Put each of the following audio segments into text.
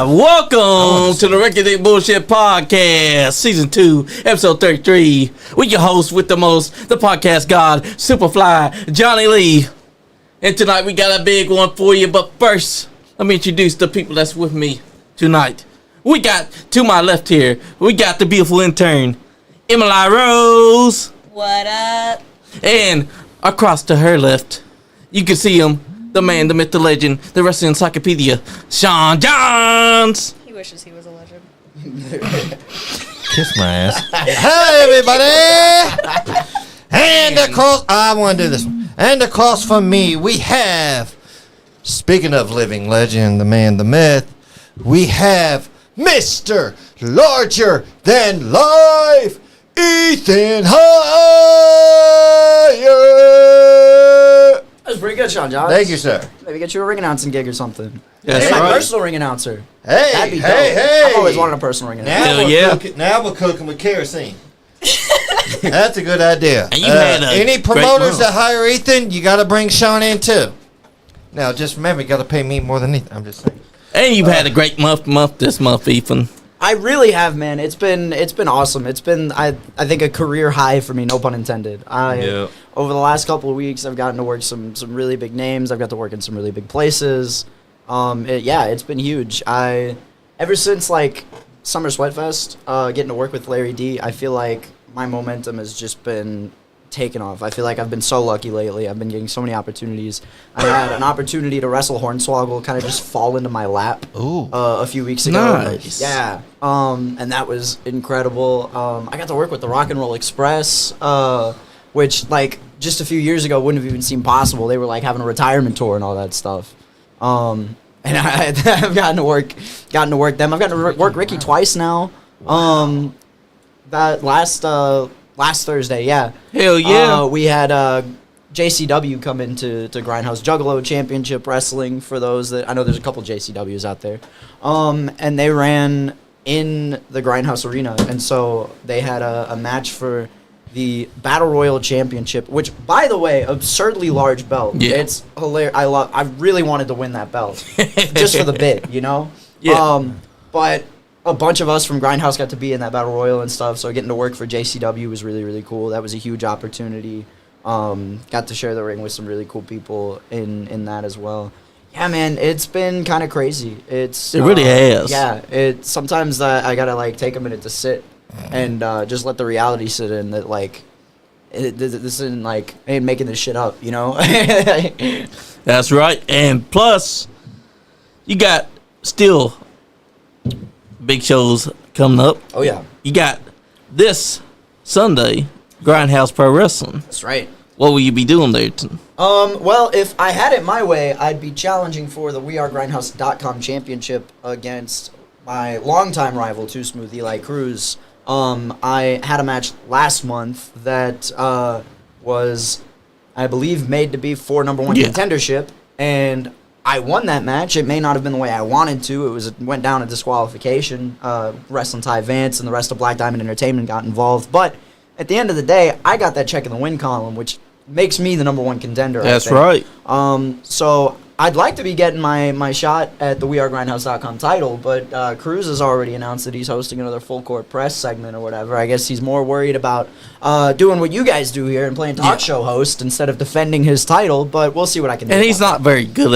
Welcome to the Record Day Bullshit Podcast, Season 2, Episode 33. With your host with the most, the podcast god, Superfly, Johnny Lee. And tonight we got a big one for you, but first, let me introduce the people that's with me tonight. We got, to my left here, we got the beautiful intern, Emili Rose. What up? And across to her left, you can see him. The man, the myth, the legend, the wrestling encyclopedia, Sean Jahns. He wishes he was a legend. Kiss my ass. Hey, everybody! And across, I want to do this one. And across from me, we have, speaking of living legend, the man, the myth, we have Mr. Larger Than Life, Ethan Heyre. That was pretty good, Sean Jahns. Thank you, sir. Maybe get you a ring announcing gig or something. That's Maybe my right. personal ring announcer. Hey, That'd be dope. hey. I've always wanted a personal ring announcer. Now we're cooking with kerosene. That's a good idea. And you had a any great promoters month. that hire Ethan, you got to bring Sean in too. Now, just remember, you got to pay me more than Ethan. I'm just saying. And you've had a great month this month, Ethan. I really have, man. It's been awesome. It's been I think a career high for me, no pun intended. Over the last couple of weeks, I've gotten to work some really big names. I've got to work in some really big places. It's been huge. Ever since like Summer Sweatfest, getting to work with Larry D, I feel like my momentum has just been taken off. I feel like I've been so lucky lately. I've been getting so many opportunities. I had an opportunity to wrestle Hornswoggle kind of just fall into my lap a few weeks ago. Nice. Yeah. And that was incredible. I got to work with the Rock and Roll Express, which like just a few years ago wouldn't have even seemed possible. They were like having a retirement tour and all that stuff. And I've gotten to work them. I've gotten to work Ricky twice now. That last Thursday, yeah. Hell yeah. We had JCW come into Grindhouse Juggalo Championship Wrestling, for those that, I know there's a couple JCWs out there. And they ran in the Grindhouse Arena, and so they had a match for the Battle Royal Championship, which, by the way, absurdly large belt. Yeah. It's hilarious. I really wanted to win that belt, just for the bit, you know? Yeah. But a bunch of us from Grindhouse got to be in that Battle Royal and stuff, so getting to work for JCW was really, really cool. That was a huge opportunity. Got to share the ring with some really cool people in that as well. Yeah, man, it's been kind of crazy. It really has. Yeah, sometimes I gotta like take a minute to sit and just let the reality sit in that like this isn't like I ain't making this shit up, you know. That's right. And plus, you got still big shows coming up. Oh yeah, You got this Sunday, Grindhouse Pro Wrestling. that's right. What will you be doing there? Well, if I had it my way, I'd be challenging for the WeAreGrindhouse.com championship against my longtime rival, Too Smooth Eli Cruz. I had a match last month that was, I believe, made to be for number one contendership, and I won that match. It may not have been the way I wanted to. It went down a disqualification. Wrestling Ty Vance and the rest of Black Diamond Entertainment got involved, but at the end of the day, I got that check in the win column, which makes me the number one contender. That's right. So I'd like to be getting my shot at the WeAreGrindhouse.com title, but Cruz has already announced that he's hosting another full court press segment or whatever. I guess he's more worried about doing what you guys do here and playing talk show host instead of defending his title. But we'll see what I can do. And he's not very good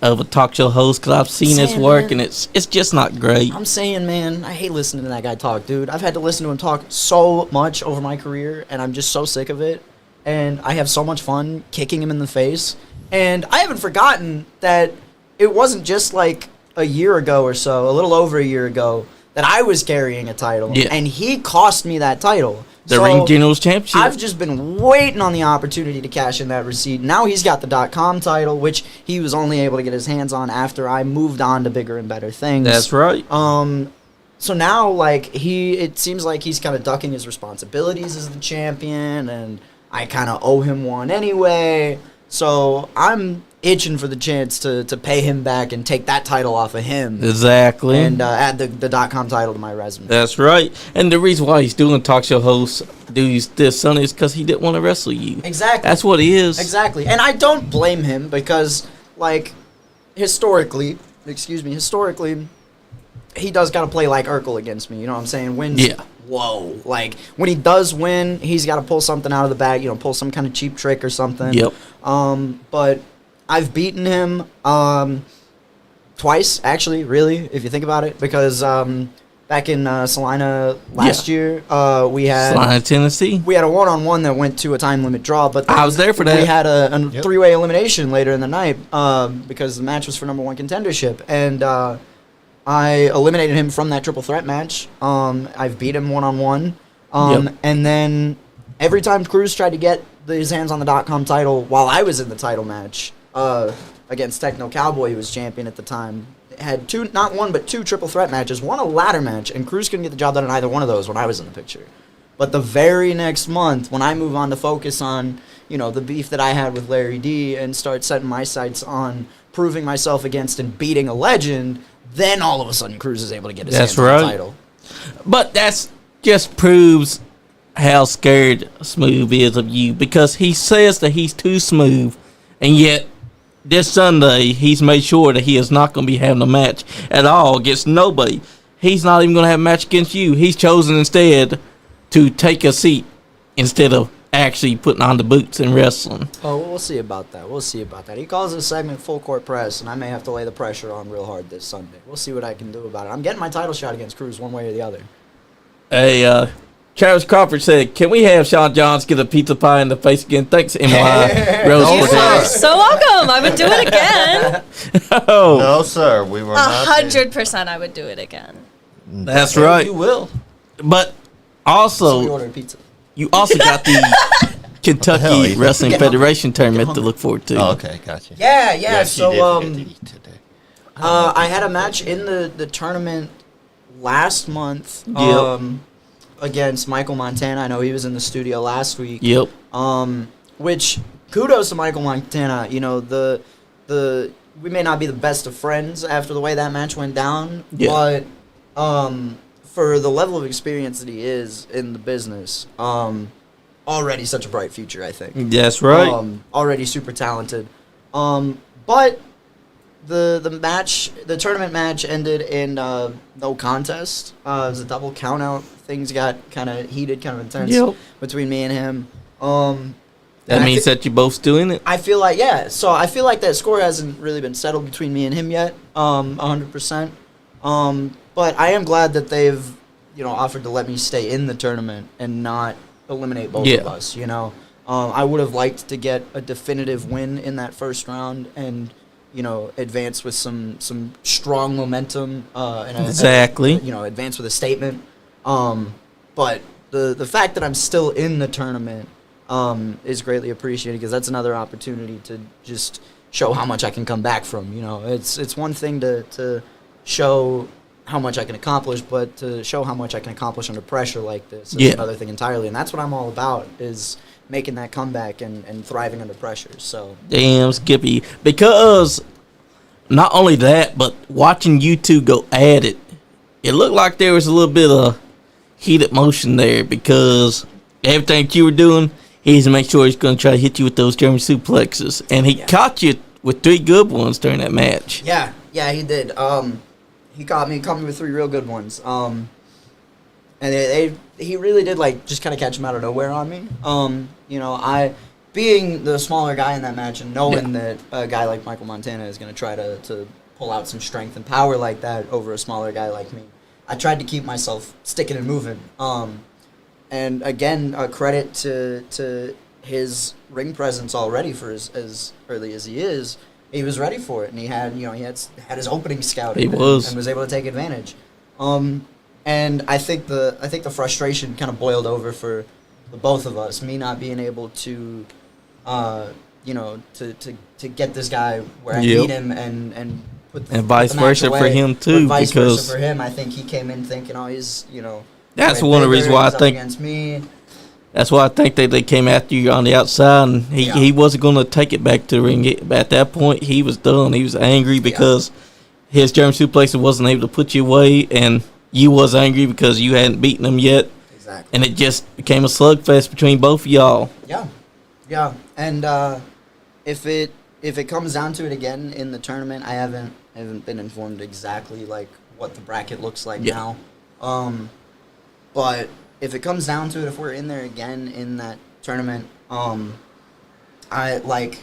of a talk show host, because I've seen his work, and it's just not great. I'm saying, man, I hate listening to that guy talk, dude. I've had to listen to him talk so much over my career, and I'm just so sick of it. And I have so much fun kicking him in the face. And I haven't forgotten that it wasn't just like a year ago or so, a little over a year ago, that I was carrying a title. Yeah. And he cost me that title. The Ring Generals Championship. I've just been waiting on the opportunity to cash in that receipt. Now he's got the .com title, which he was only able to get his hands on after I moved on to bigger and better things. That's right. So now, like, it seems like he's kind of ducking his responsibilities as the champion, and I kind of owe him one anyway. So I'm itching for the chance to pay him back and take that title off of him. Exactly. And add the .com title to my resume. That's right. And the reason why he's doing talk show host duties this Sunday is because he didn't want to wrestle you. Exactly. That's what he is. Exactly. And I don't blame him because, like, historically, he does got to play like Urkel against me. You know what I'm saying? Wins. Yeah. Whoa. Like, when he does win, he's got to pull something out of the bag, pull some kind of cheap trick or something. Yep. But I've beaten him twice, actually, really, if you think about it, because back in Salina last year, we had Salina, Tennessee. We had a one-on-one that went to a time limit draw, but I was there for that. We had a three-way elimination later in the night because the match was for number one contendership, and I eliminated him from that triple threat match. I've beat him one-on-one, and then every time Cruz tried to get his hands on the .com title while I was in the title match against Techno Cowboy, who was champion at the time, had not one but two triple threat matches, one a ladder match, and Cruz couldn't get the job done in either one of those when I was in the picture. But the very next month, when I move on to focus on, the beef that I had with Larry D and start setting my sights on proving myself against and beating a legend, then all of a sudden Cruz is able to get his hands on the title. But that's just proves how scared Smooth is of you, because he says that he's too smooth, and yet this Sunday, he's made sure that he is not going to be having a match at all against nobody. He's not even going to have a match against you. He's chosen instead to take a seat instead of actually putting on the boots and wrestling. Oh, we'll see about that. He calls this segment Full Court Press, and I may have to lay the pressure on real hard this Sunday. We'll see what I can do about it. I'm getting my title shot against Cruz one way or the other. Hey, Travis Crawford said, "Can we have Sean Jahns get a pizza pie in the face again?" Thanks, MY. Rose You are so welcome. I would do it again. Oh, No, sir. We were not. 100% I would do it again. that's right. You will. But So we also, ordered pizza. you also got the hell, Kentucky Ethan? Wrestling Get hungry. Federation tournament to hungry. look forward to. Oh, okay, gotcha. Yeah. Yes, you So did forget to eat today. I had a match in the tournament last month. Yep. Against Michael Montana. I know he was in the studio last week. Yep. Which kudos to Michael Montana. We may not be the best of friends after the way that match went down, Yeah. but for the level of experience that he is in the business, already such a bright future, I think. That's right. Already super talented. But the tournament match ended in no contest. It was a double count out. Things got kind of heated, kind of intense between me and him. That means that you're both still in it. I feel like, so I feel like that score hasn't really been settled between me and him yet, 100%. But I am glad that they've, offered to let me stay in the tournament and not eliminate both of us, I would have liked to get a definitive win in that first round and, advance with some strong momentum. Exactly. Advance with a statement. But the fact that I'm still in the tournament is greatly appreciated, because that's another opportunity to just show how much I can come back from. It's one thing to show how much I can accomplish, but to show how much I can accomplish under pressure like this is another thing entirely. And that's what I'm all about, is making that comeback and thriving under pressure. So Damn, Skippy. Because not only that, but watching you two go at it, it looked like there was a little bit of heated motion there, because everything you were doing, he's make sure he's going to try to hit you with those German suplexes, and he caught you with 3 good ones during that match. Yeah, he did. He caught me with 3 real good ones. And he really did just kind of catch him out of nowhere on me. I being the smaller guy in that match and knowing that a guy like Michael Montana is going to try to pull out some strength and power like that over a smaller guy like me, I tried to keep myself sticking and moving. And again, a credit to his ring presence already for as early as he is. He was ready for it, and he had his opening scouting. He was and was able to take advantage. And I think the frustration kind of boiled over for the both of us. Me not being able to, to get this guy where I need him and put the, and vice the match versa away. for him too, But vice because versa for him, I think he came in thinking, he's that's way one of the bigger, reasons why I he's up think against me. That's why I think they came after you on the outside, and he wasn't going to take it back to the ring. At that point, he was done. He was angry because his German suplex wasn't able to put you away, and you was angry because you hadn't beaten him yet. Exactly. And it just became a slugfest between both of y'all. Yeah. And if it comes down to it again in the tournament, I haven't been informed exactly what the bracket looks like Yeah. now. But if it comes down to it, if we're in there again in that tournament, I like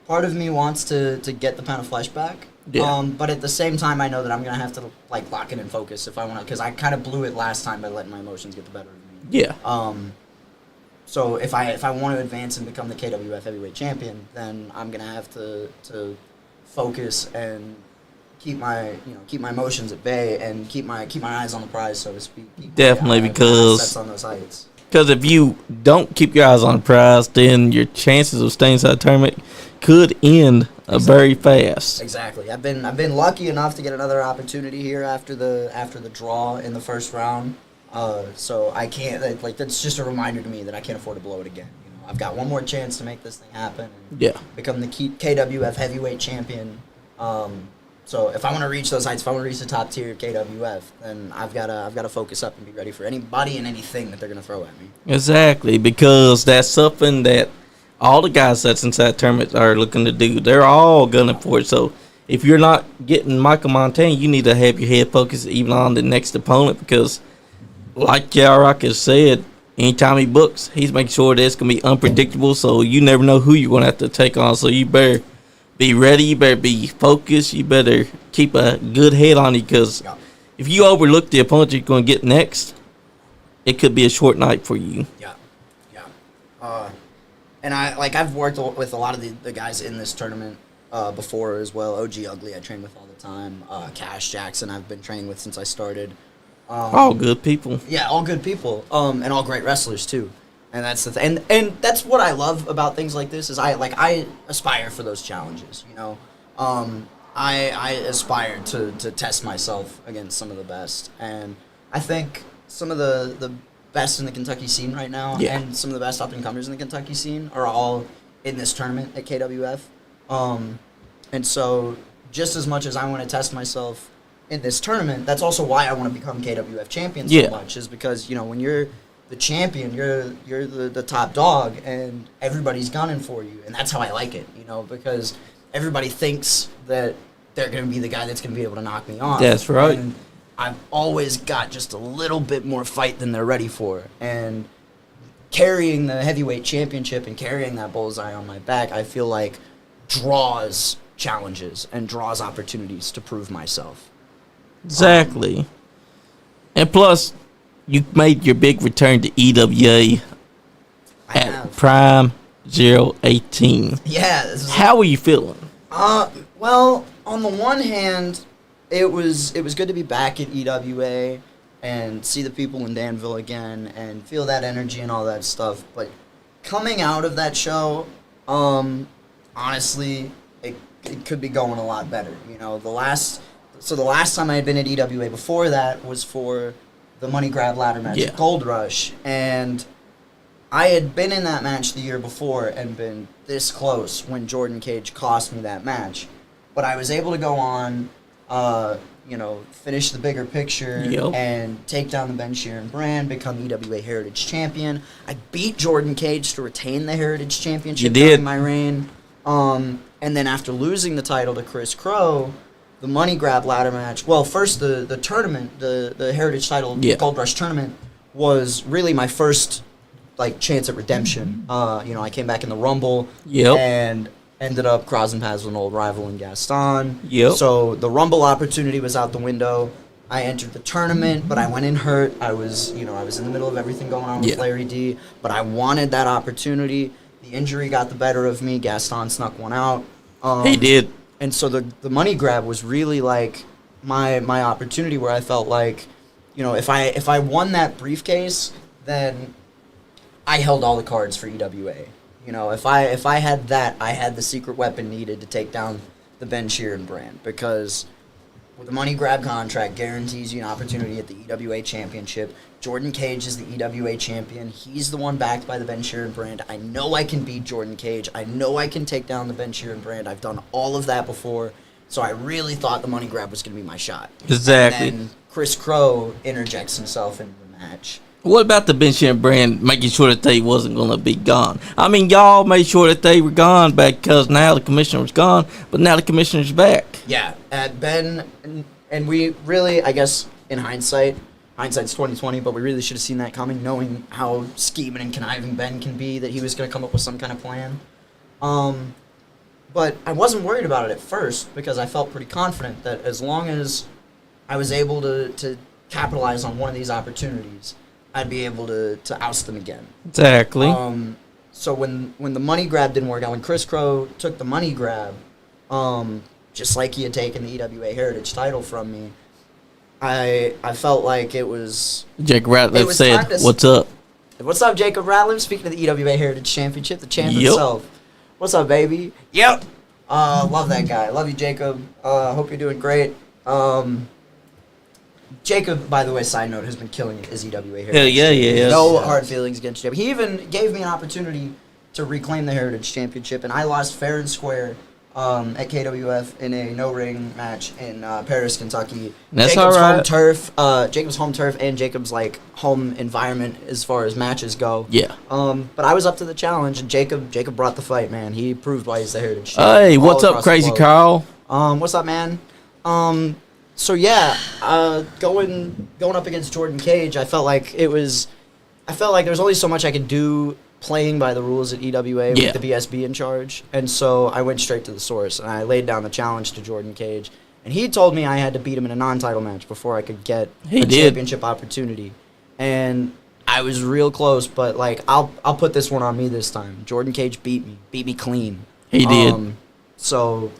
part of me wants to get the pound of flesh back. Yeah. But at the same time, I know that I'm gonna have to like lock in and focus if I want to, because I kind of blew it last time by letting my emotions get the better of me. Yeah. So if I want to advance and become the KWF heavyweight champion, then I'm gonna have to focus and keep my emotions at bay and keep my eyes on the prize, so to speak. Definitely, because sets on those heights. Because if you don't keep your eyes on the prize, then your chances of staying inside the tournament could end very fast. Exactly. I've been lucky enough to get another opportunity here after the draw in the first round. So I can't, like, that's just a reminder to me that I can't afford to blow it again. You know, I've got one more chance to make this thing happen and Yeah. become the KWF heavyweight champion. So if I want to reach those heights, if I want to reach the top tier of KWF, then I've got to focus up and be ready for anybody and anything that they're gonna throw at me. Exactly, because that's something that all the guys that's inside tournaments are looking to do. They're all gunning for it. So if you're not getting Michael Montana, you need to have your head focused even on the next opponent, because like J.R. has said, anytime he books, he's making sure that it's going to be unpredictable, so you never know who you're going to have to take on. So you better be ready, you better be focused, you better keep a good head on you, because if you overlook the opponent you're going to get next, it could be a short night for you. Yeah. And I've worked with a lot of the guys in this tournament before as well. OG Ugly I train with all the time. Cash Jackson I've been training with since I started. All good people. Yeah, all good people. And all great wrestlers too. And that's the and that's what I love about things like this is I aspire for those challenges. You know, I aspire to test myself against some of the best, and I think some of the best in the Kentucky scene right now, and some of the best up and comers in the Kentucky scene are all in this tournament at KWF. And so just as much as I want to test myself in this tournament, that's also why I want to become KWF champion so much, is because, you know, when you're the champion, you're the top dog, and everybody's gunning for you, and that's how I like it, you know, because everybody thinks that they're going to be the guy that's going to be able to knock me off. That's right. And I've always got just a little bit more fight than they're ready for, and carrying the heavyweight championship and carrying that bullseye on my back, I feel like draws challenges and draws opportunities to prove myself. Exactly. And plus, you made your big return to EWA at Prime 018. Yeah. How are you feeling? Well, on the one hand, it was good to be back at EWA and see the people in Danville again and feel that energy and all that stuff. But coming out of that show, honestly, it could be going a lot better. You know, the last time I had been at EWA before that was for the money grab ladder match at Gold Rush, and I had been in that match the year before and been this close when Jordan Cage cost me that match. But I was able to go on, finish the bigger picture and take down the Ben Sheeran brand, become EWA Heritage Champion. I beat Jordan Cage to retain the Heritage Championship during my reign. And then after losing the title to Chris Crow, the money grab ladder match, well, first the tournament, the Heritage title, Gold Rush tournament, was really my first chance at redemption. I came back in the Rumble and ended up crossing paths with an old rival in Gaston. So the Rumble opportunity was out the window. I entered the tournament, but I went in hurt. I was in the middle of everything going on with Larry D, but I wanted that opportunity. The injury got the better of me. Gaston snuck one out. He did. And so the money grab was really like my opportunity, where I felt like, if I won that briefcase, then I held all the cards for EWA. If I had that, I had the secret weapon needed to take down the Ben Sheeran brand, because with the money grab contract guarantees you an opportunity at the EWA championship. Jordan Cage is the EWA champion. He's the one backed by the Ben Sheeran brand. I know I can beat Jordan Cage. I know I can take down the Ben Sheeran brand. I've done all of that before. So I really thought the money grab was going to be my shot. Exactly. And then Chris Crow interjects himself into the match. What about the Ben Sheeran brand making sure that they wasn't going to be gone? I mean, y'all made sure that they were gone back because now the commissioner was gone, but now the commissioner's back. Yeah, Ben And we really, I guess, in hindsight's 2020, but we really should have seen that coming, knowing how scheming and conniving Ben can be, that he was going to come up with some kind of plan. But I wasn't worried about it at first because I felt pretty confident that as long as I was able to capitalize on one of these opportunities, I'd be able to oust them again. Exactly. So when the money grab didn't work out, when Chris Crow took the money grab, just like he had taken the EWA Heritage title from me, I felt like it was... Jacob Ratliff said, what's up? What's up, Jacob Ratliff? Speaking of the EWA Heritage Championship, the champ himself. What's up, baby? Yep. Love that guy. Love you, Jacob. Hope you're doing great. Jacob, by the way, side note, has been killing it as EWA Heritage. Hell yeah. No hard feelings against Jacob. He even gave me an opportunity to reclaim the Heritage Championship, and I lost fair and square at KWF in a no-ring match in Paris, Kentucky. That's Jacob's all right. home turf, Jacob's home turf, and Jacob's home environment as far as matches go. Yeah. But I was up to the challenge, and Jacob brought the fight, man. He proved why he's the Heritage Hey, champion what's all up, across the Crazy globe. Carl? What's up, man? So yeah, going up against Jordan Cage, I felt like there was only so much I could do playing by the rules at EWA with the BSB in charge, and so I went straight to the source and I laid down the challenge to Jordan Cage, and he told me I had to beat him in a non-title match before I could get championship opportunity, and I was real close, but I'll put this one on me this time. Jordan Cage beat me clean. He did. So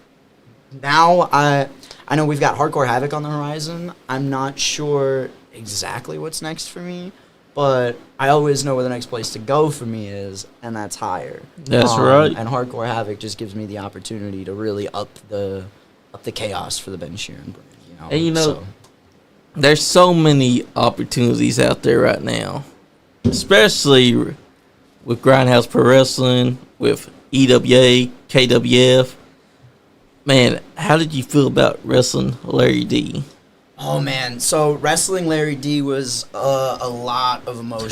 now I know we've got Hardcore Havoc on the horizon. I'm not sure exactly what's next for me, but I always know where the next place to go for me is, and that's higher. That's right. And Hardcore Havoc just gives me the opportunity to really up the chaos for the Ben Sheeran brand. And there's so many opportunities out there right now, especially with Grindhouse Pro Wrestling, with EWA, KWF. Man, how did you feel about wrestling Larry D? Oh, man. So, wrestling Larry D was a lot of emotions.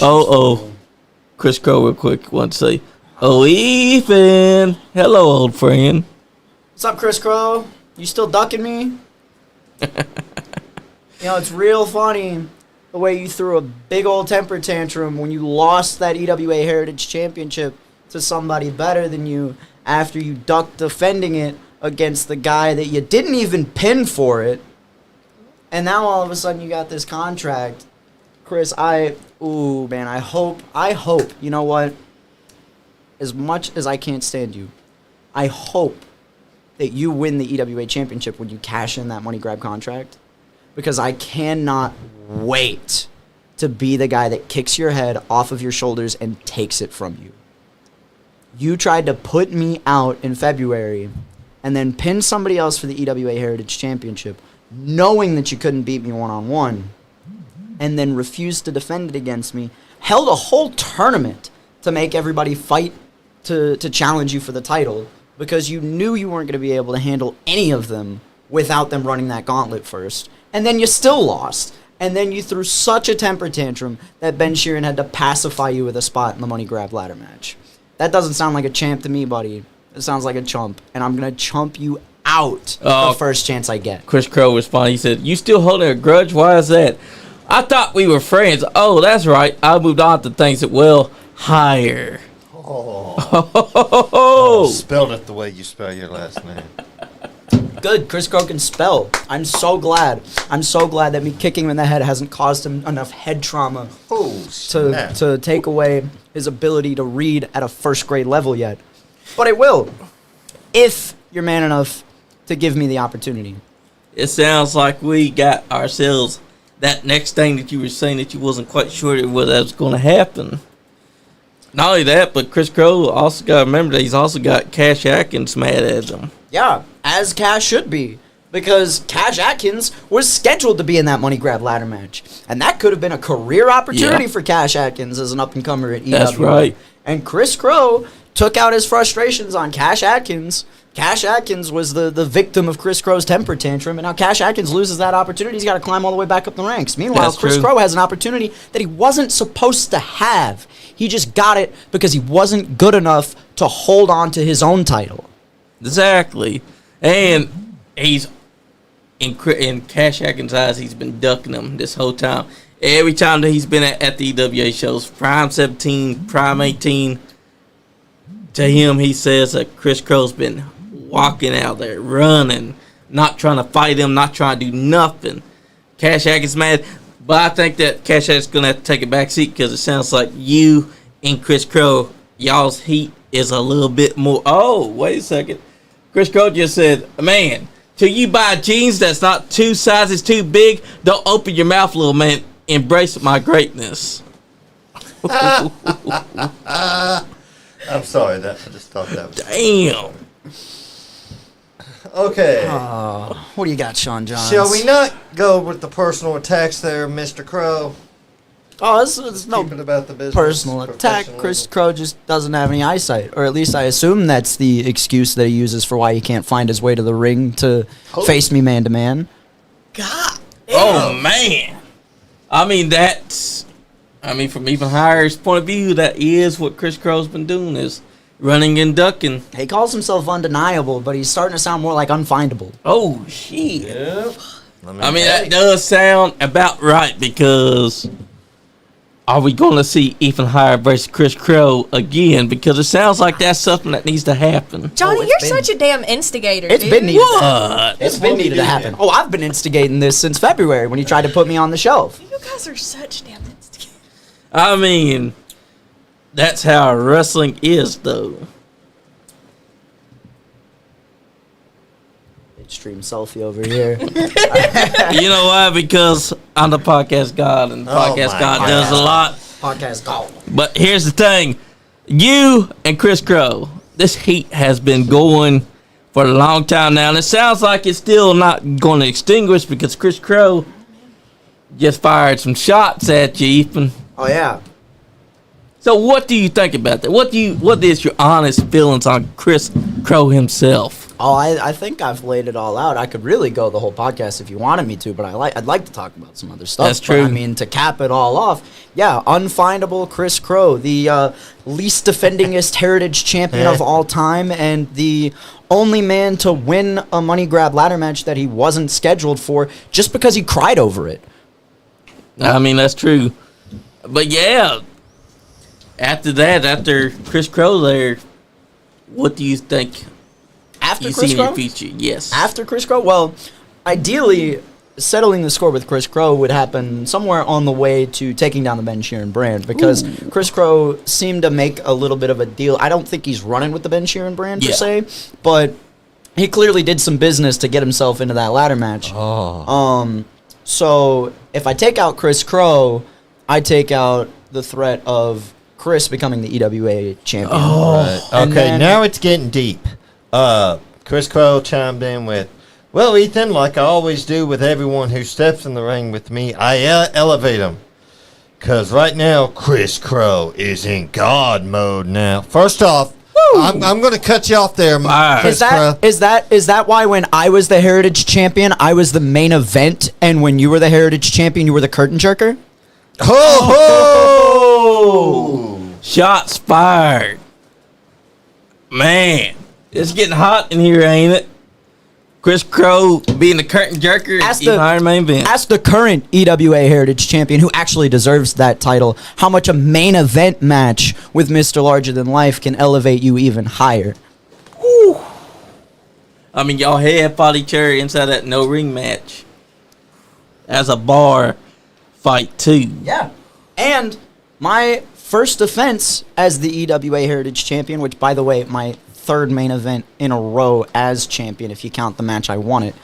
Chris Crow real quick wants to say, Ethan. Hello, old friend. What's up, Chris Crow? You still ducking me? It's real funny the way you threw a big old temper tantrum when you lost that EWA Heritage Championship to somebody better than you after you ducked defending it against the guy that you didn't even pin for it. And now all of a sudden you got this contract. Chris, I hope, you know what? As much as I can't stand you, I hope that you win the EWA Championship when you cash in that money grab contract. Because I cannot wait to be the guy that kicks your head off of your shoulders and takes it from you. You tried to put me out in February and then pin somebody else for the EWA Heritage Championship, knowing that you couldn't beat me one-on-one, and then refused to defend it against me, held a whole tournament to make everybody fight to challenge you for the title, because you knew you weren't going to be able to handle any of them without them running that gauntlet first. And then you still lost. And then you threw such a temper tantrum that Ben Sheeran had to pacify you with a spot in the money grab ladder match. That doesn't sound like a champ to me, buddy. It sounds like a chump. And I'm going to chump you out the first chance I get. Chris Crow responded. He said, you still holding a grudge? Why is that? I thought we were friends. Oh, that's right. I moved on to things that will higher. Spelled it the way you spell your last name. Good. Chris Crow can spell. I'm so glad. I'm so glad that me kicking him in the head hasn't caused him enough head trauma to take away his ability to read at a first grade level yet. But it will, if you're man enough to give me the opportunity. It sounds like we got ourselves that next thing that you were saying that you wasn't quite sure that was going to happen. Not only that, but Chris Crow also got to remember that he's also got Cash Atkins mad at him. Yeah, as Cash should be. Because Cash Atkins was scheduled to be in that money grab ladder match. And that could have been a career opportunity for Cash Atkins as an up-and-comer at EWA. That's right. And Chris Crow took out his frustrations on Cash Atkins. Cash Atkins was the victim of Chris Crow's temper tantrum, and now Cash Atkins loses that opportunity. He's got to climb all the way back up the ranks. Meanwhile, That's Chris true. Crow has an opportunity that he wasn't supposed to have. He just got it because he wasn't good enough to hold on to his own title. Exactly. And he's in Cash Atkins's eyes, he's been ducking him this whole time. Every time that he's been at the EWA shows, Prime 17, Prime 18, to him, he says that Chris Crow's been walking out there, running, not trying to fight him, not trying to do nothing. Cash Atkins's mad, but I think that Cash Atkins's going to have to take a back seat because it sounds like you and Chris Crow, y'all's heat is a little bit more. Oh, wait a second. Chris Crow just said, man, till you buy jeans that's not 2 sizes too big, don't open your mouth, little man. Embrace my greatness. I'm sorry, I just thought that was... Damn. Okay. What do you got, Sean Jahns? Shall we not go with the personal attacks there, Mr. Crow? Oh, it's no Keep it about the business. personal attack. Chris Crow just doesn't have any eyesight, or at least I assume that's the excuse that he uses for why he can't find his way to the ring to face me man to man. God. Oh, man. I mean, from even Heyre's point of view, that is what Chris Crow's been doing, is running and ducking. He calls himself undeniable, but he's starting to sound more like unfindable. Oh, shit. Yep. I mean, that does sound about right, because are we going to see Ethan Heyre versus Chris Crow again? Because it sounds like that's something that needs to happen. Johnny, it's you're such a damn instigator, It's dude. been needed. What? It's been needed to happen. Oh, I've been instigating this since February when he tried to put me on the shelf. You guys are such damn instigators. I mean, that's how wrestling is, though. Extreme selfie over here. You know why? Because I'm the podcast god, and the podcast my god God. does a lot. Podcast call. But here's the thing. You and Chris Crow, this heat has been going for a long time now, and it sounds like it's still not going to extinguish because Chris Crow just fired some shots at you, Ethan. Oh yeah. So what do you think about that? What is your honest feelings on Chris Crow himself? Oh, I think I've laid it all out. I could really go the whole podcast if you wanted me to, but I'd like to talk about some other stuff. That's true. But, I mean, to cap it all off, yeah, unfindable Chris Crow, the least defendingest heritage champion of all time, and the only man to win a money grab ladder match that he wasn't scheduled for just because he cried over it. I mean, that's true. But yeah, after Chris Crow there, what do you think? After You Chris seen your Crow? future? Yes. After Chris Crow? Well, ideally, settling the score with Chris Crow would happen somewhere on the way to taking down the Ben Sheeran brand, because Chris Crow seemed to make a little bit of a deal. I don't think he's running with the Ben Sheeran brand per se, but he clearly did some business to get himself into that ladder match. So if I take out Chris Crow, I take out the threat of Chris becoming the EWA champion. Right. And Okay, then- now it's getting deep. Chris Crow chimed in with, well, Ethan, like I always do with everyone who steps in the ring with me, I elevate him. Because right now, Chris Crow is in God mode now. First off, I'm going to cut you off there, Fire. Chris Crow. Is that why when I was the Heritage Champion, I was the main event, and when you were the Heritage Champion, you were the curtain jerker? Ho ho! Shots fired. Man, it's getting hot in here, ain't it? Chris Crow being the curtain jerker Ask in Iron Main event. Ask the current EWA Heritage Champion, who actually deserves that title, how much a main event match with Mr. Larger Than Life can elevate you even higher. I mean, y'all had fought each other inside that no ring match as a bar fight too. Yeah. And my first defense as the EWA Heritage Champion, which, by the way, my third main event in a row as champion, if you count the match I won it,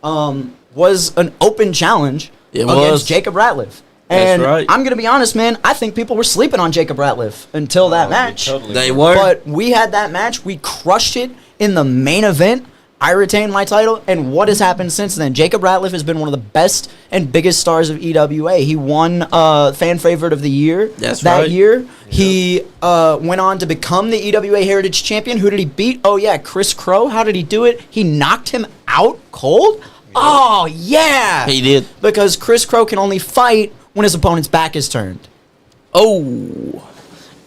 was an open challenge against Jacob Ratliff. And right. I'm going to be honest, man, I think people were sleeping on Jacob Ratliff until that match. They were. But we had that match. We crushed it in the main event. I retained my title, and what has happened since then? Jacob Ratliff has been one of the best and biggest stars of EWA. He won Fan Favorite of the Year That's that right. year. Yeah. He went on to become the EWA Heritage Champion. Who did he beat? Oh, yeah, Chris Crow. How did he do it? He knocked him out cold? Yeah. Oh, yeah. He did. Because Chris Crow can only fight when his opponent's back is turned. Oh.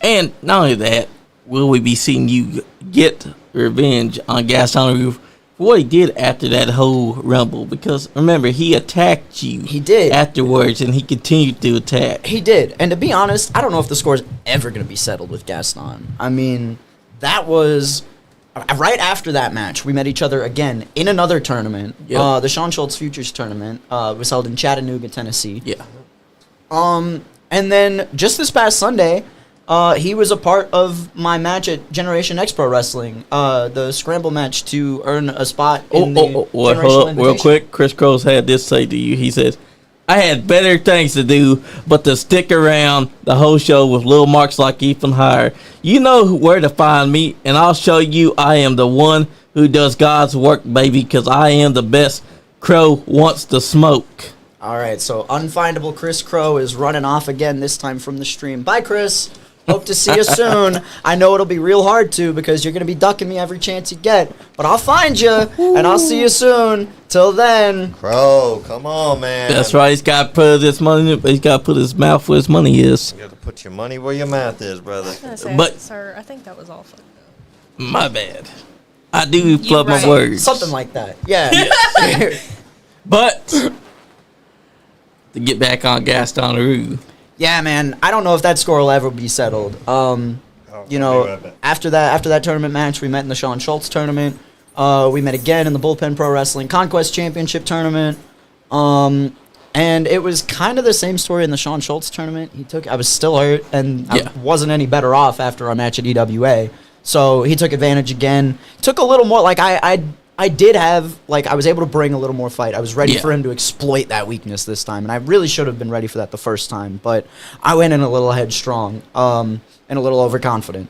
And not only that, will we be seeing you get revenge on Gaston what he did after that whole rumble, because remember he attacked you. He did afterwards, and he continued to attack. He did, and to be honest, I don't know if the score is ever going to be settled with Gaston. I mean, that was right after that match. We met each other again in another tournament, Yep. the Sean Schultz Futures Tournament. Was held in Chattanooga, Tennessee. Yeah. And then just this past Sunday, he was a part of my match at Generation X Pro Wrestling, the scramble match to earn a spot in the Hold Generational up, real Invitation. quick. Chris Cross had this say to you. He says, I had better things to do but to stick around the whole show with little marks like Ethan Heyre. You know where to find me, and I'll show you I am the one who does God's work, baby, because I am the best Crow wants to smoke. All right, so Unfindable Chris Crow is running off again, this time from the stream. Bye, Chris. Hope to see you soon. I know it'll be real hard to because you're going to be ducking me every chance you get. But I'll find you, and I'll see you soon. Till then. Crow, come on, man. That's right. He's got to put his money. He's got to put his mouth where his money is. You got to put your money where your mouth is, brother. I was gonna say, But- sir, I think that was all fucked up. My bad. I do flub right. my words. Something like that. Yeah. But to get back on Gaston Leroux. Yeah, man. I don't know if that score will ever be settled. You I'll be know, right back. after that tournament match, we met in the Sean Schultz tournament. We met again in the Bullpen Pro Wrestling Conquest Championship tournament. And it was kind of the same story in the Sean Schultz tournament. I was still hurt, and Yeah. I wasn't any better off after our match at EWA. So he took advantage again. Took a little more, like I did have, like, I was able to bring a little more fight. I was ready Yeah. for him to exploit that weakness this time, and I really should have been ready for that the first time, but I went in a little headstrong, and a little overconfident.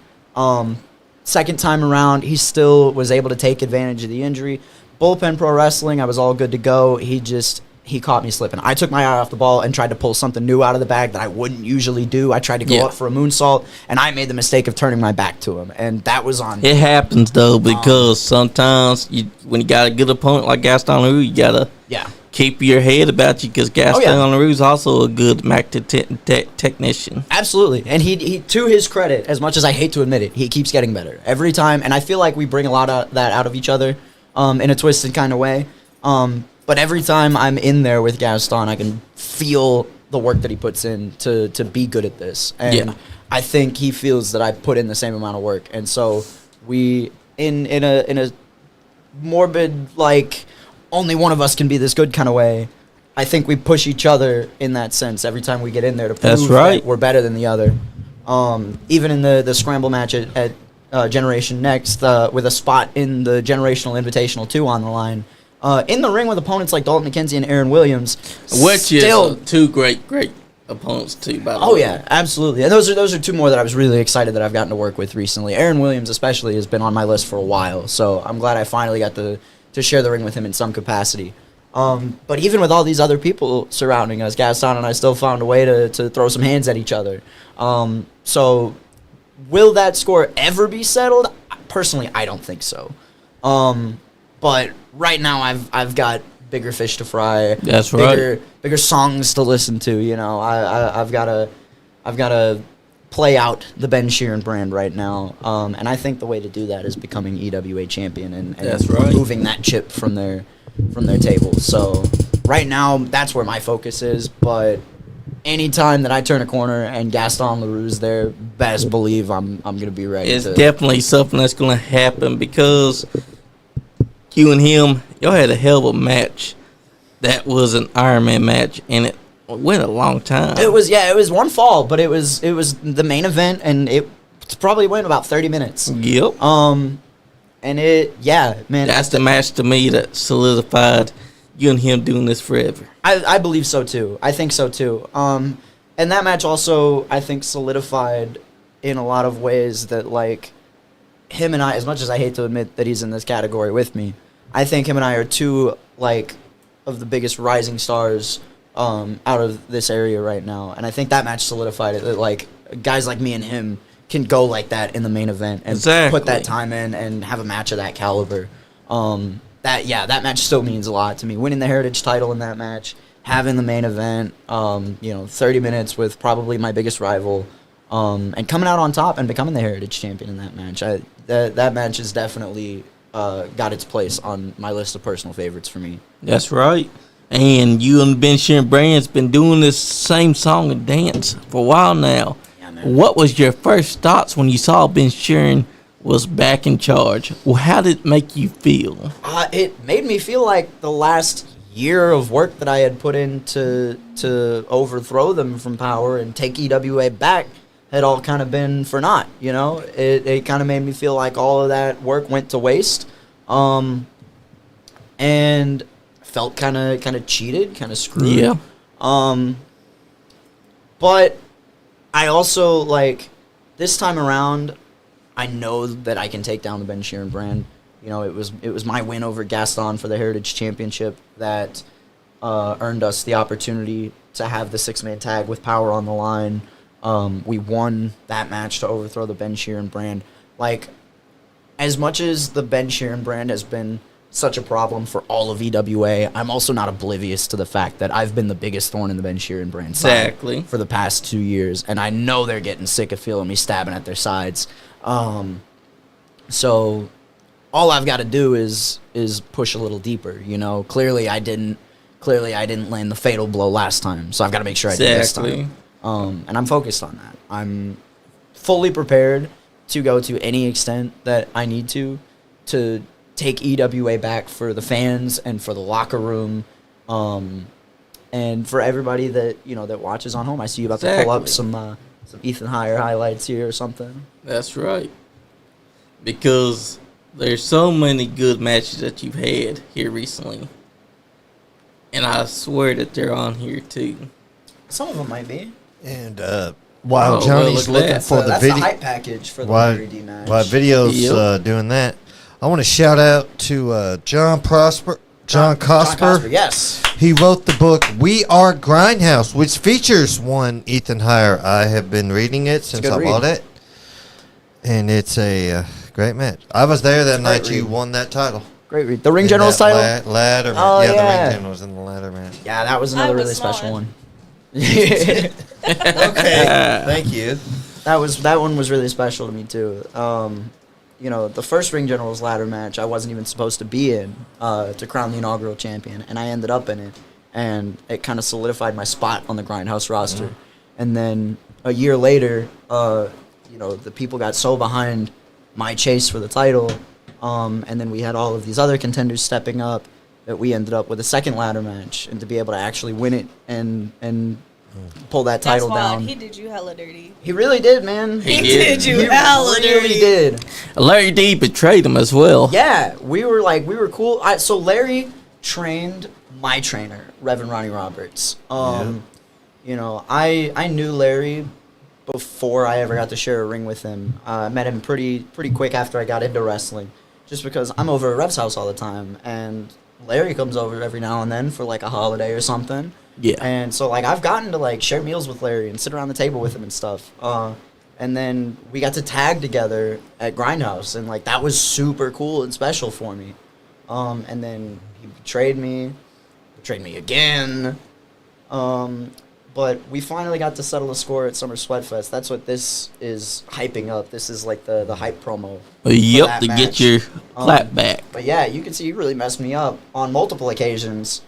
Second time around, he still was able to take advantage of the injury. Bullpen Pro Wrestling, I was all good to go. He caught me slipping. I took my eye off the ball and tried to pull something new out of the bag that I wouldn't usually do. I tried to go Yeah. up for a moonsault, and I made the mistake of turning my back to him, and that was on me. It happens though, because sometimes when you got a good opponent like Gaston Leroux, you gotta Yeah. keep your head about you, because Gaston yeah. Leroux is also a good Mac technician. Absolutely. And he, to his credit, as much as I hate to admit it, he keeps getting better every time. And I feel like we bring a lot of that out of each other in a twisted kind of way. But every time I'm in there with Gaston, I can feel the work that he puts in to be good at this. And Yeah. I think he feels that I put in the same amount of work. And so we, in a morbid, like, only one of us can be this good kind of way, I think we push each other in that sense every time we get in there to prove That's right. that we're better than the other. Even in the scramble match at Generation Next, with a spot in the Generational Invitational 2 on the line, in the ring with opponents like Dalton McKenzie and Aaron Williams, Which still, is two great opponents too, by the oh way. yeah, absolutely. And those are two more that I was really excited that I've gotten to work with recently. Aaron Williams especially has been on my list for a while, so I'm glad I finally got to share the ring with him in some capacity. But even with all these other people surrounding us, Gaston and I still found a way to throw some hands at each other. So will that score ever be settled? Personally, I don't think so. But right now I've got bigger fish to fry. That's right. Bigger songs to listen to. You know, I've got to play out the Ben Sheeran brand right now. And I think the way to do that is becoming EWA champion and That's right. removing that chip from their table. So right now that's where my focus is. But anytime that I turn a corner and Gaston Leroux's there, best believe I'm gonna be ready. It's definitely something that's going to happen, because you and him, y'all had a hell of a match. That was an Iron Man match, and it went a long time. It was one fall, but it was the main event, and it probably went about 30 minutes. Yep. And man, That's the match to me that solidified you and him doing this forever. I believe so too. I think so too. And that match also, I think, solidified in a lot of ways that, like, him and I, as much as I hate to admit that he's in this category with me, I think him and I are two, like, of the biggest rising stars out of this area right now. And I think that match solidified it, that, like, guys like me and him can go like that in the main event and Exactly. put that time in and have a match of that caliber. That match still means a lot to me. Winning the Heritage title in that match, having the main event, 30 minutes with probably my biggest rival, and coming out on top and becoming the Heritage champion in that match. That match is definitely got its place on my list of personal favorites for me. That's right. And you and Ben Sheeran Brand's been doing this same song and dance for a while now. Yeah, man. What was your first thoughts when you saw Ben Sheeran was back in charge? Well, how did it make you feel? It made me feel like the last year of work that I had put in to overthrow them from power and take EWA back had all kind of been for naught, you know? It kind of made me feel like all of that work went to waste. And felt kind of cheated, kind of screwed. Yeah. But I also, like, this time around, I know that I can take down the Ben Sheeran brand. You know, it was my win over Gaston for the Heritage Championship that earned us the opportunity to have the six-man tag with power on the line. We won that match to overthrow the Ben Sheeran brand. Like, as much as the Ben Sheeran brand has been such a problem for all of EWA, I'm also not oblivious to the fact that I've been the biggest thorn in the Ben Sheeran brand side Exactly. for the past 2 years, and I know they're getting sick of feeling me stabbing at their sides. So all I've got to do is push a little deeper. You know, clearly I didn't land the fatal blow last time, so I've got to make sure I do this time. And I'm focused on that. I'm fully prepared to go to any extent that I need to take EWA back for the fans and for the locker room, and for everybody that that watches on home. I see you about to pull up some Ethan Heyre highlights here or something. That's right. Because there's so many good matches that you've had here recently. And I swear that they're on here too. Some of them might be. And while Johnny's look at looking that. for the That's video, the hype package for the while Larry D match. video's Yep. doing that, I want to shout out to John Cosper. Yes. He wrote the book We Are Grindhouse, which features one Ethan Heyre. I have been reading it since good I bought read. it, and it's a great match. I was there that night read. you won that title. Great read. The Ring In General's that title? ladder match. Oh, yeah, the yeah. Ring General was in the ladder match. Yeah, that was another I was really special not. one. Okay, thank you. That one was really special to me too. The first Ring General's ladder match I wasn't even supposed to be in to crown the inaugural champion, and I ended up in it, and it kind of solidified my spot on the Grindhouse roster. Mm-hmm. And then a year later, the people got so behind my chase for the title, and then we had all of these other contenders stepping up that we ended up with a second ladder match, and to be able to actually win it and pull that That's title wild. down. He did you hella dirty. He really did, man. He He did. did you He hella really dirty. did. Larry D betrayed him as well. Yeah, we were cool. So Larry trained my trainer, Reverend Ronnie Roberts. I knew Larry before I ever got to share a ring with him. I met him pretty quick after I got into wrestling, just because I'm over at Rev's house all the time, and Larry comes over every now and then for like a holiday or something. Yeah. And so like I've gotten to like share meals with Larry and sit around the table with him and stuff. And then we got to tag together at Grindhouse, and like that was super cool and special for me. And then he betrayed me again. But we finally got to settle the score at Summer Sweatfest. That's what this is hyping up. This is like the hype promo. Yep, that to match. get your clap back. But yeah, you can see he really messed me up on multiple occasions.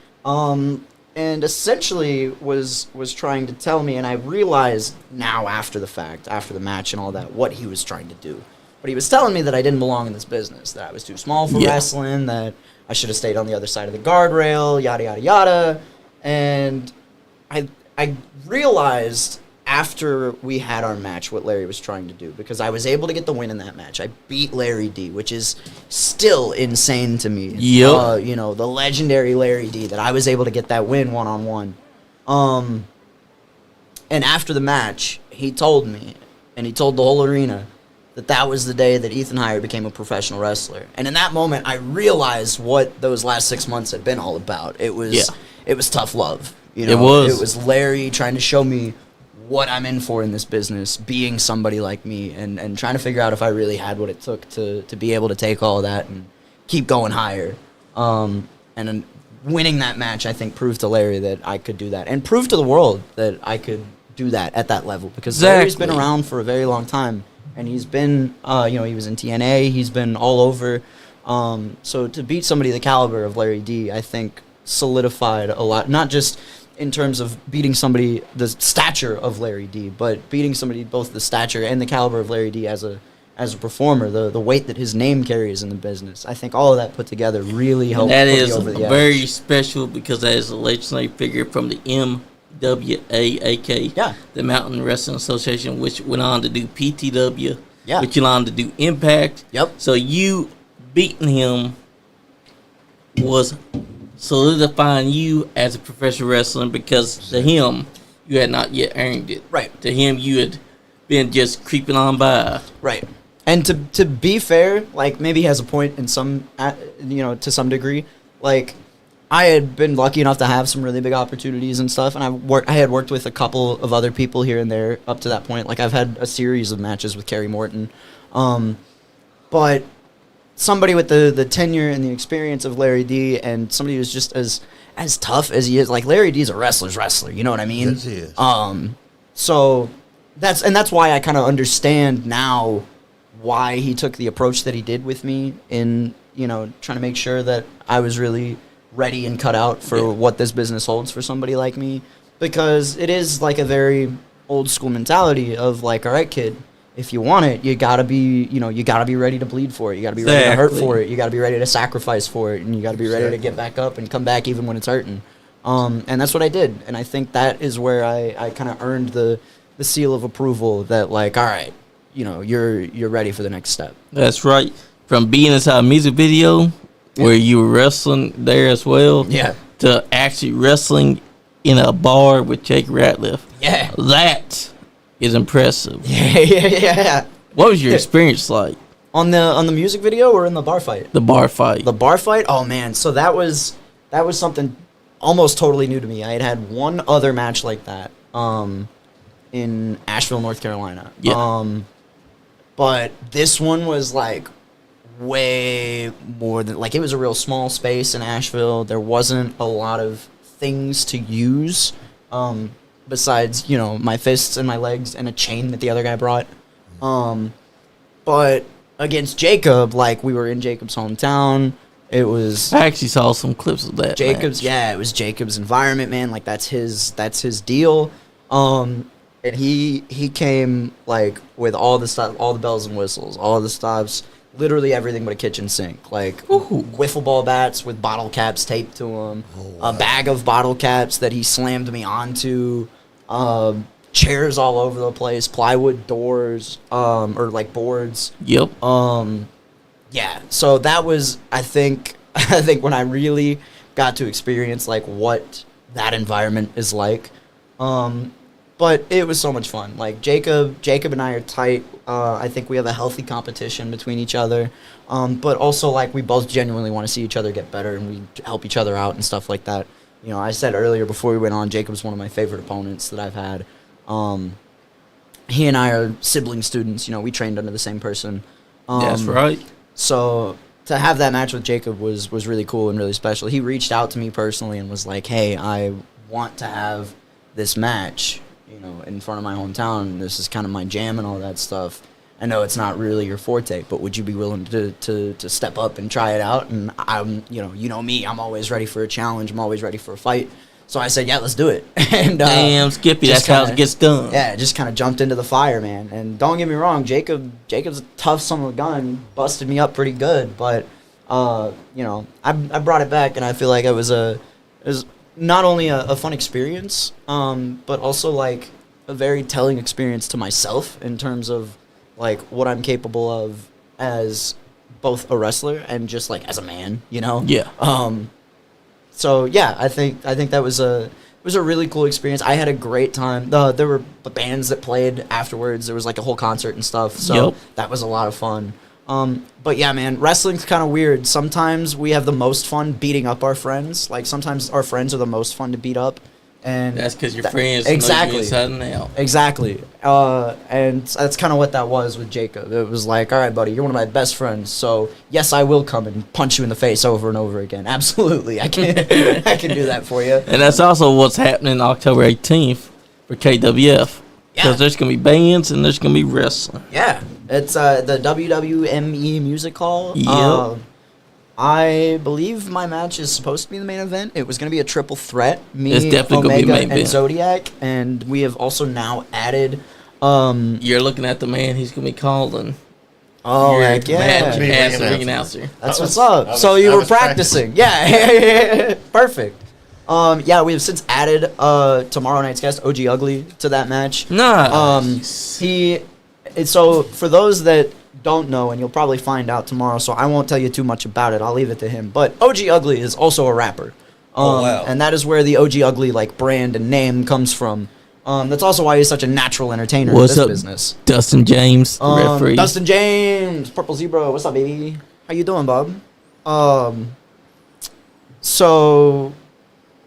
And essentially was trying to tell me, and I realized now after the fact, after the match and all that, what he was trying to do. But he was telling me that I didn't belong in this business, that I was too small for Yeah. wrestling, that I should have stayed on the other side of the guardrail, yada, yada, yada. And I realized after we had our match what Larry was trying to do, because I was able to get the win in that match. I beat Larry D, which is still insane to me. Yep. The legendary Larry D, that I was able to get that win one-on-one. And after the match, he told me, and he told the whole arena, that was the day that Ethan Heyre became a professional wrestler. And in that moment, I realized what those last 6 months had been all about. It was tough love. It was. It was Larry trying to show me what I'm in for in this business, being somebody like me, and trying to figure out if I really had what it took to be able to take all of that and keep going higher. And then winning that match, I think, proved to Larry that I could do that, and proved to the world that I could do that at that level, because Larry's been around for a very long time, and he's been, he was in TNA, he's been all over, So to beat somebody the caliber of Larry D, I think solidified a lot, not just in terms of beating somebody the stature of Larry D, but beating somebody both the stature and the caliber of Larry D as a performer, the weight that his name carries in the business. I think all of that put together really helped. That put me is over the edge. very special because that is a legendary figure from the MWAAK, Yeah. the Mountain Wrestling Association, which went on to do PTW, Yeah. which went on to do Impact. Yep. So you beating him was solidifying you as a professional wrestler because to him, you had not yet earned it. Right. To him, you had been just creeping on by. Right. And to be fair, like, maybe he has a point in some, to some degree. Like, I had been lucky enough to have some really big opportunities and stuff, and I had worked with a couple of other people here and there up to that point. Like, I've had a series of matches with Kerry Morton. But somebody with the tenure and the experience of Larry D, and somebody who's just as tough as he is, like, Larry D's a wrestler's wrestler, you know what I mean? Yes, he is. So that's why I kind of understand now why he took the approach that he did with me in, trying to make sure that I was really ready and cut out for what this business holds for somebody like me, because it is like a very old school mentality of like, all right, kid, if you want it, you gotta be ready to bleed for it. You gotta be ready to hurt for it. You gotta be ready to sacrifice for it, and you gotta be ready to get back up and come back even when it's hurting. And that's what I did, and I think that is where I kind of earned the seal of approval that, like, all right, you're ready for the next step. That's right. From being inside a music video where you were wrestling there as well, to actually wrestling in a bar with Jake Ratliff. Yeah. That is impressive. Yeah. What was your experience like? On the music video or in the bar fight? The bar fight. The bar fight? Oh man, so that was something almost totally new to me. I had one other match like that in Asheville, North Carolina. Yeah. But this one was like way more than, like, it was a real small space in Asheville. There wasn't a lot of things to use besides, my fists and my legs and a chain that the other guy brought. But against Jacob, like, we were in Jacob's hometown. It was I actually saw some clips of that. Jacob's, match. yeah, it was Jacob's environment, man. Like, that's his deal. And he came, like, with all the stuff, all the bells and whistles, all the stops, literally everything but a kitchen sink. Like, wiffle ball bats with bottle caps taped to them, a bag of bottle caps that he slammed me onto, chairs all over the place, plywood doors, or like boards. Yep. Yeah. So that was, I think when I really got to experience, like, what that environment is like. But it was so much fun. Like, Jacob and I are tight. I think we have a healthy competition between each other. But also, like, we both genuinely want to see each other get better, and we help each other out and stuff like that. I said earlier before we went on, Jacob's one of my favorite opponents that I've had. He and I are sibling students. We trained under the same person. That's right. So to have that match with Jacob was really cool and really special. He reached out to me personally and was like, hey, I want to have this match, in front of my hometown. This is kind of my jam and all that stuff. I know it's not really your forte, but would you be willing to step up and try it out? And I'm, me, I'm always ready for a challenge. I'm always ready for a fight. So I said, yeah, let's do it. And damn, Skippy, that's how it gets done. Yeah, just kind of jumped into the fire, man. And don't get me wrong, Jacob's a tough son of a gun. Busted me up pretty good, but I brought it back, and I feel like it was not only a fun experience, but also, like, a very telling experience to myself in terms of, like, what I'm capable of as both a wrestler and just, like, as a man, Yeah. So yeah, I think that was a really cool experience. I had a great time. There were bands that played afterwards. There was, like, a whole concert and stuff. So that was a lot of fun. But yeah, man, wrestling's kind of weird. Sometimes we have the most fun beating up our friends. Like, sometimes our friends are the most fun to beat up. And that's because your friends exactly know you inside and out. Exactly. And that's kind of what that was with Jacob. It was like, all right, buddy, you're one of my best friends, so yes, I will come and punch you in the face over and over again. Absolutely, I can do that for you. And that's also what's happening October 18th for KWF. Because there's going to be bands and there's going to be wrestling. Yeah. It's the WWME Music Hall. Yep. I believe my match is supposed to be the main event. It was going to be a triple threat. Me, It's definitely gonna be Omega, main and event. Zodiac. And we have also now added... You're looking at the man he's gonna be calling. oh, Your heck yeah. match Be as ring the ring announcer. announcer. That's I what's was- up. I was- So you I were was practicing. Yeah. Perfect. Yeah, we have since added tomorrow night's guest, OG Ugly, to that match. Nice. So for those that don't know, and you'll probably find out tomorrow, so I won't tell you too much about it. I'll leave it to him. But OG Ugly is also a rapper. Oh, wow. And that is where the OG Ugly like brand and name comes from. That's also why he's such a natural entertainer What's in this up, business. Dustin James, the referee. Dustin James, Purple Zebra. What's up, baby? How you doing, Bob? So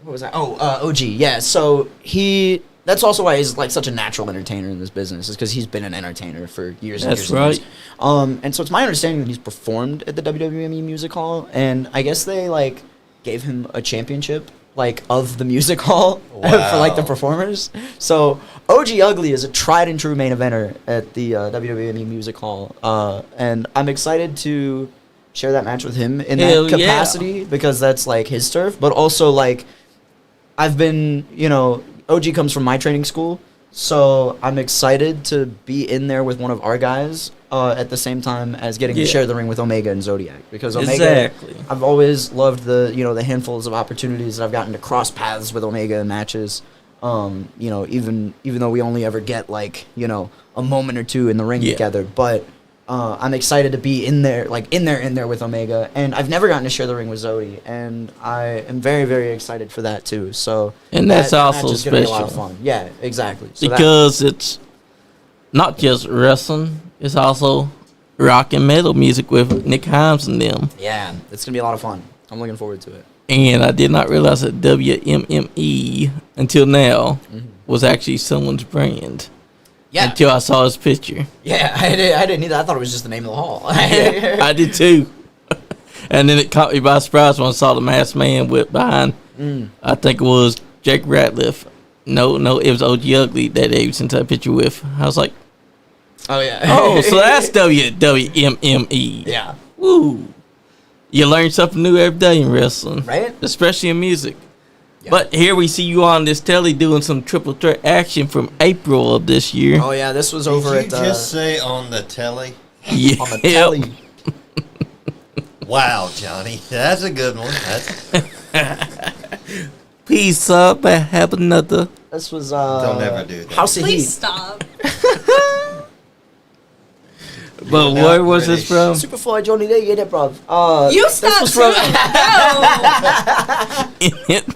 what was that? Oh, OG. Yeah. So that's also why he's like such a natural entertainer in this business, is because he's been an entertainer for years and That's years and years. right. And so it's my understanding that he's performed at the WWME Music Hall, and I guess they like gave him a championship like of the music hall for like the Wow. performers. So OG Ugly is a tried and true main eventer at the WWME Music Hall, and I'm excited to share that match with him in Hell that yeah. capacity because that's like his turf, but also like I've been, OG comes from my training school, so I'm excited to be in there with one of our guys at the same time as getting to Yeah. share the ring with Omega and Zodiac, because Omega, Exactly. I've always loved the handfuls of opportunities that I've gotten to cross paths with Omega in matches. Even though we only ever get like a moment or two in the ring Yeah. together, but I'm excited to be in there with Omega, and I've never gotten to share the ring with Zodi, and I am very, very excited for that too. So And that's that also match is gonna be a lot of special. fun. Yeah, exactly. So Because it's not just wrestling, it's also rock and metal music with Nick Himes and them. yeah, it's gonna be a lot of fun. I'm looking forward to it. And I did not realize that WMME until now was actually someone's brand. Yeah, Until I saw his picture. yeah, I didn't either. I thought it was just the name of the hall. I did too. And then it caught me by surprise when I saw the masked man whip behind. I think it was Jake Ratliff. No, it was OG Ugly that they sent that picture with. I was like, Oh yeah. oh, so that's WMME. yeah. Woo. You learn something new every day in wrestling. Right? Especially in music. Yeah. But here we see you on this telly doing some triple threat action from April of this year. Oh yeah, this was Did over you at just say on the telly? Yeah. on the telly. Wow, Johnny, that's a good one. That's Peace up and have another. This was Don't ever do that. House of Please Heat. stop. But Not where was this British. from? Superfly Johnny Day, get it, bro. You this stop was too. from- No.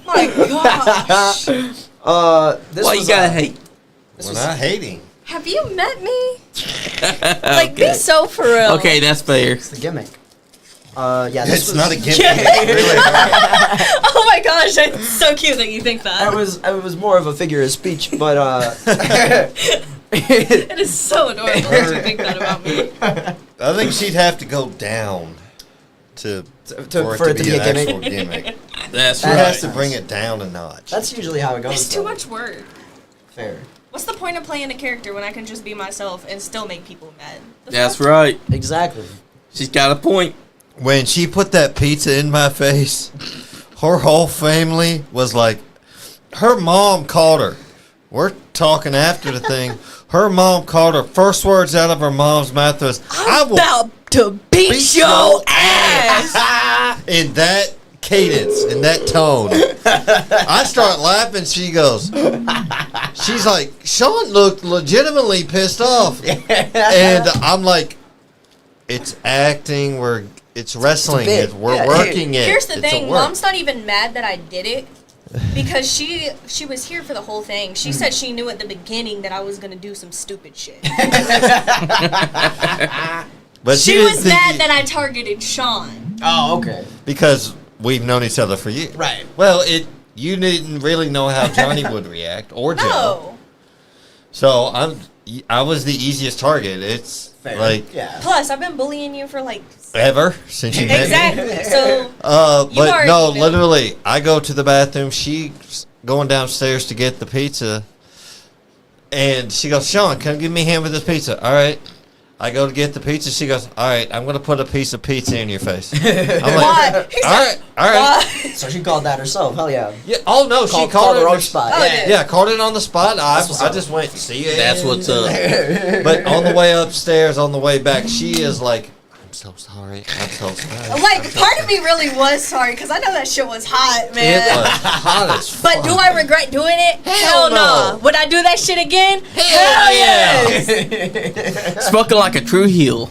My gosh. This Why was, you gotta hate? We're not hating. Have you met me? Like, be so for real. Okay, that's fair. It's the gimmick. Yeah, this It's was, not a gimmick. It's really hard. Oh my gosh, it's so cute that you think that. It was more of a figure of speech, but It is so adorable that you think that about me. I think she'd have to go down for it to be an gimmick. actual gimmick. That's She That has right. to bring it down a notch. that's usually how it goes. It's too though. much work. Fair. What's the point of playing a character when I can just be myself and still make people mad? The That's fuck? right. Exactly. She's got a point. When she put that pizza in my face, her whole family was like, her mom called her. We're talking after the thing. Her mom called her. First words out of her mom's mouth was, I will About to beat your ass. in that cadence, in that tone. I start laughing. She goes, she's like, Sean looked legitimately pissed off. And I'm like, it's acting. It's wrestling. bit. We're Yeah. working it. Here's the It's a thing, work. Mom's not even mad that I did it. Because she was here for the whole thing. She said she knew at the beginning that I was gonna do some stupid shit. But She didn't was think mad you- that I targeted Sean. Oh, okay. because we've known each other for years. Right. Well, you didn't really know how Johnny would react or Joe. No. So I was the easiest target. It's Fair. like Yeah. Plus, I've been bullying you for like ever since you met me. exactly. So You But already no, knew. literally, I go to the bathroom. She's going downstairs to get the pizza, and she goes, "Sean, come give me a hand with this pizza." All right. I go to get the pizza. She goes, all right, I'm going to put a piece of pizza in your face. I'm like, What? all right. So she called that herself. Hell yeah. Yeah. Oh, no, she called the it. wrong spot. Oh, Yeah. Yeah, called it on the spot. I what's up. just went, see you. That's what's up. But on the way upstairs, on the way back, she is like, I'm so sorry. I'm so sorry. Like, part of me really was sorry, because I know that shit was hot, man. It was hot as fuck. But do I regret doing it? Hell no. no. Would I do that shit again? Hell yes. Spoken like a true heel.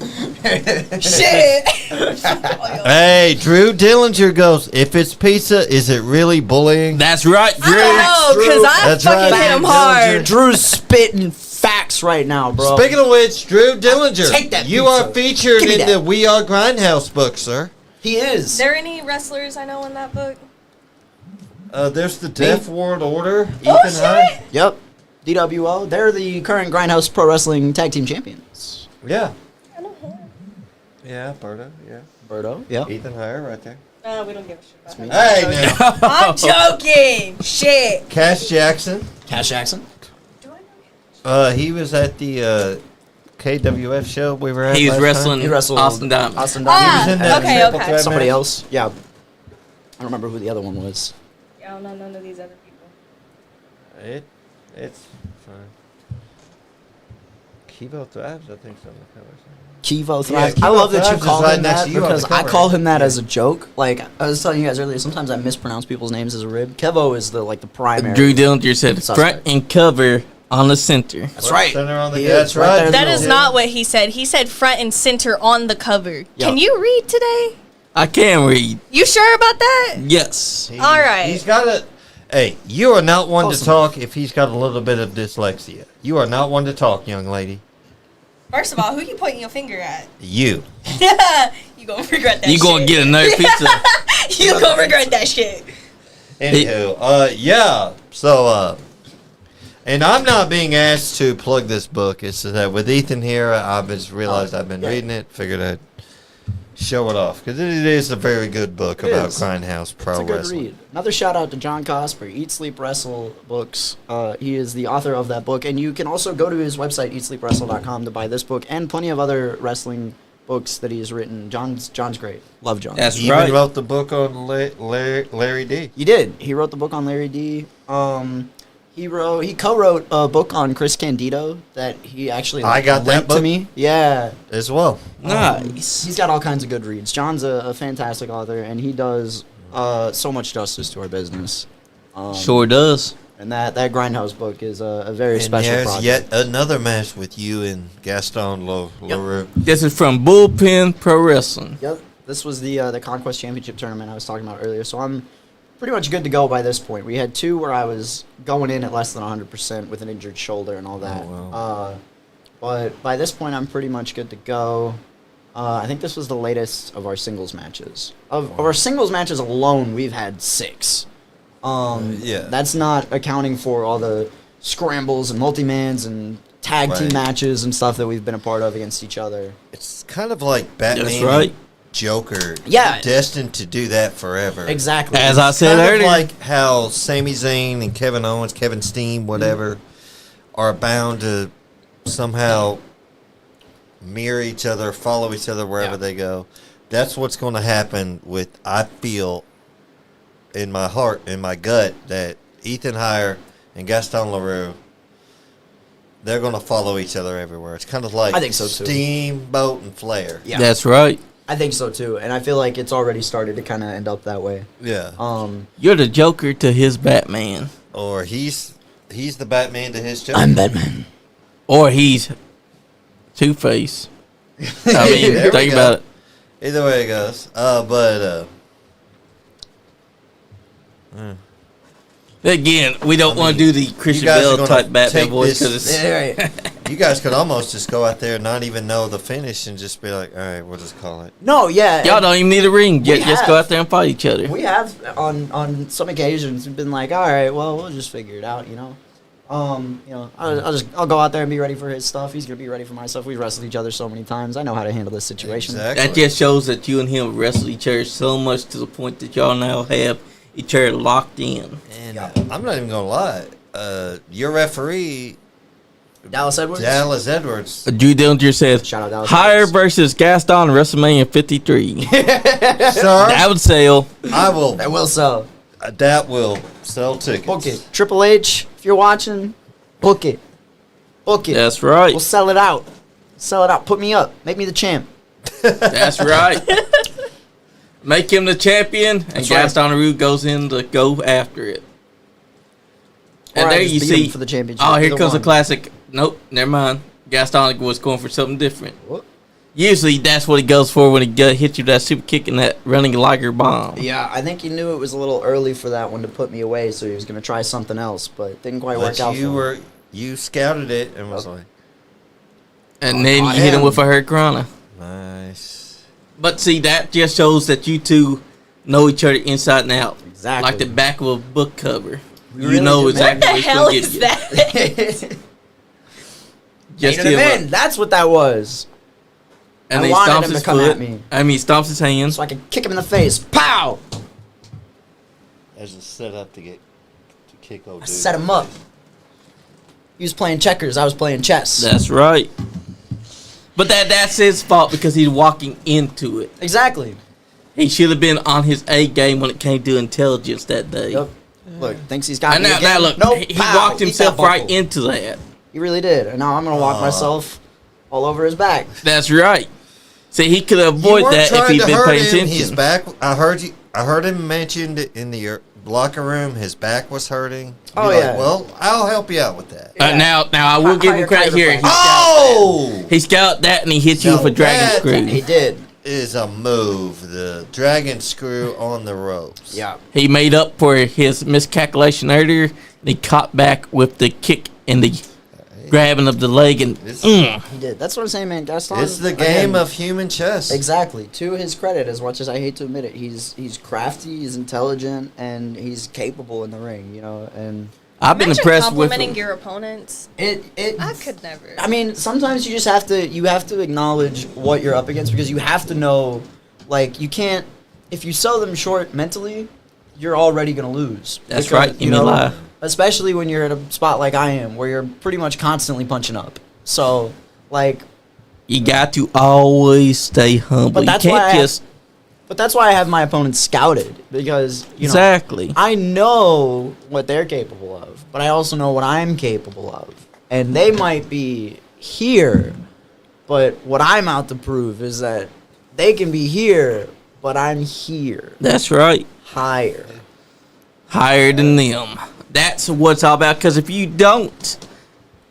Shit. Hey, Drew Dillinger goes, if it's pizza, is it really bullying? That's right, Drew. I don't know, because I That's fucking right. hit him Dillinger. hard. Drew's spitting facts right now, bro. Speaking of which, Drew Dillinger, Take that you pizza. are featured Give me in that. the We Are Grindhouse book, sir. He is. Is there any wrestlers I know in that book? There's the Death World Order. Oh, Ethan High. shit. Yep. DWO. They're the current Grindhouse Pro Wrestling Tag Team Champions. Yeah. I know him. Yeah, Berto. Yeah. Berto. Yep. Ethan High right there. We don't give a shit about him. Hey, now. I'm joking. Shit. Cash Jackson. Cash Jackson. Do I know him? He was at the KWF show we were at. He was last wrestling He wrestled Austin Diamond. Austin Time. He was Diamond. in that okay, triple okay. threat Somebody match. else. Yeah. I don't remember who the other one was. Yeah, I don't know none of these other people. It's fine. Kivo Thrives, I think so. Kivo Yeah, Thrives. Kivo I love that you Thrives is call right him next that to you on because the I cover. call him that as a joke. Like I was telling you guys earlier, sometimes I mispronounce people's names as a rib. Kevo is the primary. Drew Dillinger said Suspect. front and cover on the center. That's right. Center on the, He that's is right right. there. That Yeah. is not what he said. He said front and center on the cover. Can you read today? I can read. You sure about that? Yes. All right. He's got a. Hey, you are not one to Close talk if he's got a little bit of dyslexia. You are not one to talk, young lady. First of all, who you pointing your finger at? You. You gonna regret that You shit. gonna get another pizza. You gonna regret that shit. Anywho, yeah. So, and I'm not being asked to plug this book. It's that with Ethan here, I've just realized I've been reading it. Figured I'd show it off because it is a very good book It about is. Grindhouse Pro It's a good Wrestling. read. Another shout out to John Cosper, Eat Sleep Wrestle books. He is the author of that book, and you can also go to his website eatsleepwrestle.com to buy this book and plenty of other wrestling books that he has written. John's great. Love John. That's He right. even wrote the book on Larry D. He did. He wrote the book on Larry D. He co-wrote a book on Chris Candido that he actually I got that lent to book. me. Yeah. as well. Nice. He's got all kinds of good reads. John's a fantastic author, and he does so much justice to our business. Sure does. And that Grindhouse book is a very And special there's project. yet another match with you and Gaston LaRue. This is from Bullpen Pro Wrestling. Yep. This was the Conquest Championship tournament I was talking about earlier, so I'm pretty much good to go by this point. We had two where I was going in at less than 100% with an injured shoulder and all that. Oh, wow. But by this point, I'm pretty much good to go. I think this was the latest of our singles matches. Of our singles matches alone, we've had 6. Yeah. That's not accounting for all the scrambles and multi-mans and tag team Right. matches and stuff that we've been a part of against each other. It's kind of like Batman That's right. and Joker. Yeah. Destined to do that forever. Exactly. As I said Kind of earlier. like how Sami Zayn and Kevin Owens, Kevin Steen, whatever, are bound to somehow mirror each other, follow each other wherever Yeah. they go. That's what's going to happen with, I feel, in my heart, in my gut, that Ethan Heyre and Gaston LaRue, they're going to follow each other everywhere. It's kind of like I think so, too. Steamboat and Flair. Yeah. That's right. I think so too, and I feel like it's already started to kind of end up that way. Yeah. You're the Joker to his Batman. Or he's the Batman to his Joker. I'm Batman. Or he's Two-Face. I mean, There we think go. about it. Either way it goes. Again, we don't want to do the Christian guys are Bale gonna type Batman take voice this- because it's You guys could almost just go out there and not even know the finish and just be like, all right, we'll just call it. No, yeah. y'all don't even need a ring. We Just go have. out there and fight each other. We have on some occasions been like, all right, well, we'll just figure it out, you know. I'll go out there and be ready for his stuff. He's gonna be ready for my stuff. We've wrestled each other so many times. I know how to handle this situation. Exactly. That just shows that you and him wrestle each other so much to the point that y'all now have each other locked in. And I'm not even going to lie. Your referee Dallas Edwards. Dallas Edwards. Drew Dillinger said, Shout out Dallas Heyre Edwards. versus Gaston WrestleMania 53. Sir, That would sell. I will. That will sell. That will sell tickets. Book it. Triple H, if you're watching, book it. Book it. That's right. We'll sell it out. Sell it out. Put me up. Make me the champ. That's right. Make him the champion, and That's right. Gaston Roode goes in to go after it. Or And I there just you beat him see. for the championship. Oh, here Either comes a one. classic. Nope, never mind. Gaston was going for something different. What? Usually, that's what he goes for when he hits you with that super kick and that running Liger bomb. Yeah, I think he knew it was a little early for that one to put me away, so he was going to try something else, but it didn't quite work But out for him. you scouted it and was like, And then I you hit him am. with a hurricanrana. nice. But see, that just shows that you two know each other inside and out. Exactly. Like the back of a book cover. We You really know do, exactly What the what's hell gonna get is you. that? Just Hated him him up. in. That's what that was. And I then he wanted stomps him to his come foot. at me. I mean, he stomps his hands. So I could kick him in the face. Pow! As a setup to kick old I dude. set him up. He was playing checkers. I was playing chess. That's right. But that's his fault because he's walking into it. Exactly. He should have been on his A game when it came to intelligence that day. Yep. Look, thinks he's got And me now, again. now look, Nope. he Pow! walked Eat himself that right buckle. into that. He really did. And now I'm going to walk myself all over his back. That's right. See, he could You avoid weren't that if trying he'd to been hurt paying him. attention. His back. I heard him mentioned it in the locker room. His back was hurting. Oh, You're yeah. like, well, I'll help you out with that. Yeah. Now I will give him Hire credit here. chiropractor. Oh! He scouted that and he hit you No, with a dragon that- screw. He did. Is a move. The dragon screw on the ropes. Yeah. He made up for his miscalculation earlier. And he caught back with the kick and the grabbing of the leg and He did. That's what I'm saying, man. Gaston. It's the again, game of human chess. Exactly. To his credit, as much as I hate to admit it, he's crafty, he's intelligent, and he's capable in the ring. You know, and I've been Imagine impressed with complimenting him. your opponents. it. I could never. I mean, sometimes you just have to acknowledge what you're up against because you have to know, like, you can't if you sell them short mentally, you're already gonna lose. That's Because, right, you may lie. Especially when you're at a spot like I am, where you're pretty much constantly punching up. So, like, You got to always stay humble. But You that's can't why just but that's why I have my opponents scouted because you know exactly. I know what they're capable of, but I also know what I'm capable of, and they might be here, but what I'm out to prove is that they can be here, but I'm here, That's right. higher. Higher than them. That's what it's all about. Because if you don't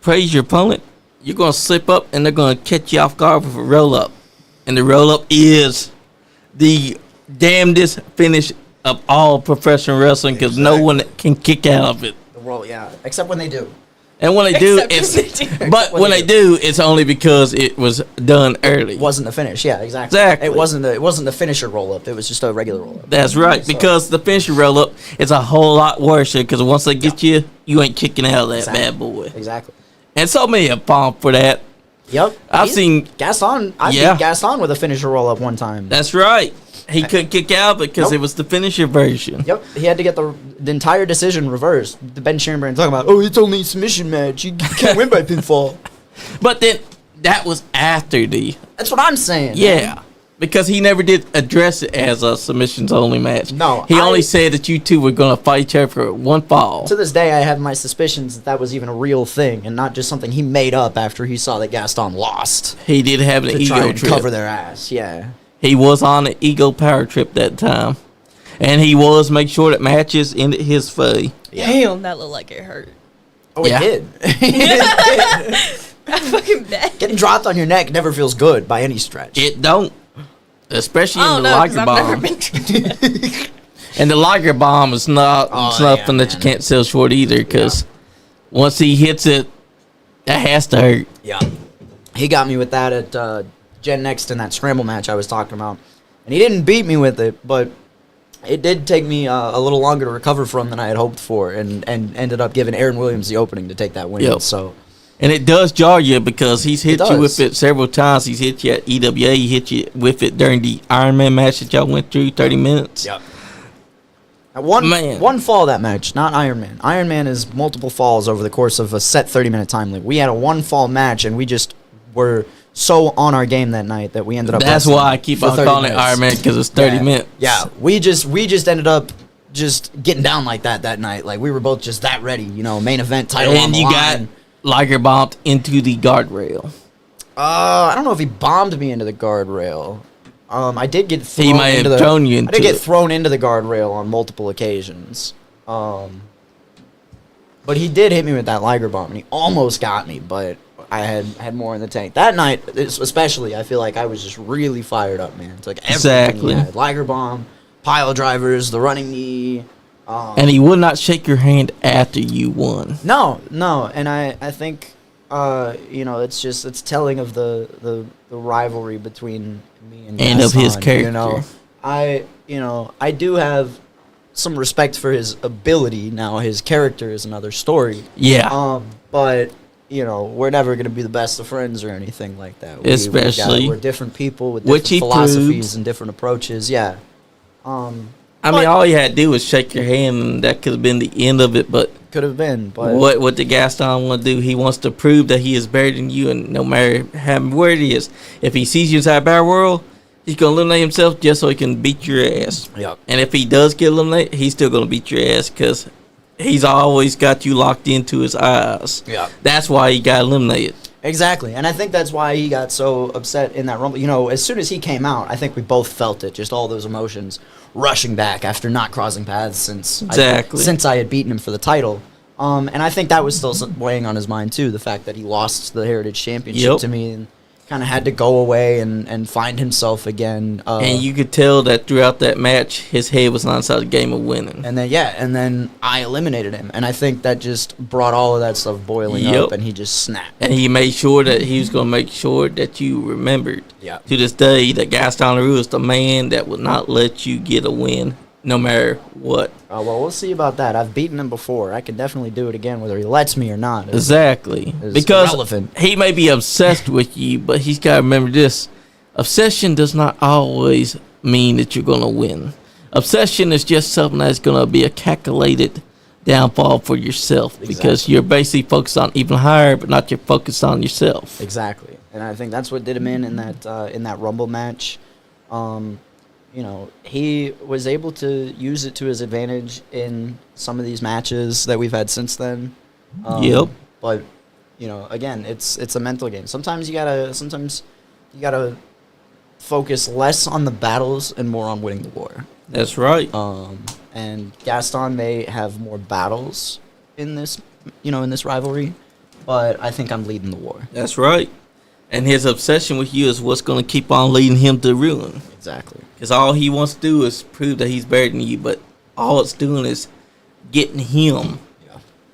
praise your opponent, you're gonna slip up and they're gonna catch you off guard with a roll up, and the roll up is the damnedest finish of all professional wrestling because no one can kick out of it. The roll, yeah, except when they do. And when they do, Except it's when they do. but when they do, it's only because it was done early. It wasn't the finish, yeah, exactly. Exactly. It wasn't the finisher roll up. It was just a regular roll up. That's right, So- because the finisher roll up is a whole lot worse because once they get you, you ain't kicking out of that Exactly. bad boy. Exactly. And so many have fallen for that. Yep. I've seen. Gaston. I Yeah. beat Gaston with a finisher roll up one time. That's right. He couldn't kick out because Nope. it was the finisher version. Yep, he had to get the entire decision reversed. The Ben Chamberlain talking about, oh, it's only a submission match. You can't win by pinfall. But then that was after the That's what I'm saying. yeah, because he never did address it as a submissions only match. No, he I- only said that you two were gonna fight each other for one fall. To this day, I have my suspicions that was even a real thing and not just something he made up after he saw that Gaston lost He did have an to try ego and trip. cover their ass. Yeah. He was on an ego power trip that time, and he was make sure that matches ended his way. Damn, that looked like it hurt. Oh, Yeah. it did. I fucking bet. Getting dropped on your neck never feels good by any stretch. It don't, especially I in don't the know, 'cause Liger I've never bomb. been to And the Liger bomb is not Oh, something yeah, that you man. can't sell short either, because once he hits it, that has to hurt. Yeah. He got me with that at Gen Next in that scramble match I was talking about. And he didn't beat me with it, but it did take me a little longer to recover from than I had hoped for, and ended up giving Aaron Williams the opening to take that win. Yep. So, And it does jar you because he's hit you does. with it several times. He's hit you at EWA. He hit you with it during the Iron Man match that y'all went through, 30 minutes. yep. One fall that match, not Iron Man. Iron Man is multiple falls over the course of a set 30-minute time limit. We had a one fall match, and we just were so on our game that night that we ended up. That's why I keep on calling it Iron Man, because it's 30 minutes. Yeah, we just ended up just getting down like that night. Like we were both just that ready, main event title on the line. And you got Liger bombed into the guardrail. I don't know if he bombed me into the guardrail. I did get thrown He might have thrown you into I did get thrown into the guardrail on multiple occasions. But he did hit me with that Liger bomb, and he almost got me, but I had more in the tank. That night, especially, I feel like I was just really fired up, man. It's like everything he had. Liger bomb, pile drivers, the running knee. And he would not shake your hand after you won. No, and I think it's telling of the rivalry between me and of his character. I do have some respect for his ability. Now his character is another story. Yeah. But we're never gonna be the best of friends or anything like that. Especially we're different people with different philosophies and different approaches. Yeah. I mean, all you had to do was shake your hand, and that could have been the end of it. But could have been. But what the Gaston want to do? He wants to prove that he is better than you, and no matter where it is, if he sees you inside Battle World, he's gonna eliminate himself just so he can beat your ass. Yep. And if he does get eliminated, he's still gonna beat your ass because he's always got you locked into his eyes. Yeah. That's why he got eliminated. Exactly, and I think that's why he got so upset in that Rumble. As soon as he came out, I think we both felt it, just all those emotions rushing back after not crossing paths since I had beaten him for the title. And I think that was still weighing on his mind, too, the fact that he lost the Heritage Championship to me and kind of had to go away and find himself again. And you could tell that throughout that match, his head was not inside the game of winning. And then I eliminated him. And I think that just brought all of that stuff boiling up, and he just snapped. And he made sure that he was going to make sure that you remembered to this day that Gaston Leroux is the man that would not let you get a win no matter what. Well, we'll see about that. I've beaten him before. I can definitely do it again, whether he lets me or not. Exactly. Because irrelevant. He may be obsessed with you, but he's got to remember this. Obsession does not always mean that you're going to win. Obsession is just something that's going to be a calculated downfall for yourself because you're basically focused on even higher, but not you're focused on yourself. Exactly. And I think that's what did him in that Rumble match. He was able to use it to his advantage in some of these matches that we've had since then. But again, it's a mental game. Sometimes you gotta focus less on the battles and more on winning the war. That's right. And Gaston may have more battles in this rivalry, but I think I'm leading the war. That's right. And his obsession with you is what's going to keep on leading him to ruin. Exactly. Because all he wants to do is prove that he's better than you, but all it's doing is getting him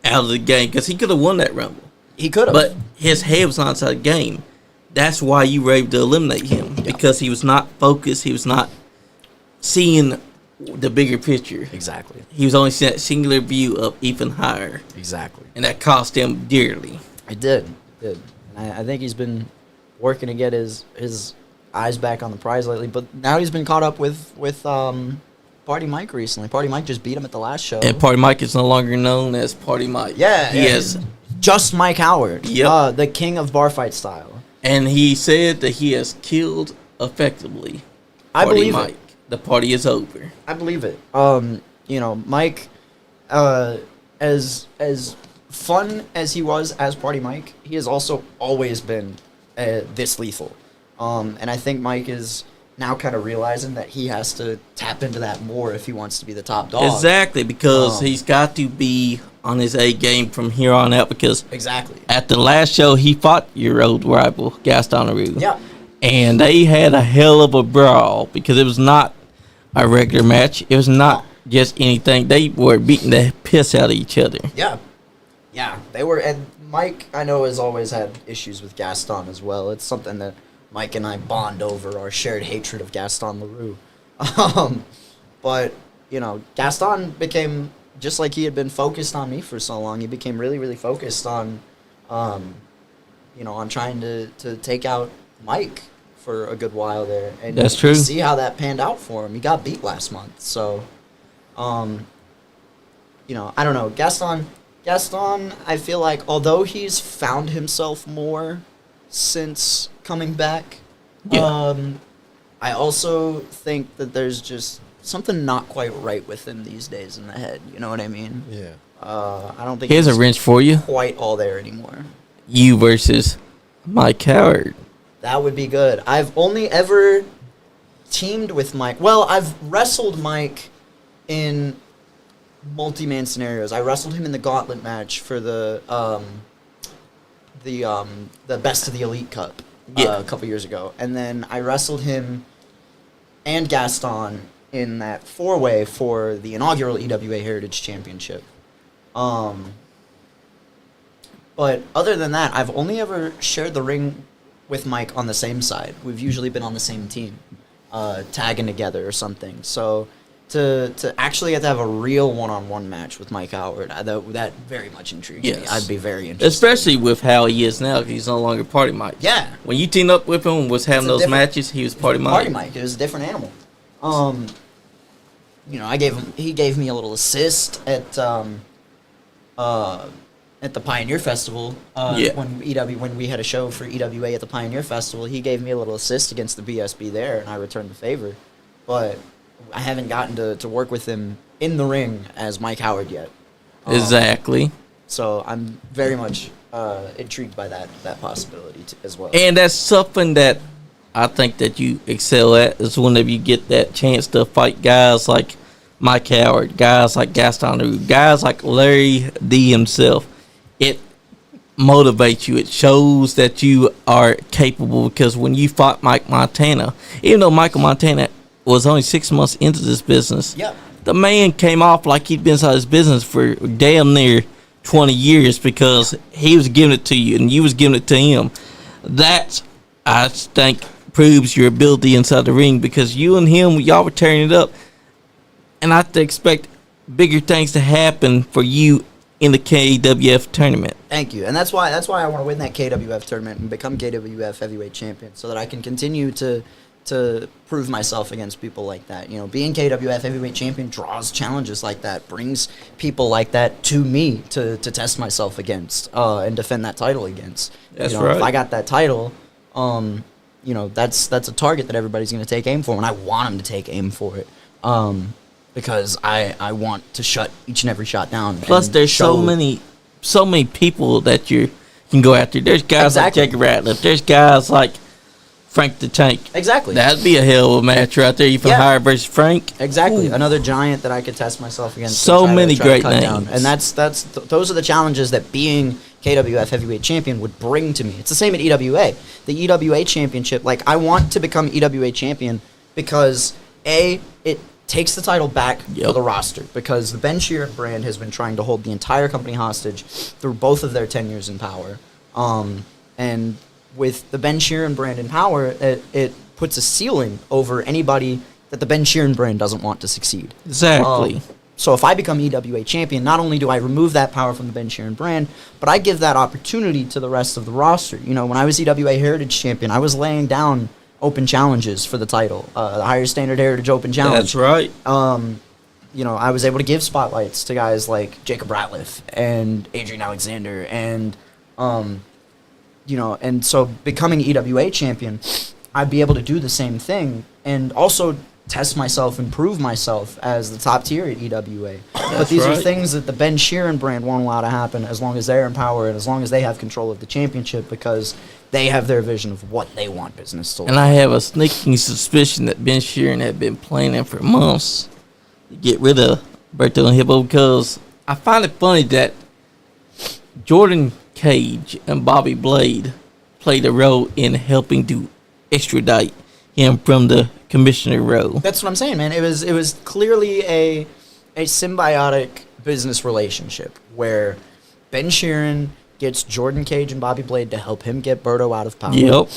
out of the game. Because he could have won that Rumble. He could have. But his head was not inside the game. That's why you were able to eliminate him. Yeah. Because he was not focused. He was not seeing the bigger picture. Exactly. He was only seeing that singular view of even higher. Exactly. And that cost him dearly. It did. And I think he's been working to get his eyes back on the prize lately, but now he's been caught up with Party Mike recently. Party Mike just beat him at the last show. And Party Mike is no longer known as Party Mike. Yeah, he is just Mike Howard. Yep. The king of bar fight style. And he said that he has killed effectively I believe Mike. The party is over. I believe it. Mike, as fun as he was as Party Mike, he has also always been this lethal. And I think Mike is now kind of realizing that he has to tap into that more if he wants to be the top dog. Exactly, because he's got to be on his A game from here on out. Because at the last show, he fought your old rival, Gaston Leroux. Yeah. And they had a hell of a brawl because it was not a regular match. It was not just anything. They were beating the piss out of each other. Yeah. Yeah, they were. And Mike, I know, has always had issues with Gaston as well. It's something that Mike and I bond over, our shared hatred of Gaston Leroux. But, Gaston became, just like he had been focused on me for so long, he became really, really focused on, on trying to take out Mike for a good while there. And that's true. See how that panned out for him. He got beat last month, so You know, I don't know. Gaston, I feel like although he's found himself more since coming back, I also think that there's just something not quite right with him these days in the head. You know what I mean? Yeah. I don't think Here's a wrench for you. quite all there anymore. You versus Mike Howard. That would be good. I've only ever teamed with Mike. Well, I've wrestled Mike in multi-man scenarios. I wrestled him in the gauntlet match for the Best of the Elite Cup a couple years ago, and then I wrestled him and Gaston in that 4-way for the inaugural EWA Heritage Championship. But other than that, I've only ever shared the ring with Mike on the same side. We've usually been on the same team, tagging together or something. So to actually get to have a real one-on-one match with Mike Howard, that very much intrigues me. I'd be very interested. Especially with how he is now, 'cause he's no longer Party Mike. Yeah. When you teamed up with him and was having those matches, he was Party Mike. Party Mike. It was a different animal. You know, he gave me a little assist at the Pioneer Festival. When we had a show for EWA at the Pioneer Festival, he gave me a little assist against the BSB there, and I returned the favor. But I haven't gotten to work with him in the ring as Mike Howard yet. Exactly. So I'm very much intrigued by that possibility as well. And that's something that I think that you excel at, is whenever you get that chance to fight guys like Mike Howard, guys like Gaston Leroux, guys like Larry D himself. It motivates you. It shows that you are capable, because when you fought Mike Montana, even though Michael Montana was only 6 months into this business, the man came off like he'd been inside this business for damn near 20 years, because he was giving it to you and you was giving it to him. That, I think, proves your ability inside the ring, because you and him, y'all were tearing it up. And I have to expect bigger things to happen for you in the KWF tournament. Thank you. And that's why I want to win that KWF tournament and become KWF heavyweight champion, so that I can continue to prove myself against people like that. You know, being KWF heavyweight champion draws challenges like that, brings people like that to me to test myself against and defend that title against. That's right. right. If I got that title, you know, that's a target that everybody's going to take aim for, and I want them to take aim for it. Because I want to shut each and every shot down. Plus, there's so many people that you can go after. There's guys like Jackie Ratliff. There's guys like Frank the Tank. Exactly. That'd be a hell of a match right there. You from Heyre versus Frank. Exactly. Ooh. Another giant that I could test myself against. So many great names. Down. And those are the challenges that being KWF heavyweight champion would bring to me. It's the same at EWA. The EWA championship, like, I want to become EWA champion because it takes the title back for the roster, because the Ben Sheeran brand has been trying to hold the entire company hostage through both of their tenures in power. And with the Ben Sheeran brand in power, it puts a ceiling over anybody that the Ben Sheeran brand doesn't want to succeed. Exactly. So if I become EWA champion, not only do I remove that power from the Ben Sheeran brand, but I give that opportunity to the rest of the roster. You know, when I was EWA Heritage champion, I was laying down open challenges for the title, the Higher Standard Heritage Open Challenge. That's right. You know, I was able to give spotlights to guys like Jacob Ratliff and Adrian Alexander, and you know, and so becoming EWA champion, I'd be able to do the same thing and also test myself and prove myself as the top tier at EWA. But these are things that the Ben Sheeran brand won't allow to happen as long as they're in power and as long as they have control of the championship, because they have their vision of what they want business to look. And I have a sneaking suspicion that Ben Sheeran had been planning for months to get rid of Berto and Hippo, because I find it funny that Jordan Cage and Bobby Blade played a role in helping to extradite him from the commissioner role. That's what I'm saying, man. It was clearly a symbiotic business relationship where Ben Sheeran gets Jordan Cage and Bobby Blade to help him get Berto out of power.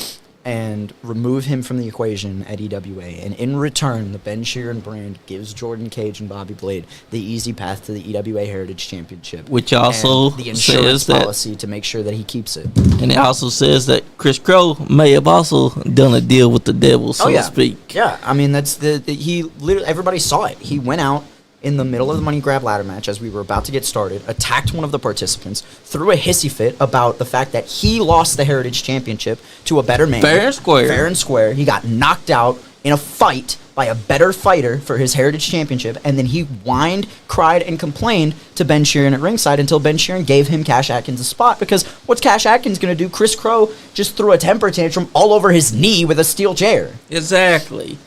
And remove him from the equation at EWA. And in return, the Ben Sheeran brand gives Jordan Cage and Bobby Blade the easy path to the EWA Heritage Championship. Which also and the insurance says policy to make sure that he keeps it. And it also says that Chris Crow may have also done a deal with the devil, so to speak. Yeah, I mean, that's he literally, everybody saw it. He went out in the middle of the money grab ladder match as we were about to get started, attacked one of the participants, threw a hissy fit about the fact that he lost the Heritage Championship to a better man. Fair and square. Fair and square. He got knocked out in a fight by a better fighter for his Heritage Championship, and then he whined, cried, and complained to Ben Sheeran at ringside until Ben Sheeran gave him Cash Atkins a spot, because what's Cash Atkins going to do? Chris Crow just threw a temper tantrum all over his knee with a steel chair. Exactly.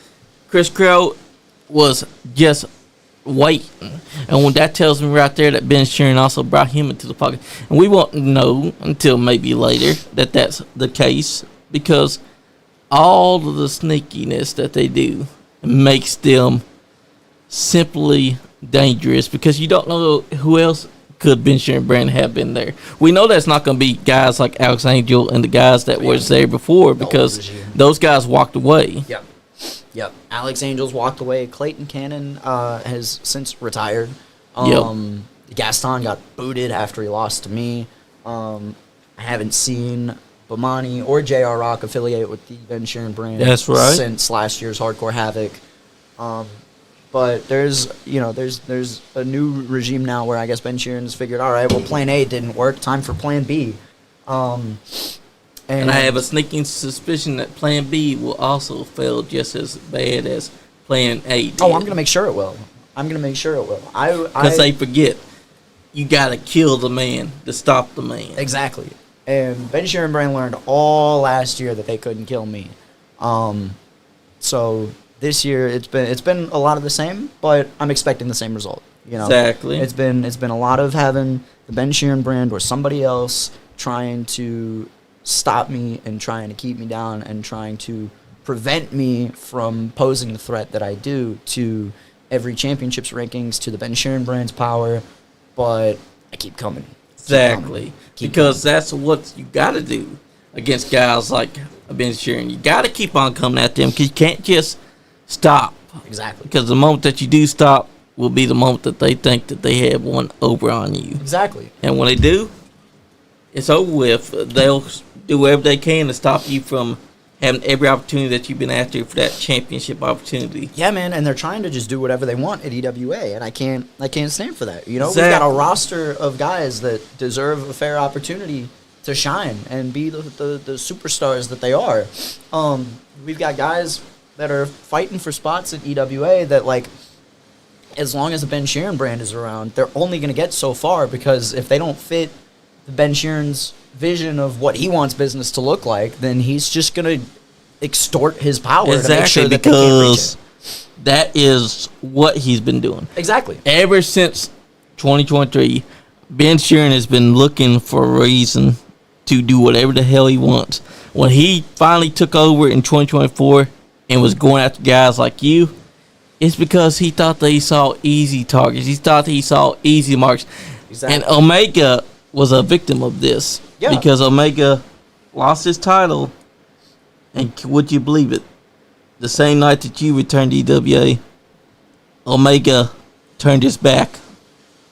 Chris Crow was just waiting. And when that tells me right there that Ben Sheeran also brought him into the pocket. And we won't know until maybe later that that's the case, because all of the sneakiness that they do makes them simply dangerous, because you don't know who else could Ben Sheeran Brand have been there. We know that's not going to be guys like Alex Angel and the guys that was there before, because those guys walked away. Yep. Alex Angel's walked away. Clayton Cannon has since retired. Gaston got booted after he lost to me. I haven't seen Bomani or J.R. Rock affiliate with the Ben Sheeran Brand. That's right. Since last year's Hardcore Havoc. But there's a new regime now where I guess Ben Sheeran has figured, all right, well, Plan A didn't work. Time for Plan B. And I have a sneaking suspicion that Plan B will also fail just as bad as Plan A did. Oh, I'm going to make sure it will. Because they forget, you got to kill the man to stop the man. Exactly. And Ben Sheeran Brand learned all last year that they couldn't kill me. So this year it's been a lot of the same, but I'm expecting the same result. Exactly. It's been a lot of having the Ben Sheeran Brand or somebody else trying to stop me and trying to keep me down and trying to prevent me from posing the threat that I do to every championships rankings, to the Ben Sheeran Brand's power, but I keep coming. Exactly. Because that's what you got to do against guys like Ben Sheeran. You got to keep on coming at them, because you can't just stop. Exactly. Because the moment that you do stop will be the moment that they think that they have one over on you. Exactly. And when they do, it's over with. They'll do whatever they can to stop you from having every opportunity that you've been after for that championship opportunity. Yeah, man, and they're trying to just do whatever they want at EWA, and I can't stand for that. Exactly. We've got a roster of guys that deserve a fair opportunity to shine and be the superstars that they are. We've got guys that are fighting for spots at EWA that, like, as long as the Ben Sheeran Brand is around, they're only going to get so far, because if they don't fit the Ben Sheeran's vision of what he wants business to look like, then he's just going to extort his power to make sure that they can't reach it. That is what he's been doing. Exactly. Ever since 2023, Ben Sheeran has been looking for a reason to do whatever the hell he wants. When he finally took over in 2024 and was going after guys like you, it's because he thought that he saw easy targets. He thought that he saw easy marks. Exactly. And Omega was a victim of this. Yeah. Because Omega lost his title, and would you believe it? The same night that you returned to EWA, Omega turned his back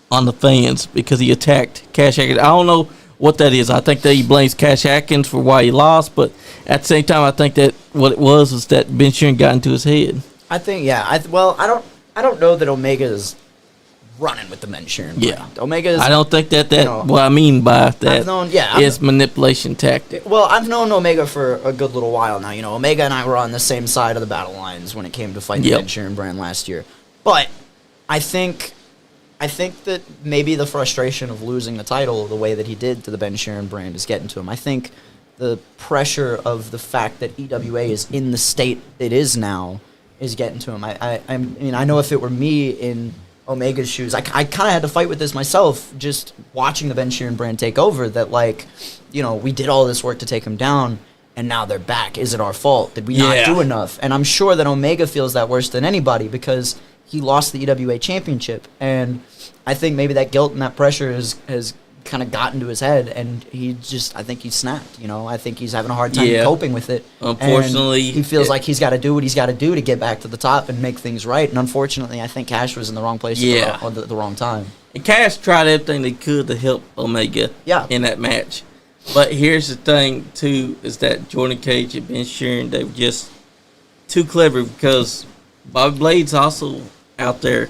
on the fans because he attacked Cash Atkins. I don't know what that is. I think that he blames Cash Atkins for why he lost, but at the same time, I think that what it was that Ben Sheeran got into his head. I think, yeah. I don't know that Omega's running with the Ben Sheeran Brand. Yeah. Omega's. I don't think that what I mean by that is manipulation tactic. Well, I've known Omega for a good little while now. Omega and I were on the same side of the battle lines when it came to fighting the Ben Sheeran Brand last year. But I think that maybe the frustration of losing the title the way that he did to the Ben Sheeran Brand is getting to him. I think the pressure of the fact that EWA is in the state it is now is getting to him. I mean, I know if it were me in Omega's shoes, I kind of had to fight with this myself, just watching the Ben Sheeran Brand take over, that, like, we did all this work to take him down, and now they're back. Is it our fault? Did we not do enough? And I'm sure that Omega feels that worse than anybody, because he lost the EWA championship, and I think maybe that guilt and that pressure has kind of gotten to his head, and I think he snapped. I think he's having a hard time coping with it. Unfortunately, and he feels like he's got to do what he's got to do to get back to the top and make things right. And unfortunately, I think Cash was in the wrong place at the wrong time. And Cash tried everything they could to help Omega in that match. But here's the thing, too, is that Jordan Cage and Ben Sheeran, they were just too clever, because Bobby Blade's also out there,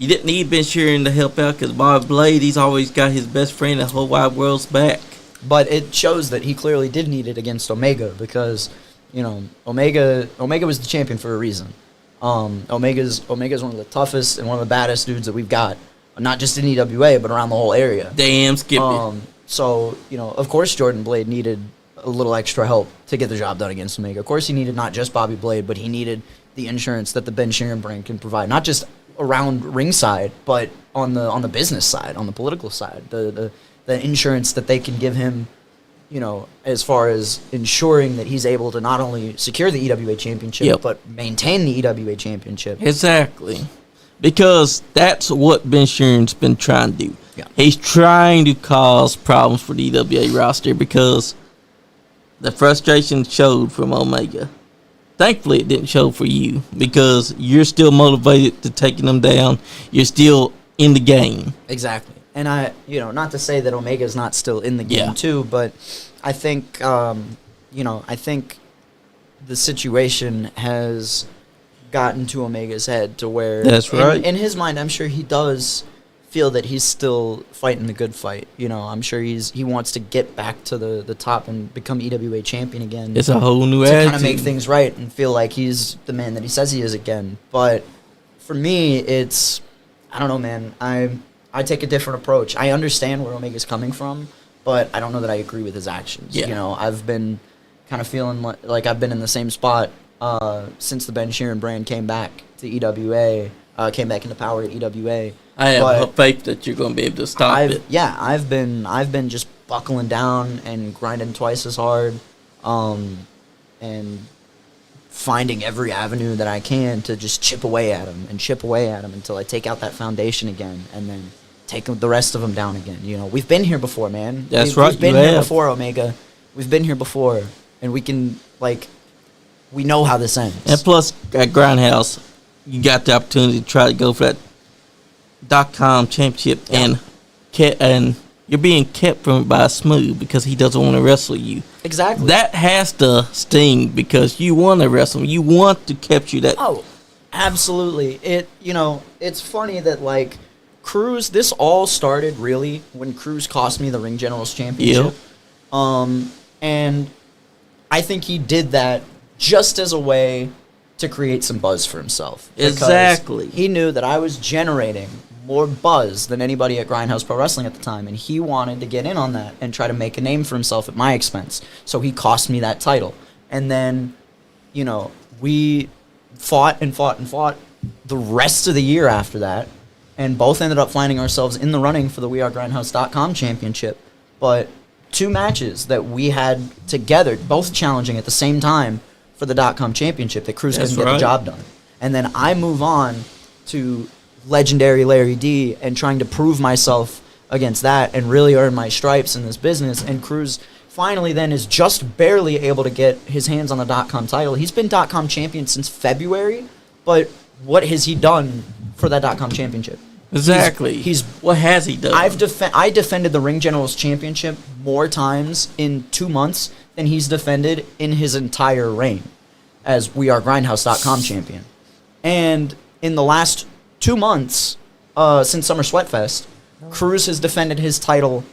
You didn't need Ben Sheeran to help out because Bobby Blade, he's always got his best friend, the whole wide world's back. But it shows that he clearly did need it against Omega because, Omega was the champion for a reason. Omega's one of the toughest and one of the baddest dudes that we've got, not just in EWA but around the whole area. Damn, Skippy. So of course Jordan Blade needed a little extra help to get the job done against Omega. Of course he needed not just Bobby Blade, but he needed the insurance that the Ben Sheeran brand can provide, not just around ringside, but on the business side, on the political side, the insurance that they can give him, as far as ensuring that he's able to not only secure the EWA championship, but maintain the EWA championship. Exactly. Because that's what Ben Sheeran's been trying to do. Yeah. He's trying to cause problems for the EWA roster because the frustration showed from Omega. Thankfully, it didn't show for you because you're still motivated to taking them down. You're still in the game. Exactly. And not to say that Omega's not still in the game too, but I think, I think the situation has gotten to Omega's head to where that's right. In his mind, I'm sure he does feel that he's still fighting the good fight. I'm sure he wants to get back to the top and become EWA champion again. It's a whole new attitude. To kind of make things right and feel like he's the man that he says he is again. But for me, it's, I don't know, man. I take a different approach. I understand where Omega's coming from, but I don't know that I agree with his actions. Yeah. I've been kind of feeling like I've been in the same spot since the Ben Sheeran brand came back to EWA, came back into power at EWA. I have faith that you're going to be able to stop it. Yeah, I've been just buckling down and grinding twice as hard, and finding every avenue that I can to just chip away at him until I take out that foundation again, and then take the rest of them down again. We've been here before, man. That's right. We've been here before, Omega. We've been here before, and we can we know how this ends. And plus, at Grindhouse, you got the opportunity to try to go for that .com championship, and you're being kept from it by Smooth because he doesn't want to wrestle you. Exactly. That has to sting because you want to wrestle him. You want to capture that. Oh, absolutely. It's funny that Cruz. This all started really when Cruz cost me the Ring Generals championship. Yep. And I think he did that just as a way to create some buzz for himself. Exactly. He knew that I was generating more buzz than anybody at Grindhouse Pro Wrestling at the time, and he wanted to get in on that and try to make a name for himself at my expense. So he cost me that title. And then, we fought and fought and fought the rest of the year after that, and both ended up finding ourselves in the running for the WeAreGrindhouse.com championship. But 2 matches that we had together, both challenging at the same time for the .com championship, that Cruz couldn't get the job done. And then I move on to legendary Larry D and trying to prove myself against that and really earn my stripes in this business. And Cruz finally then is just barely able to get his hands on the .com title. He's been .com champion since February, but what has he done for that .com championship? Exactly. What has he done? I defended the Ring Generals championship more times in 2 months than he's defended in his entire reign as WeAreGrindhouse.com champion. And in the last 2 months, since Summer Sweatfest, Cruz has defended his title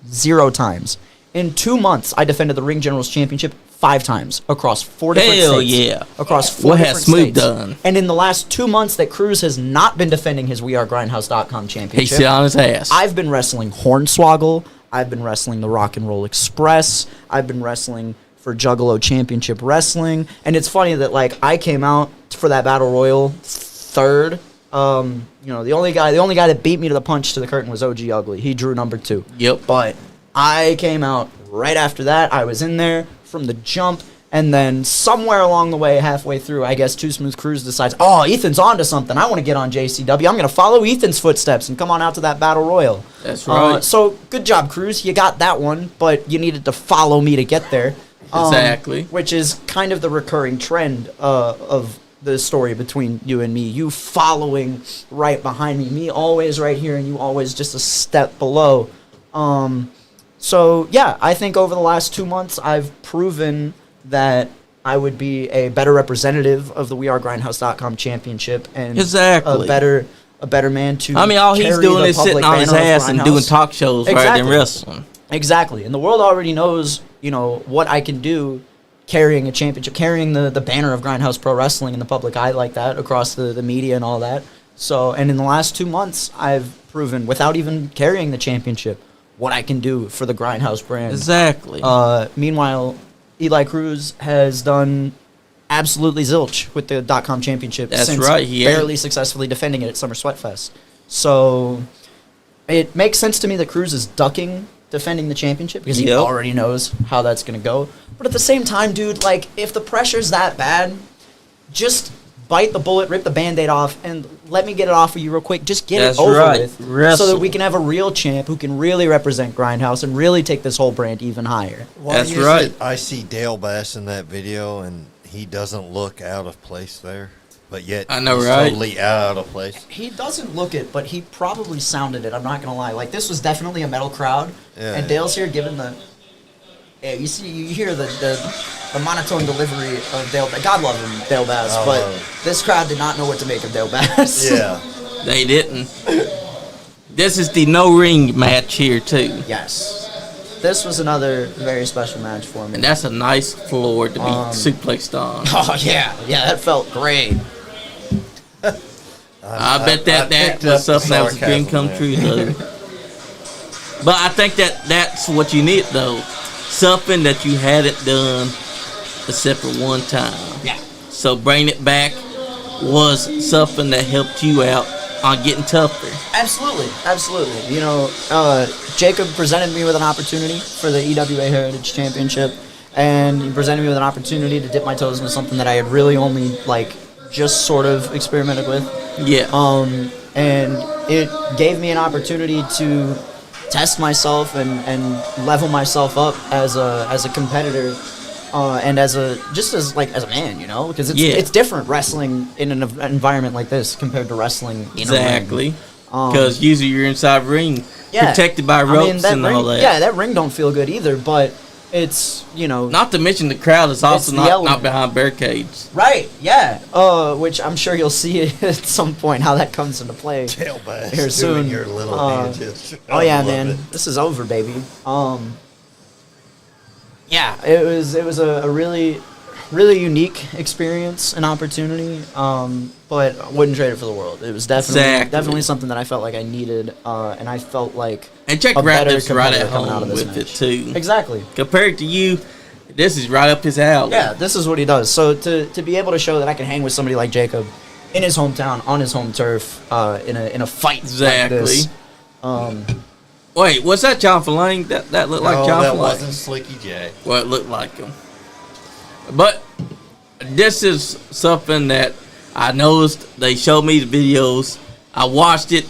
0 times. In 2 months, I defended the Ring Generals championship 5 times across 4 different states. Hell yeah. Across 4 what different has Smooth states. done? And in the last 2 months that Cruz has not been defending his WeAreGrindhouse.com championship, He's sit on his ass. I've been wrestling Hornswoggle. I've been wrestling the Rock and Roll Express. I've been wrestling for Juggalo Championship Wrestling. And it's funny that I came out for that Battle Royal 3rd. The only guy that beat me to the punch to the curtain was OG Ugly. He drew number 2. Yep. But I came out right after that. I was in there from the jump. And then somewhere along the way, halfway through, I guess Too Smooth Cruz decides, Ethan's on to something. I want to get on JCW. I'm going to follow Ethan's footsteps and come on out to that Battle Royal. That's right. So good job, Cruz. You got that one, but you needed to follow me to get there. Exactly. Which is kind of the recurring trend of the story between you and me. You following right behind me always right here, and you always just a step below. So, yeah, I think over the last 2 months, I've proven that I would be a better representative of the WeAreGrindhouse.com championship and exactly. a better a better man to. I mean, all he's carry doing the is sitting public on his banner of ass and doing Grindhouse. talk shows rather than Exactly. wrestling. Exactly, and the world already knows, what I can do, carrying a championship, carrying the banner of Grindhouse Pro Wrestling in the public eye like that across the media and all that. So, and in the last 2 months, I've proven, without even carrying the championship, what I can do for the Grindhouse brand. Exactly. Meanwhile, Eli Cruz has done absolutely zilch with the .com championship. That's since right, he barely successfully defending it at Summer Sweatfest. So it makes sense to me that Cruz is ducking defending the championship because he Yep. already knows how that's going to go. But at the same time, dude, like, if the pressure's that bad, just bite the bullet, rip the Band-Aid off, and let me get it off of you real quick. Just get That's it over right. with so Wrestle. that we can have a real champ who can really represent Grindhouse and really take this whole brand even higher. Why That's is it right. I see Dale Bass in that video, and he doesn't look out of place there, but yet I know, he's right? totally out of place. He doesn't look it, but he probably sounded it. I'm not gonna lie. Like, this was definitely a metal crowd, Yeah. and Dale's here giving the. Yeah, you hear the monotone delivery of Dale. God love him, Dale Bass, I but love him. this crowd did not know what to make of Dale Bass. Yeah. They didn't. This is the no ring match here too, Yes, this was another very special match for me. and that's a nice floor to be suplexed on. Oh yeah, that felt great. I bet that picked was up the something that was a dream sarcasm come there. true though. But I think that's what you need though, something that you hadn't done except for one time. Yeah. So bringing it back was something that helped you out on getting tougher. Absolutely. Jacob presented me with an opportunity for the EWA Heritage Championship, and he presented me with an opportunity to dip my toes into something that I had really only, just sort of experimented with. Yeah. And it gave me an opportunity to test myself and level myself up as a competitor, and as a man, because it's different wrestling in an environment like this compared to wrestling in a ring. Exactly. Because usually you're inside ring, Yeah. protected by ropes and ring, all that. Yeah, that ring don't feel good either, but it's, Not to mention the crowd is also the not element. behind barricades. right, yeah. Which I'm sure you'll see at some point how that comes into play. Dale Bass Here doing soon. your little hand gesture. Oh I yeah, love man, it. this is over, baby. Yeah, it was a really, really unique experience and opportunity. But I wouldn't trade it for the world. It was definitely something that I felt like I needed, and I felt like And Jack a better Ratliff's right competitor at coming out home of this with it match. too. Exactly. Compared to you, this is right up his alley. Yeah, this is what he does. So to be able to show that I can hang with somebody like Jacob in his hometown, on his home turf, in a fight Exactly. like this. Wait, was that John Filane? That looked like No, John that Filane. wasn't Slicky J. Well, it looked like him. But this is something that I noticed. They showed me the videos. I watched it.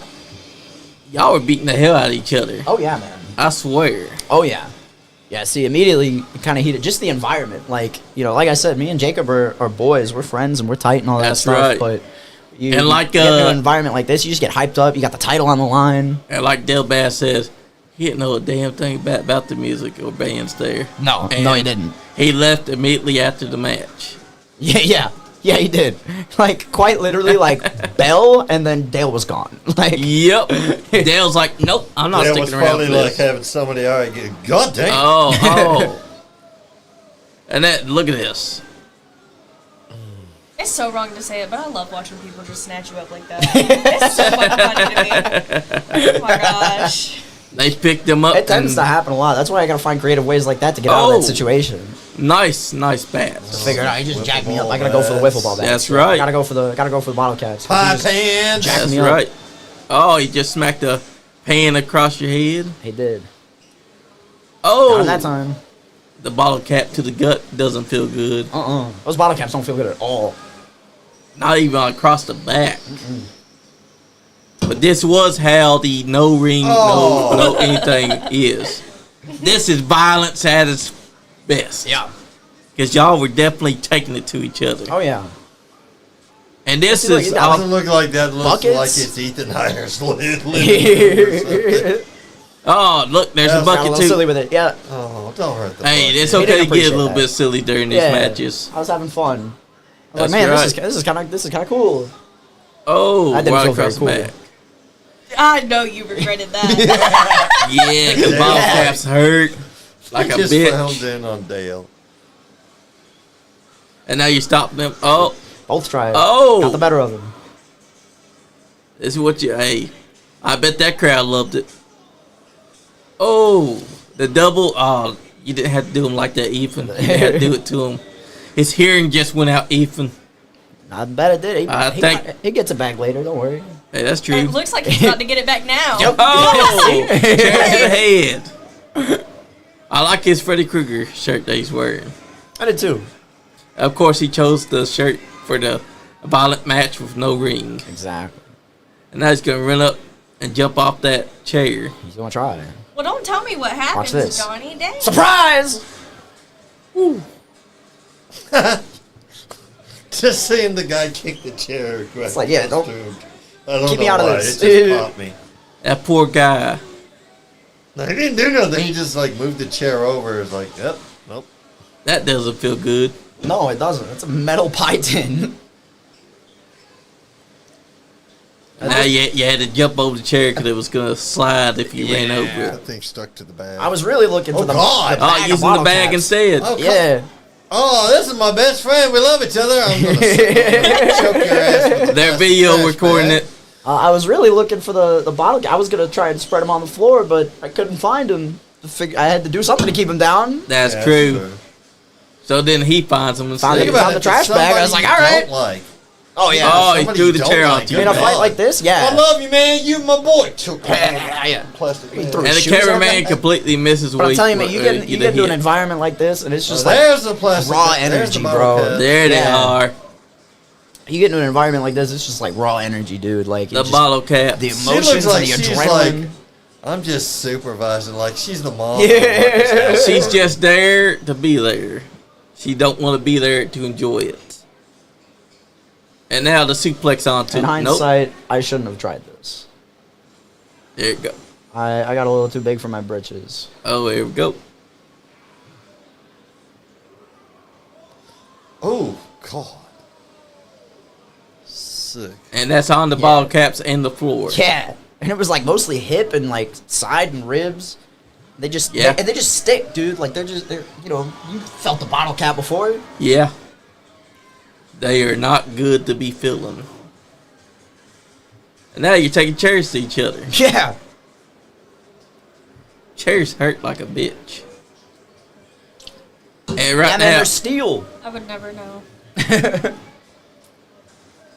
Y'all were beating the hell out of each other. Oh yeah, man. I swear. Oh yeah. Yeah, see, immediately kind of heated. Just the environment. Like I said, me and Jacob are boys. We're friends and we're tight and all that That's stuff. right. But you And like, get into an environment like this, you just get hyped up. You got the title on the line. And like Dale Bass says, he didn't know a damn thing about the music or bands there. No, And no, he didn't. He left immediately after the match. Yeah, he did. Like, quite literally, bell, and then Dale was gone. Like, Yep. Dale's like, nope, I'm not That was sticking around probably for like this. having somebody, all right, God damn. Oh. And look at this. It's so wrong to say it, but I love watching people just snatch you up like that. It's so fucking funny to me. Oh my gosh. They picked him up. it tends and to happen a lot. That's why I gotta find creative ways like that to get out of Oh. that situation. Nice bats. Figured out, he just Wiffle jacked me up. ball I gotta go for the wiffle ball bat. That's right. Gotta go for the bottle caps. Pie He just- pans. Jack That's me up. right. Oh, he just smacked a pan across your head. He did. Oh, Not that time. the bottle cap to the gut doesn't feel good. Those bottle caps don't feel good at all. Not even across the back. But this was how the no ring, no anything is. This is violence at its best. Yeah. Because y'all were definitely taking it to each other. Oh yeah. And this See, look, is you got all, Doesn't look like that. Looks Buckets? like it's Ethan Heyre's living room or something. oh, look, there's a That's Got a bucket little silly too. with it. Yeah. Oh, don't hurt the Hey, bucket. it's He okay didn't to get appreciate a little that. bit silly during these Yeah. matches. I was having fun. I was That's like, man, right. this is kind of cool. Oh, That didn't right feel very across cool. the back. I know you regretted that. Yeah, because bottle caps hurt like a just bitch. frowned in on Dale. And now you stop them. Oh, Both tried. Oh. Got the better of him. this is what you. Hey, I bet that crowd loved it. Oh, the double. Oh, you didn't have to do him like that, Ethan. You didn't have to do it to him. His hearing just went out, Ethan. I bet it did. He gets it back later. Don't worry. Hey, that's true. It looks like he's about to get it back now. Oh, chair to the head. I like his Freddy Krueger shirt that he's wearing. I did too. Of course, he chose the shirt for the violent match with no ring. Exactly. And now he's going to run up and jump off that chair. He's gonna try. Well, don't tell me what happens, this. Johnny. Dang. Surprise! Just seeing the guy kick the chair. It's like, yeah, don't keep me know out of why, this. It just popped me. That poor guy. No, he didn't do nothing. He just like moved the chair over. It's like, yep, nope. That doesn't feel good. No, it doesn't. It's a metal pie tin. Now you had to jump over the chair because it was going to slide if you ran over That it. thing stuck to the bag. I was really looking for the God. the bag Oh, of using the bottle bag caps. instead. Oh, come- Yeah. Oh, this is my best friend. We love each other. I'm gonna choke your ass with the Their plastic video trash recording bag. it. I was really looking for the bottle. I was gonna try and spread them on the floor, but I couldn't find them. I had to do something to keep them down. That's Yeah, true. sure. So then he finds them and Found says, it. Found the trash bag. I was like, all right. Like. Oh yeah. Oh, he Somebody threw the you chair don't out like. to you. In a fight like this, yeah. I love you, man. You my boy. Choke Yeah. plastic bag. threw and the shoes on cameraman that? completely misses But I'm weight. telling you, man, you get into an environment like this, and it's just Oh, like there's the plastic. raw there's the energy, bottle bro. cap. There they Yeah. are. you get into an environment like this, it's just like raw energy, dude. Like it The just- bottle cap. the She emotions looks like and the she's adrenaline. like, I'm just supervising. Like she's the mom. Yeah. She's just there to be there. She don't want to be there to enjoy it. And now the suplex onto. In hindsight, I shouldn't have tried this. There you go. I got a little too big for my britches. Oh, here we go. Oh God. Sick. And that's on the bottle caps and the floor. Yeah, and it was like mostly hip and like side and ribs. They just Yeah. they just stick, dude. Like they're you felt the bottle cap before. Yeah. They are not good to be feeling. And now you're taking chairs to each other. Yeah. Chairs hurt like a bitch. And Yeah, right man, now, they're steel. I would never know.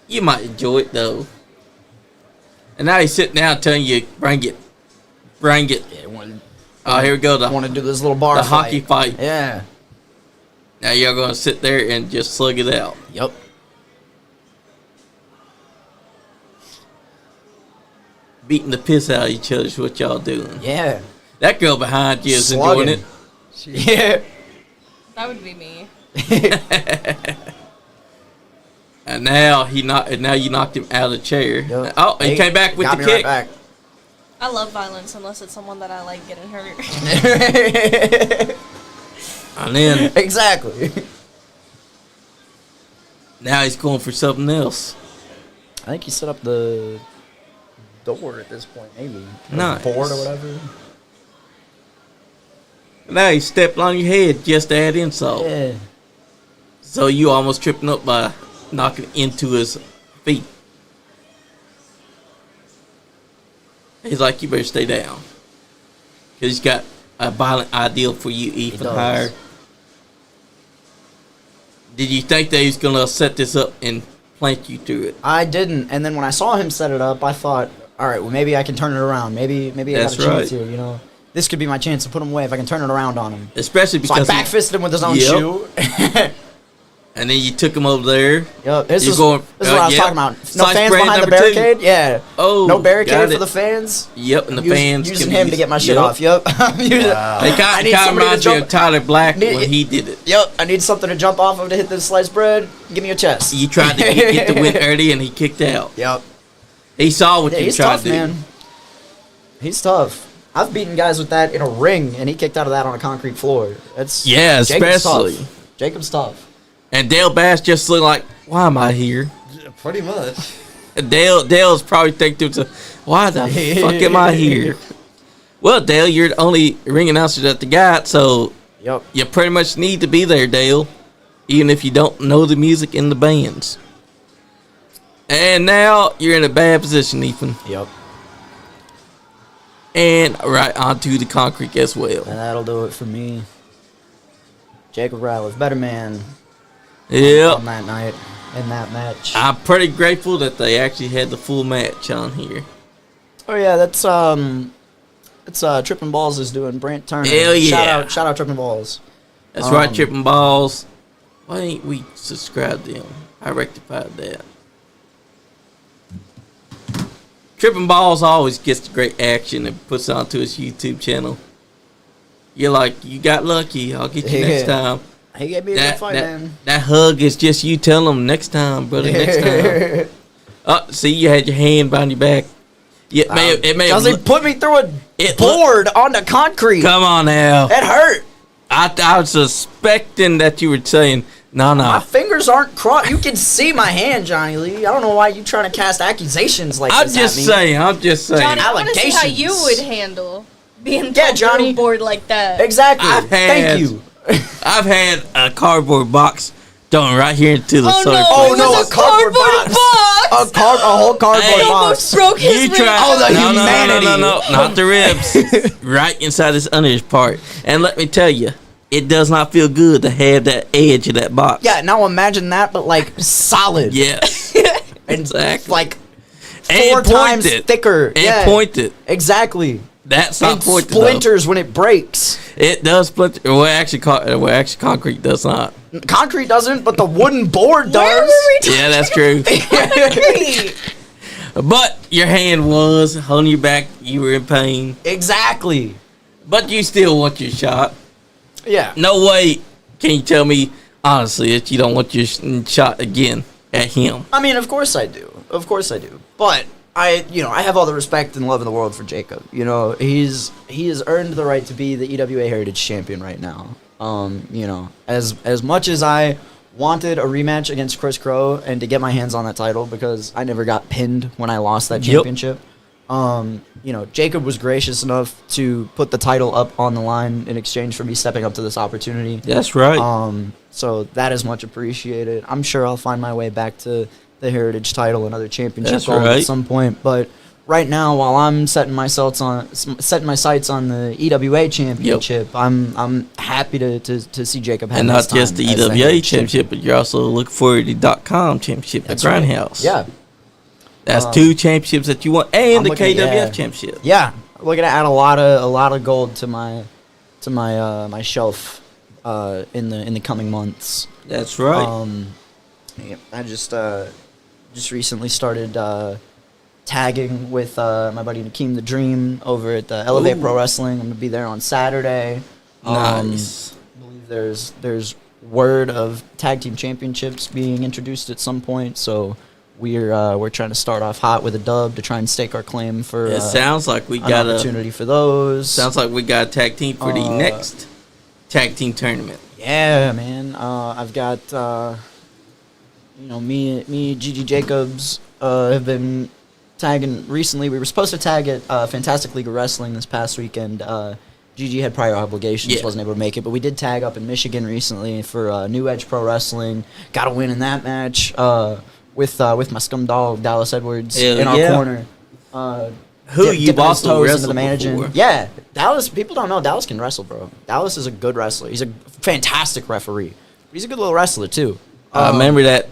you might enjoy it though. And now he's sitting down telling you, bring it. Bring it. Yeah, want Oh, here we go. to do this little bar The fight. hockey fight. Yeah. Now you're going to sit there and just slug it out. Yep. Beating the piss out of each other is what y'all doing. Yeah. That girl behind you is Slugging. enjoying it. Yeah. That would be me. And now now you knocked him out of the chair. Yep. Oh, he came back with got the me kick. Right I love violence unless it's someone that I like getting hurt. back. And then Exactly. now he's going for something else. I think he set up the door at this point, maybe. Or Nice. board or whatever. Now he stepped on your head just to add insult. Yeah. So you almost tripping up by knocking into his feet. He's like, you better stay down. Because he's got a violent ideal for you, Ethan does. Heyre. Did you think that he was going to set this up and plant you through it? I didn't, and then when I saw him set it up, I thought, all right, well maybe I can turn it around. Maybe I got That's a chance right. here. You know, this could be my chance to put him away if I can turn it around on him. Especially So I because backfisted him with his own Yep. shoe. and then you took him over there. Yep, this You're is going- what I was yep. talking about. No Sliced fans bread behind the number two. barricade. Yeah. Oh, No got barricade it. for the fans. Yep, and the fans using can him use- to get my shit yep. off. Yep. I'm using- Wow. It I kind need of somebody to reminds me jump- of Tyler Black Need- when he did it. Yep, I need something to jump off of to hit this sliced bread. Give me a chest. You tried to get the win early and he kicked out. Yep. He saw what Yeah, you he's tried tough, to do. man. He's tough. I've beaten guys with that in a ring, and he kicked out of that on a concrete floor. That's Yeah, Jacob's especially. tough. Jacob's tough. And Dale Bass just looked like, why am I here? Yeah, pretty much. And Dale's probably thinking to himself, Why the fuck am I here? Well, Dale, you're the only ring announcer that they got, so Yep. you pretty much need to be there, Dale, even if you don't know the music in the bands. And now you're in a bad position, Ethan. Yep. And right onto the concrete as well. And that'll do it for me. Jacob Ratliff, better man Yep. on that night in that match. I'm pretty grateful that they actually had the full match on here. Oh yeah, that's Trippin' Balls is doing Brant Turner. Hell yeah. Shout out Trippin' Balls. That's right, Trippin' Balls. Why ain't we subscribed to him? I rectified that. Trippin' Balls always gets the great action and puts it onto his YouTube channel. You're like, you got lucky. I'll get you next time. He gave me a good fight, man. That hug is just you telling him next time, brother, next time. Oh, see, you had your hand behind your back. Yeah, it may Because they put me through a board on the concrete. Come on now. It hurt. I was suspecting that you were saying, no. My fingers aren't crossed. You can see my hand, Johnny Lee. I don't know why you trying to cast accusations like I'm this just at me. saying. Johnny, I want to see how Allegations. you would handle being Johnny. board like that. Exactly. Thank you. I've had a cardboard box thrown right here into the solar Oh, plexus. no, it was a cardboard box. A whole cardboard Hey, box. Almost broke his You rib. try. Oh, the no, humanity. No, not the ribs. Right inside this underage part. And let me tell you, it does not feel good to have that edge of that box. Yeah, now imagine that, but like solid. Yes. And Exactly. like And 4 times pointed. thicker. And yeah, pointed. Exactly. That's not And pointed, though. splinters when it breaks. It does splinter. Well, actually, concrete does not. Concrete doesn't, but the wooden board does. Where were we talking Yeah, that's true. But your hand was holding you back. You were in pain. Exactly. But you still want your shot. Yeah. No way can you tell me, honestly, that you don't want your shot again at him. I mean, of course I do. Of course I do. But I have all the respect and love in the world for Jacob. You know, he has earned the right to be the EWA Heritage Champion right now. You know, as much as I wanted a rematch against Chris Crow and to get my hands on that title because I never got pinned when I lost that championship. You know, Jacob was gracious enough to put the title up on the line in exchange for me stepping up to this opportunity. That's right. So that is much appreciated. I'm sure I'll find my way back to the Heritage title, another championship That's goal right. at some point. But right now, while I'm setting my sights on the EWA championship, I'm happy to see Jacob have and his not just time the as EWA Heritage championship, but you're also looking for the .com championship That's at right. Grindhouse. Yeah. That's 2 championships that you want, and I'm the looking- KWF championship. Yeah, we're gonna add a lot of gold to my my shelf in the coming months. That's right. Yeah, I just recently started tagging with my buddy Nakeem the Dream over at the Elevate Ooh. Pro Wrestling. I'm gonna be there on Saturday. Nice. I believe there's word of tag team championships being introduced at some point, so we're trying to start off hot with a dub to try and stake our claim for It sounds like we an got opportunity for those. Sounds like we got a tag team for the next tag team tournament. Yeah, man. I've got me, Gigi Jacobs have been tagging recently. We were supposed to tag at Fantastic League of Wrestling this past weekend. Gigi had prior obligations, wasn't able to make it, but we did tag up in Michigan recently for New Edge Pro Wrestling. Got a win in that match with my scum dog Dallas Edwards Hell in our yeah. corner. Who you've dipping his also toes into wrestled the managing. before. Yeah, Dallas. People don't know Dallas can wrestle, bro. Dallas is a good wrestler. He's a fantastic referee. He's a good little wrestler too. I remember that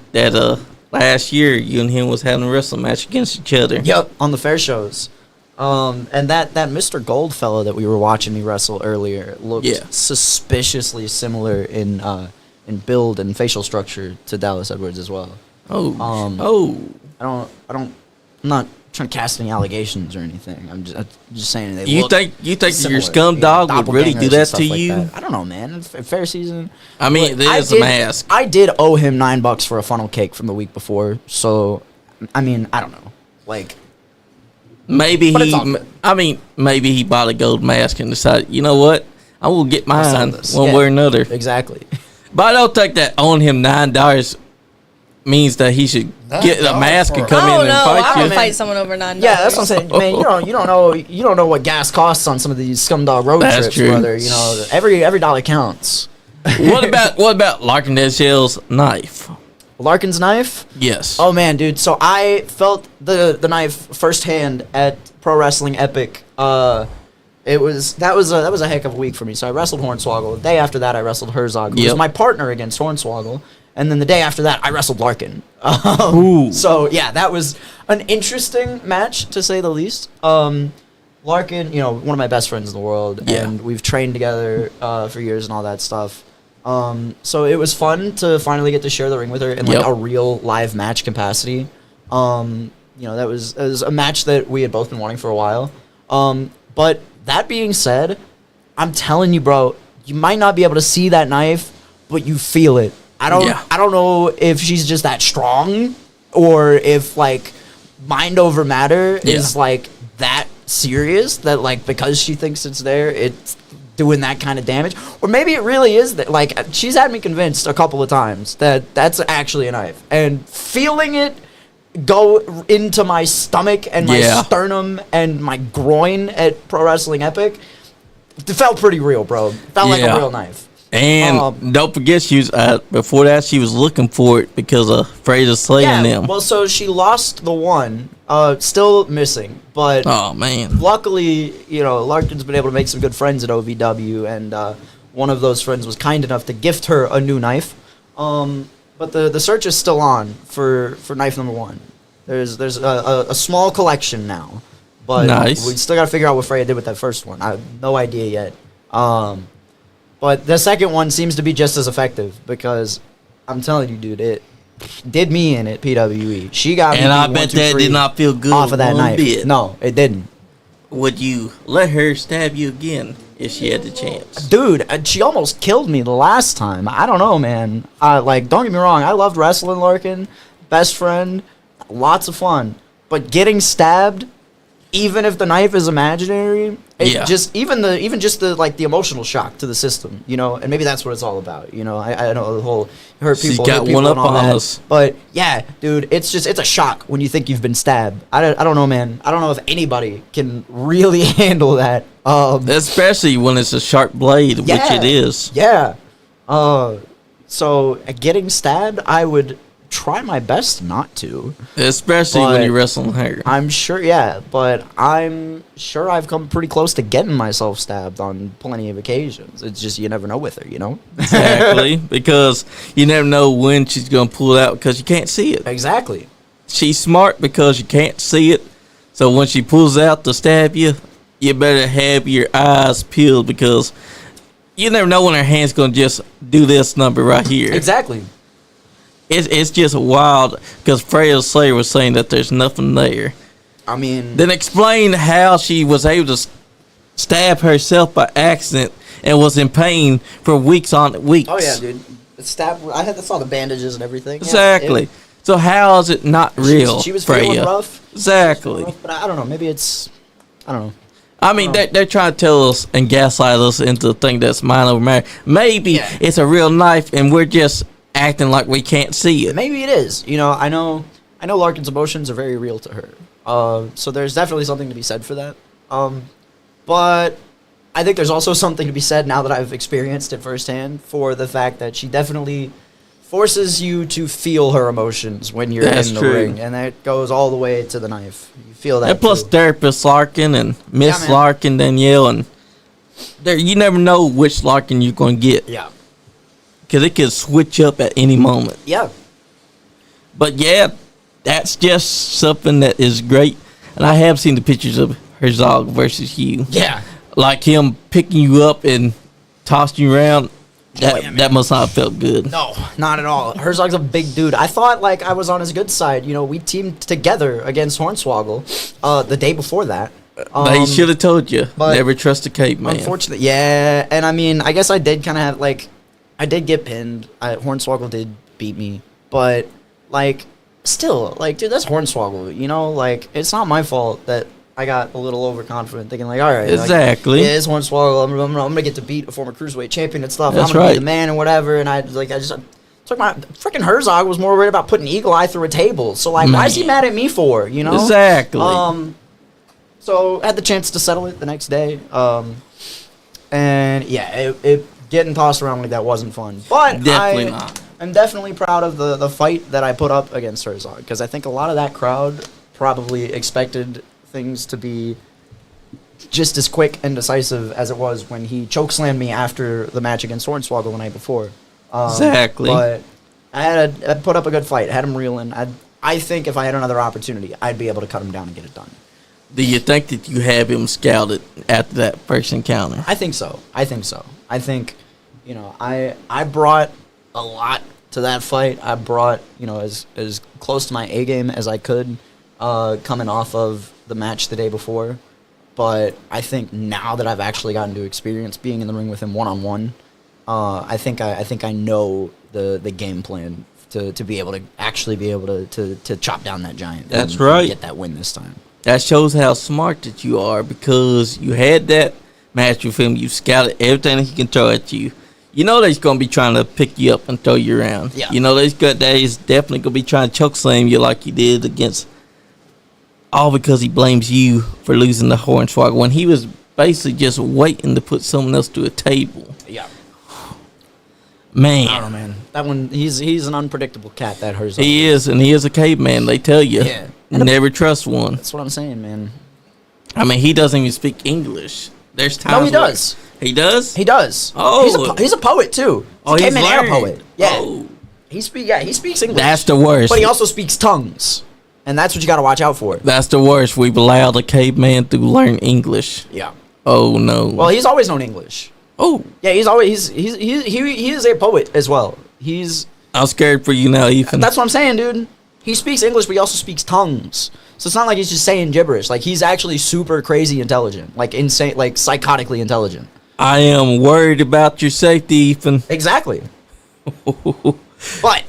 last year you and him was having a wrestling match against each other. Yep, on the fair shows. And that Mr. Gold fellow that we were watching me wrestle earlier looked suspiciously similar in build and facial structure to Dallas Edwards as well. I'm not trying to cast any allegations or anything. I'm just saying they You look think that similar. your scum dog would really do doppelgangers that and stuff to like you? that. I don't know, man. Fair season. I mean, Look, there's a mask. I did owe him $9 for a funnel cake from the week before. So, I mean, I don't know. Like, Maybe But it's all good. maybe he bought a gold mask and decided, you know what, I will get sell mine this. one Yeah. way or another. exactly. But I don't think that owing him $9 means that he should get a mask and I come in don't and know. I fight would you. fight someone over $9. Yeah, that's what I'm saying, man. You don't know what gas costs on some of these scumdog road That's trips, true. brother. You know, every dollar counts. What about Larkin Shell's knife? Larkin's knife. Yes. Oh man, dude. So I felt the knife firsthand at Pro Wrestling Epic. That was a heck of a week for me. So I wrestled Hornswoggle. The day after that, I wrestled Herzog, who was my partner against Hornswoggle. And then the day after that, I wrestled Larkin. Ooh. So yeah, that was an interesting match to say the least. Larkin, one of my best friends in the world, and we've trained together for years and all that stuff. So it was fun to finally get to share the ring with her in like a real live match capacity. That was a match that we had both been wanting for a while. But that being said, I'm telling you, bro, you might not be able to see that knife, but you feel it. I don't know if she's just that strong or if like mind over matter is like that serious that like because she thinks it's there, it's doing that kind of damage, or maybe it really is that like she's had me convinced a couple of times that that's actually a knife, and feeling it go into my stomach and my sternum and my groin at Pro Wrestling Epic, it felt pretty real, bro. It felt like a real knife. And don't forget, she was before that she was looking for it because of Fraser slaying them. Well, so she lost the one, still missing, but oh man, luckily, Larkin's been able to make some good friends at OVW, and one of those friends was kind enough to gift her a new knife. But the search is still on for knife number 1. There's a small collection now, but nice. We still got to figure out what Freya did with that first one. I have no idea yet. But the second one seems to be just as effective because I'm telling you, dude, it did me in at PWE. She got me. And I bet that did not feel good off of that knife. Bit. No, it didn't. Would you let her stab you again if she had the chance? Dude, she almost killed me the last time. I don't know, man. Don't get me wrong. I loved wrestling Larkin. Best friend. Lots of fun. But getting stabbed, even if the knife is imaginary, even just the emotional shock to the system, and maybe that's what it's all about. I know the whole hurt people. She got one up on us. But yeah, dude, it's a shock when you think you've been stabbed. I don't know, man. I don't know if anybody can really handle that. Especially when it's a sharp blade, which it is. Yeah. So getting stabbed, I would try my best not to. Especially when you're wrestling her. I'm sure, but I'm sure I've come pretty close to getting myself stabbed on plenty of occasions. It's just you never know with her, Exactly, because you never know when she's going to pull it out because you can't see it. Exactly. She's smart because you can't see it. So when she pulls out to stab you, you better have your eyes peeled because you never know when her hand's going to just do this number right here. Exactly. It's just wild because Freya Slayer was saying that there's nothing there. I mean... Then explain how she was able to stab herself by accident and was in pain for weeks on weeks. Oh, yeah, dude. I saw the bandages and everything. Exactly. So how is it not real, She was Freya? feeling rough. Exactly. But I don't know. Maybe it's... I don't know. I mean, they're trying to tell us and gaslight us into the thing that's mind over matter. Maybe it's a real knife and we're just acting like we can't see it. Maybe it is. I know Larkin's emotions are very real to her. So there's definitely something to be said for that. But I think there's also something to be said now that I've experienced it firsthand for the fact that she definitely forces you to feel her emotions when you're in the ring, and that goes all the way to the knife. You feel that. And plus, too. therapist Larkin and Miss Larkin, Danielle, and you never know which Larkin you're going to get. Yeah. Because it could switch up at any moment. Yeah. But yeah, that's just something that is great. And I have seen the pictures of Herzog versus you. Yeah. Like him picking you up and tossing you around. That must not have felt good. No, not at all. Herzog's a big dude. I thought I was on his good side. We teamed together against Hornswoggle the day before that. They should have told you. Never trust a caveman. Unfortunately, yeah. And I mean, I guess I did kind of have I did get pinned. Hornswoggle did beat me, but still, dude, that's Hornswoggle. It's not my fault that I got a little overconfident, thinking all right, exactly. It's Hornswoggle. I'm gonna get to beat a former cruiserweight champion and stuff. That's I'm gonna be the man and whatever. And I just Talking about freaking Herzog was more worried about putting Eagle Eye through a table. So like, why is he mad at me for? You know, Exactly. So I had the chance to settle it the next day. And yeah, it getting tossed around like that wasn't fun. But Definitely not. I'm definitely proud of the fight that I put up against Herzog, because I think a lot of that crowd probably expected things to be just as quick and decisive as it was when he chokeslammed me after the match against Hornswoggle the night before. Exactly. But I put up a good fight. I had him reeling. I think if I had another opportunity, I'd be able to cut him down and get it done. Do you think that you have him scouted after that first encounter? I think so. I think, you know, I brought a lot to that fight. I brought, you know, as close to my A game as I could, coming off of the match the day before. But I think now that I've actually gotten to experience being in the ring with him one-on-one, I think I know the game plan to be able to actually be able to chop down that giant. That's and right. Get that win this time. That shows how smart that you are, because you had that match with him. You scouted everything that he can throw at you. You know he's going to be trying to pick you up and throw you around. Yeah. You know he's definitely going to be trying to chokeslam you like he did against, all because he blames you for losing the Hornswoggle when he was basically just waiting to put someone else to a table. Yeah. Man. I don't know, man. That one, he's an unpredictable cat, that Herzog. He is, and he is a caveman. They tell you. Yeah. Never trust one. That's what I'm saying, man. I mean, he doesn't even speak English. There's times. No, he does. He does? He does. Oh. He's a poet too. Oh, He's a he's caveman and a learned. poet. Yeah. Oh. He speaks English. That's the worst. But he also speaks tongues, and that's what you got to watch out for. That's the worst. We've allowed a caveman to learn English. Yeah. Oh no. Well, he's always known English. Oh. Yeah, he is a poet as well. I'm scared for you now, Ethan. That's what I'm saying, dude. He speaks English, but he also speaks tongues. So it's not like he's just saying gibberish. Like, he's actually super crazy intelligent, like insane, like psychotically intelligent. I am worried about your safety, Ethan. Exactly. But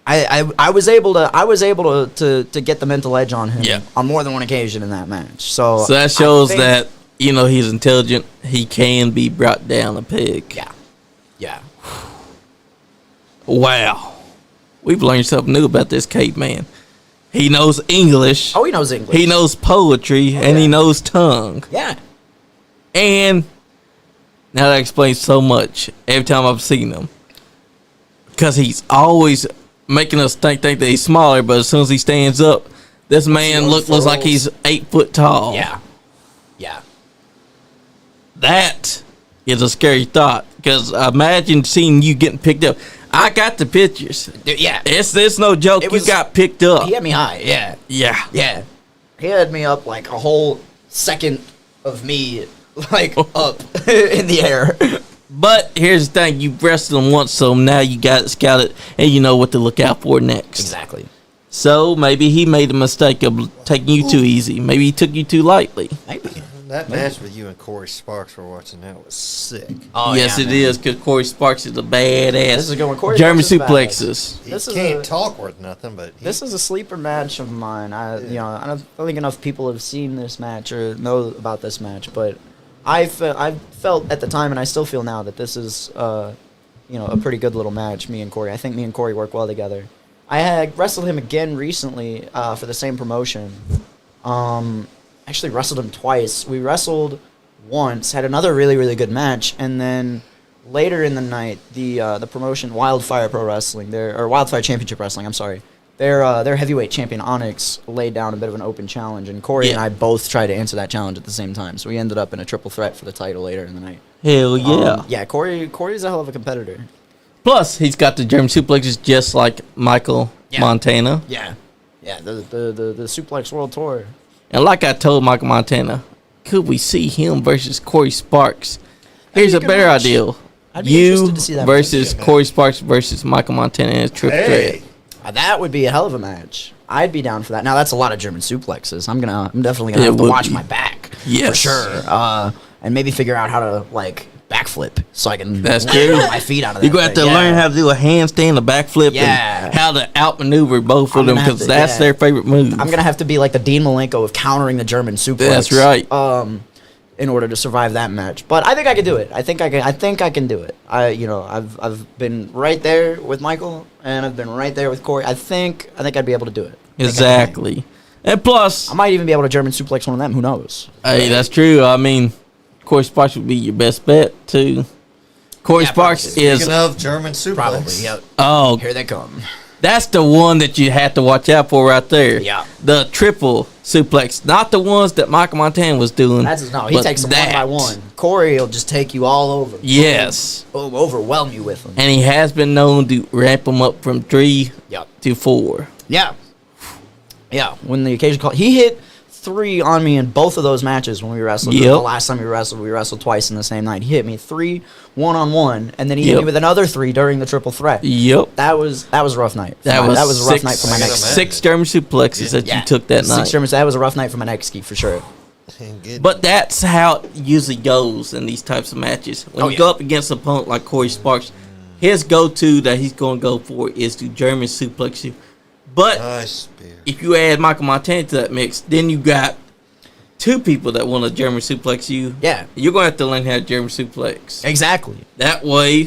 I was able to get the mental edge on him. Yeah. On more than one occasion in that match. So that shows that, you know, he's intelligent. He can be brought down a peg. Yeah. Yeah. Wow. We've learned something new about this caveman. He knows English. Oh, he knows English. He knows poetry, and he knows tongue. Yeah. And now that explains so much every time I've seen him. Because he's always making us think that he's smaller, but as soon as he stands up, this man looks like he's 8 foot tall. Yeah. Yeah. That is a scary thought, because imagine seeing you getting picked up. I got the pictures. Dude, yeah. It's no joke. You got picked up. He had me high. Yeah. Yeah. Yeah. He had me up like a whole second of me, like, up in the air. But here's the thing. You wrestled him once, so now you got it scouted, and you know what to look out for next. Exactly. So maybe he made a mistake of taking you too easy. Maybe he took you too lightly. Maybe. That match with you and Corey Sparks were watching, that was sick. Oh, yes, yeah, it man. is, because Corey Sparks is a badass. This is a good one. Corey German Sparks is suplexes. He This is can't a- talk worth nothing, but This is a sleeper match of mine. I don't think enough people have seen this match or know about this match, but I felt at the time, and I still feel now, that this is a pretty good little match. Me and Corey. I think me and Corey work well together. I had wrestled him again recently for the same promotion. Actually wrestled him twice. We wrestled once, had another really, really good match, and then later in the night, the promotion Wildfire Pro Wrestling, Wildfire Championship Wrestling, I'm sorry, their heavyweight champion Onyx laid down a bit of an open challenge, and Corey and I both tried to answer that challenge at the same time, so we ended up in a triple threat for the title later in the night. Hell yeah. Yeah, Corey's a hell of a competitor. Plus, he's got the German suplexes just like Michael Montana. Yeah, the Suplex World Tour. And like I told Michael Montana, could we see him versus Corey Sparks? Here's be a a good better match. ideal. I'd be You interested to see that versus match. Corey Sparks versus Michael Montana in a triple Hey. threat. That would be a hell of a match. I'd be down for that. Now that's a lot of German suplexes. I'm definitely gonna It have to would watch be. my back. Yes. For sure. And maybe figure out how to like backflip so I can That's land true. on my feet out of that. You're going to have to thing. learn how to do a handstand, a backflip, Yeah. and how to outmaneuver both of I'm them, gonna have because to- that's yeah. their favorite move. I'm gonna have to be like the Dean Malenko of countering the German suplex. That's right. in order to survive that match. But I think I can do it. I think I can do it. I've been right there with Michael, and I've been right there with Corey. I think I'd be able to do it. Exactly. And plus, I might even be able to German suplex one of them. Who knows? Hey, that's true. I mean, Corey Sparks would be your best bet too. Corey Sparks is Speaking of German suplex. Probably. Yep. oh, Here they come. that's the one that you have to watch out for right there. Yeah. The triple suplex, not the ones that Michael Montana was doing. He but takes them one by that. one. Corey will just take you all over. Yes. Boom, overwhelm you with them. And he has been known to ramp them up from 3 Yep. to 4. Yeah. Yeah. When the occasion called, he hit 3 on me in both of those matches when we wrestled. Yep. The last time we wrestled twice in the same night. He hit me 3 1-on-1, and then he hit me with another 3 during the triple threat. Yep. That was a rough night. That was a rough night for my next. 6 German suplexes that you took that night. 6 Germans. That was a rough night for my next ski for sure. But that's how it usually goes in these types of matches. When you go up against an opponent like Corey Sparks, his go-to that he's going to go for is to German suplex you. But if you add Michael Montana to that mix, then you got 2 people that want to German suplex you. Yeah. You're going to have to learn how to German suplex. Exactly. That way,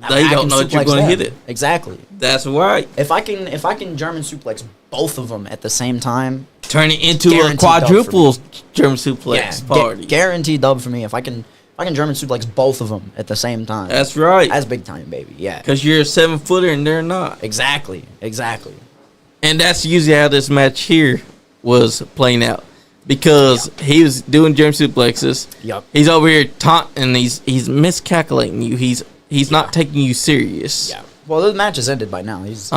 they don't know that you're going to hit it. Exactly. That's right. If I can German suplex both of them at the same time, turn it into a Guaranteed quadruple German suplex party. Guaranteed dub for me. If I can German suplex both of them at the same time. That's right. That's big time, baby. Yeah. Because you're a 7-footer and they're not. Exactly. And that's usually how this match here was playing out. Because he was doing German suplexes. Yep. He's over here taunting. He's miscalculating you. He's not taking you serious. Yeah. Well, the match has ended by now. He's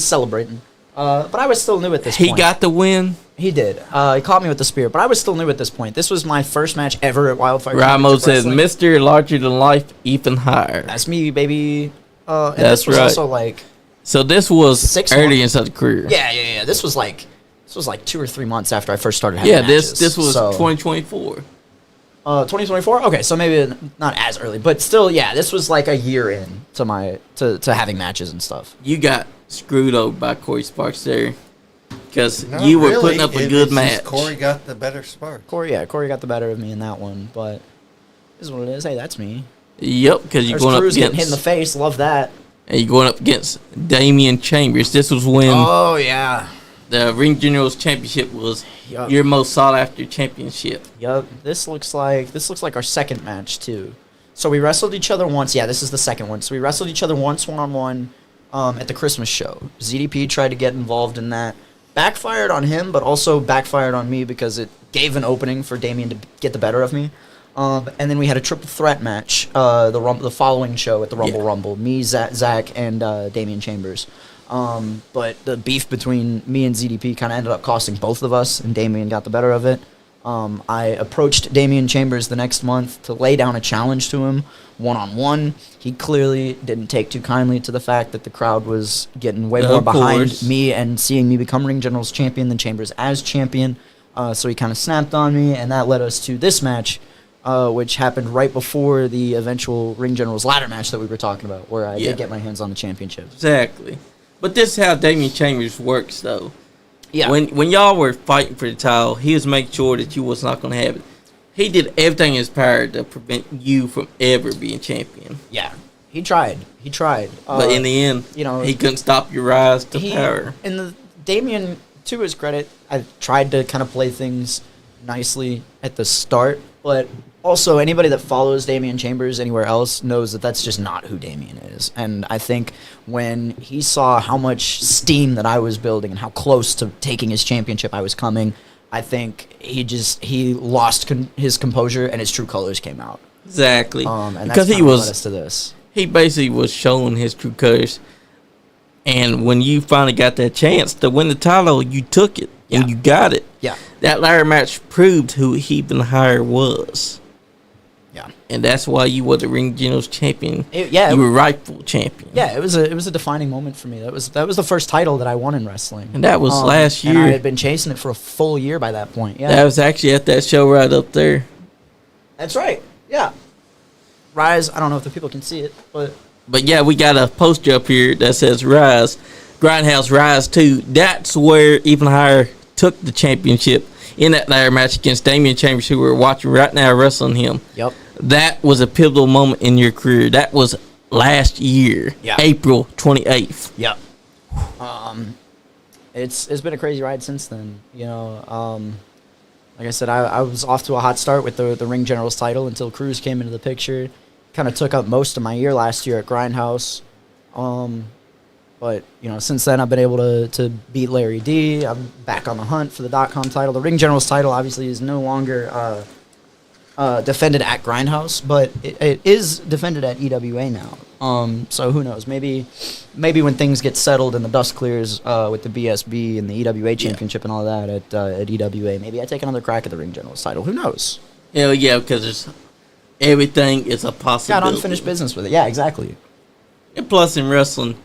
celebrating. But I was still new at this point. He got the win. He did. He caught me with the spear, but I was still new at this point. This was my first match ever at Wildfire. Ramo says, Mr. Larger Than Life, Ethan Heyre. That's me, baby. And That's this was right. also like... So this was 6 early months. in his career. Yeah. This was like 2 or 3 months after I first started having matches. This was 2024. 2024? Okay, so maybe not as early, but still, yeah, this was like a year in to having matches and stuff. You got screwed over by Corey Sparks there. Because you were putting up a good match. Corey got the better spark. Corey got the better of me in that one, but this is what it is. Hey, that's me. Yep, because you're going up against... getting hit in the face. Love that. And you're going up against Damian Chambers. This was when Oh, yeah. the Ring Generals Championship was your most sought-after championship. Yup. This looks like our second match, too. So we wrestled each other once. Yeah, this is the second one. So we wrestled each other once, one-on-one, at the Christmas show. ZDP tried to get involved in that. Backfired on him, but also backfired on me because it gave an opening for Damian to get the better of me. And then we had a triple threat match the following show at the Rumble. Me, Zach, and Damian Chambers. But the beef between me and ZDP kind of ended up costing both of us, and Damian got the better of it. I approached Damian Chambers the next month to lay down a challenge to him, one-on-one. He clearly didn't take too kindly to the fact that the crowd was getting way more behind me and seeing me become Ring Generals champion than Chambers as champion. So he kind of snapped on me, and that led us to this match, which happened right before the eventual Ring Generals ladder match that we were talking about, where I did get my hands on the championship. Exactly. But this is how Damian Chambers works, though. Yeah. When y'all were fighting for the title, he was making sure that you was not going to have it. He did everything in his power to prevent you from ever being champion. Yeah. He tried. But in the end, he couldn't stop your rise to power. And Damian, to his credit, I tried to kind of play things nicely at the start, but also anybody that follows Damian Chambers anywhere else knows that that's just not who Damian is. And I think when he saw how much steam that I was building and how close to taking his championship I was coming, I think he lost his composure and his true colors came out. Exactly. And because that's what led us to this. He basically was showing his true colors. And when you finally got that chance to win the title, you took it and you got it. Yeah. That ladder match proved who Ethan Heyre was. Yeah. And that's why you were the Ring Generals champion. You were rightful champion. Yeah, it was a defining moment for me. That was the first title that I won in wrestling. And that was last year. And I had been chasing it for a full year by that point. Yeah. That was actually at that show right up there. That's right. Yeah. Rise, I don't know if the people can see it, but yeah, we got a poster up here that says Rise. Grindhouse Rise 2. That's where Ethan Heyre took the championship in that ladder match against Damian Chambers, who we're watching right now wrestling him. Yep. That was a pivotal moment in your career. That was last year, Yeah. April 28th. Yep. It's been a crazy ride since then. You know, like I said, I was off to a hot start with the Ring General's title until Cruz came into the picture. Kind of took up most of my year last year at Grindhouse. But, you know, since then I've been able to beat Larry D. I'm back on the hunt for the .com title. The Ring General's title obviously is no longer defended at Grindhouse, but it is defended at EWA now. So who knows? Maybe when things get settled and the dust clears with the BSB and the EWA championship and all that at EWA, maybe I take another crack at the Ring General's title. Who knows? Hell yeah, because everything is a possibility. Got unfinished business with it. Yeah, exactly. And plus in wrestling,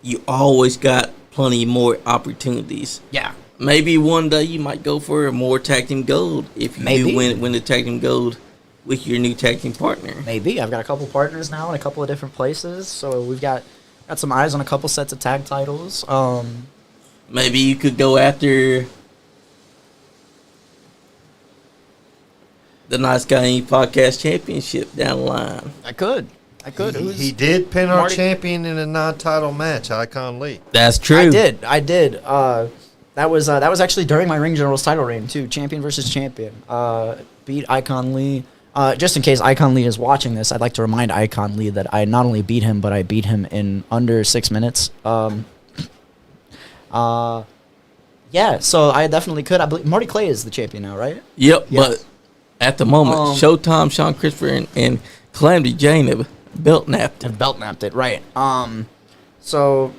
you always got plenty more opportunities. Yeah. Maybe one day you might go for a more tag team gold if you do win the tag team gold with your new tag team partner. Maybe. I've got a couple partners now in a couple of different places, so we've got some eyes on a couple sets of tag titles. Maybe you could go after the Nice Guy Inc. Podcast Championship down the line. I could. He did pin our Marty? champion in a non-title match, Icon Lee. That's true. I did. That was actually during my Ring General's title reign too. Champion versus champion. Beat Icon Lee. Just in case Icon Lee is watching this, I'd like to remind Icon Lee that I not only beat him, but I beat him in under 6 minutes. Yeah, so I definitely could. I believe Marty Clay is the champion now, right? Yep, Yes. but at the moment, Showtime, Sean Christopher, and Calamity Jane have belt napped it. And belt napped it, right. So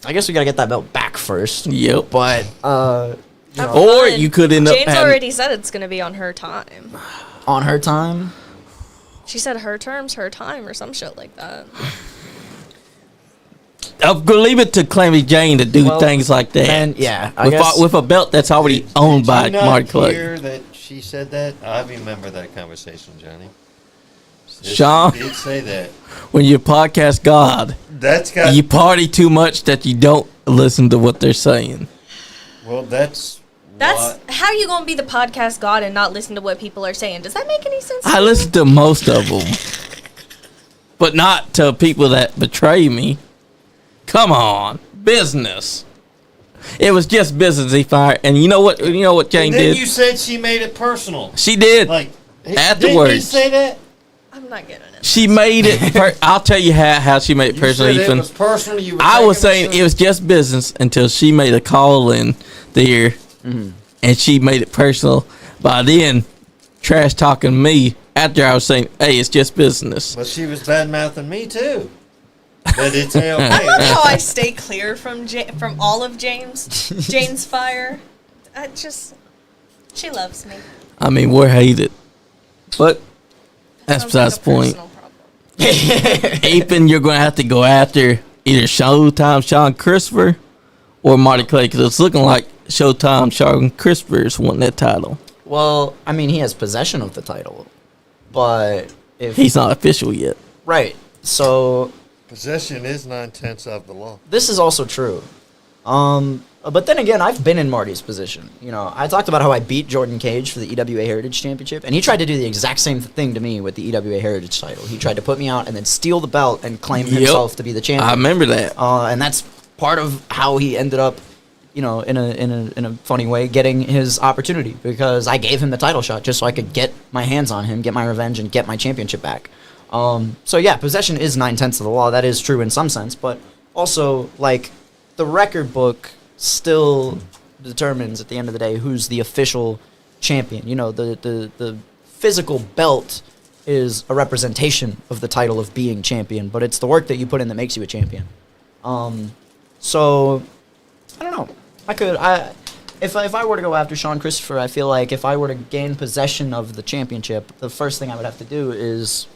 I guess we gotta get that belt back first. Yep. But Have Or fun. you could end up Jane's having- already said it's going to be on her time. on her time. She said her terms, her time, or some shit like that. I'll leave it to Calamity Jane to do things like that. And yeah, I guess with a belt that's already owned by Did you not Marty Clay. hear that she said that? I remember that conversation, Johnny. Sean? She did say that. When you podcast God, That's got... you party too much that you don't listen to what they're saying. Well, that's How you going to be the podcast god and not listen to what people are saying? Does that make any sense? I listen to most of them, but not to people that betray me. Come on, business. It was just business. He fired, and you know what? You know what Jane And then did? you said she made it personal. She did. Like, Afterwards. Didn't you say that? I'm not getting it. She made it. I'll tell you how she made it personal. You said Ethan. it was personal. You were I was taking saying it was just business until she made a call in there, and she made it personal. By then, trash talking me after I was saying, "Hey, it's just business." But she was bad mouthing me too. But it's okay. I love how I stay clear from all of Jane's fire. She loves me. I mean, we're hated, but that's Sounds besides like the a point. personal problem. Ethan, you're going to have to go after either Showtime Sean Christopher or Marty Clay because it's looking like Showtime Sean Christopher's won that title. Well, I mean, he has possession of the title, but if He's not official yet. right, so Possession is 9/10 of the law. this is also true. But then again, I've been in Marty's position. You know, I talked about how I beat Jordan Cage for the EWA Heritage Championship, and he tried to do the exact same thing to me with the EWA Heritage title. He tried to put me out and then steal the belt and claim himself to be the champion. I remember that. And that's part of how he ended up, you know, in a funny way, getting his opportunity, because I gave him the title shot just so I could get my hands on him, get my revenge, and get my championship back. So yeah, possession is 9/10 of the law. That is true in some sense, but also, like, the record book still determines at the end of the day who's the official champion. You know, the physical belt is a representation of the title of being champion, but it's the work that you put in that makes you a champion. So I don't know. If I were to go after Sean Christopher, I feel like if I were to gain possession of the championship, the first thing I would have to do is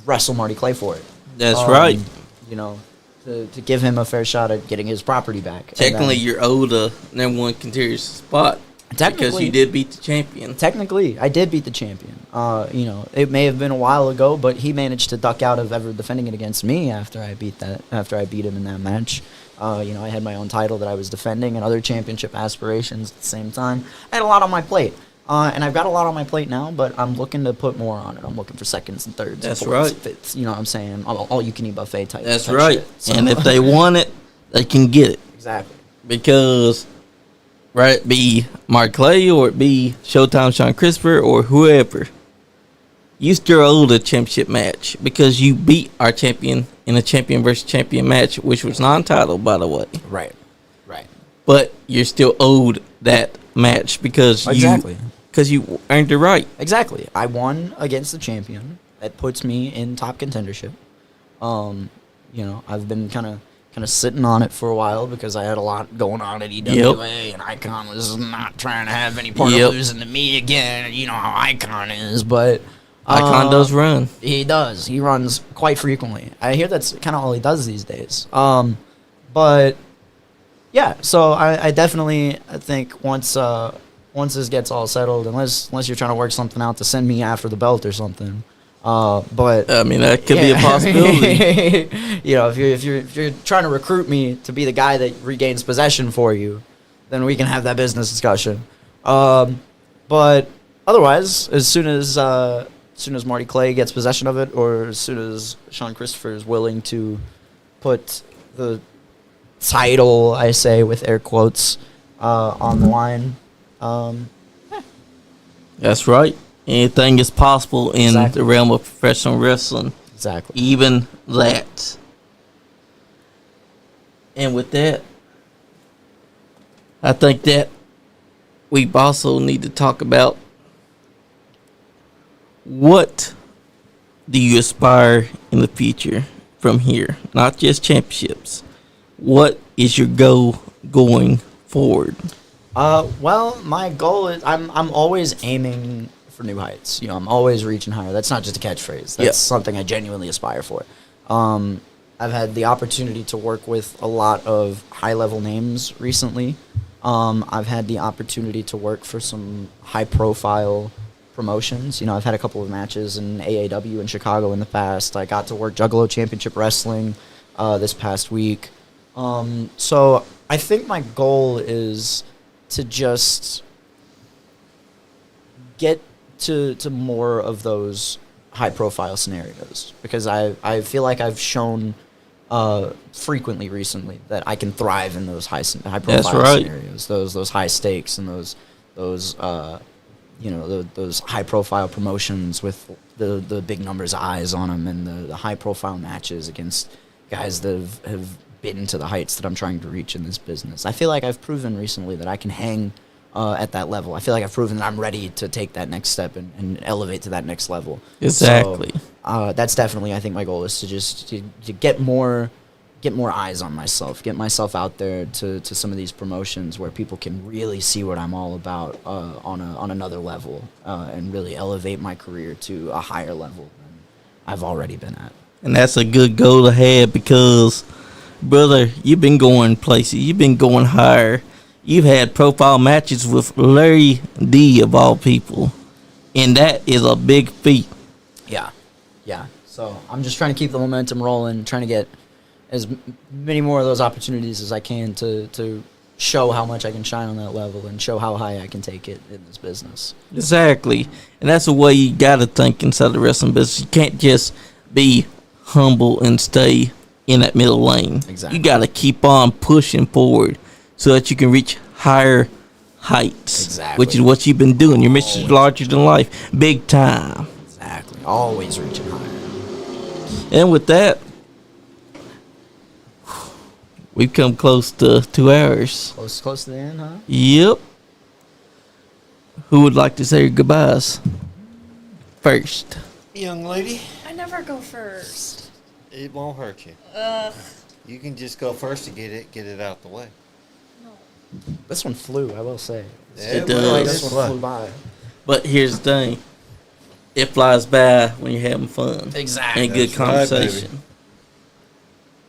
wrestle Marty Clay for it. That's right. You know, to give him a fair shot at getting his property back. And Technically, then- you're owed a number one contenders spot because Technically. you did beat the champion. Technically, I did beat the champion. You know, it may have been a while ago, but he managed to duck out of ever defending it against me after I beat him in that match. You know, I had my own title that I was defending and other championship aspirations at the same time. I had a lot on my plate. And I've got a lot on my plate now, but I'm looking to put more on it. I'm looking for seconds and thirds. That's fourths, right. Fifths, you know what I'm saying? All you can eat buffet type. That's type right. shit. So- And if they want it, they can get it. exactly. Because, right, it be Mark Clay or it be Showtime Sean Christopher or whoever, you still owe the championship match because you beat our champion in a champion versus champion match, which was non-title, by the way. Right. But you're still owed that match because you earned the right. Exactly. I won against the champion. That puts me in top contendership. You know, I've been kind of sitting on it for a while because I had a lot going on at EWA, and Icon was not trying to have any part of losing to me again. You know how Icon is, but Icon does run. He does. He runs quite frequently. I hear that's kind of all he does these days. But yeah, so I definitely think once this gets all settled, unless you're trying to work something out to send me after the belt or something. But I mean, that could be a possibility. You know, if you're trying to recruit me to be the guy that regains possession for you, then we can have that business discussion. But otherwise, as soon as Marty Clay gets possession of it, or as soon as Sean Christopher is willing to put the title, I say with air quotes, on the line. That's right. Anything is possible in the realm of professional wrestling. Exactly. Even that. And with that, I think that we also need to talk about what do you aspire in the future from here? Not just championships. What is your goal going forward? Well, my goal is I'm always aiming for new heights. You know, I'm always reaching higher. That's not just a catchphrase. That's something I genuinely aspire for. I've had the opportunity to work with a lot of high-level names recently. I've had the opportunity to work for some high-profile promotions. You know, I've had a couple of matches in AAW in Chicago in the past. I got to work Juggalo Championship Wrestling this past week. So I think my goal is to just get to more of those high-profile scenarios, because I feel like I've shown frequently recently that I can thrive in those high-profile scenarios, those high stakes and those those high-profile promotions with the big numbers of eyes on them, and the high-profile matches against guys that have bitten to the heights that I'm trying to reach in this business. I feel like I've proven recently that I can hang at that level. I feel like I've proven that I'm ready to take that next step and elevate to that next level. Exactly. So, that's definitely, I think, my goal is to just to get more eyes on myself, get myself out there to some of these promotions where people can really see what I'm all about on another level, and really elevate my career to a higher level than I've already been at. And that's a good goal to have because, brother, you've been going places. You've been going higher. You've had profile matches with Larry D, of all people. And that is a big feat. Yeah. So I'm just trying to keep the momentum rolling, trying to get as many more of those opportunities as I can to show how much I can shine on that level and show how high I can take it in this business. Exactly. And that's the way you got to think inside the wrestling business. You can't just be humble and stay in that middle lane. Exactly. You got to keep on pushing forward so that you can reach higher heights. Exactly. Which is what you've been doing. Your mission is larger than life. Big time. Exactly. Always reaching higher. And with that, we've come close to 2 hours. Close to the end, huh? Yep. Who would like to say goodbyes first? Young lady, I never go first. it won't hurt you. You can just go first to get it out the way. No. This one flew, I will say. It does. This one flew by. But here's the thing. It flies by when you're having fun. Exactly. And good That's right, conversation. baby.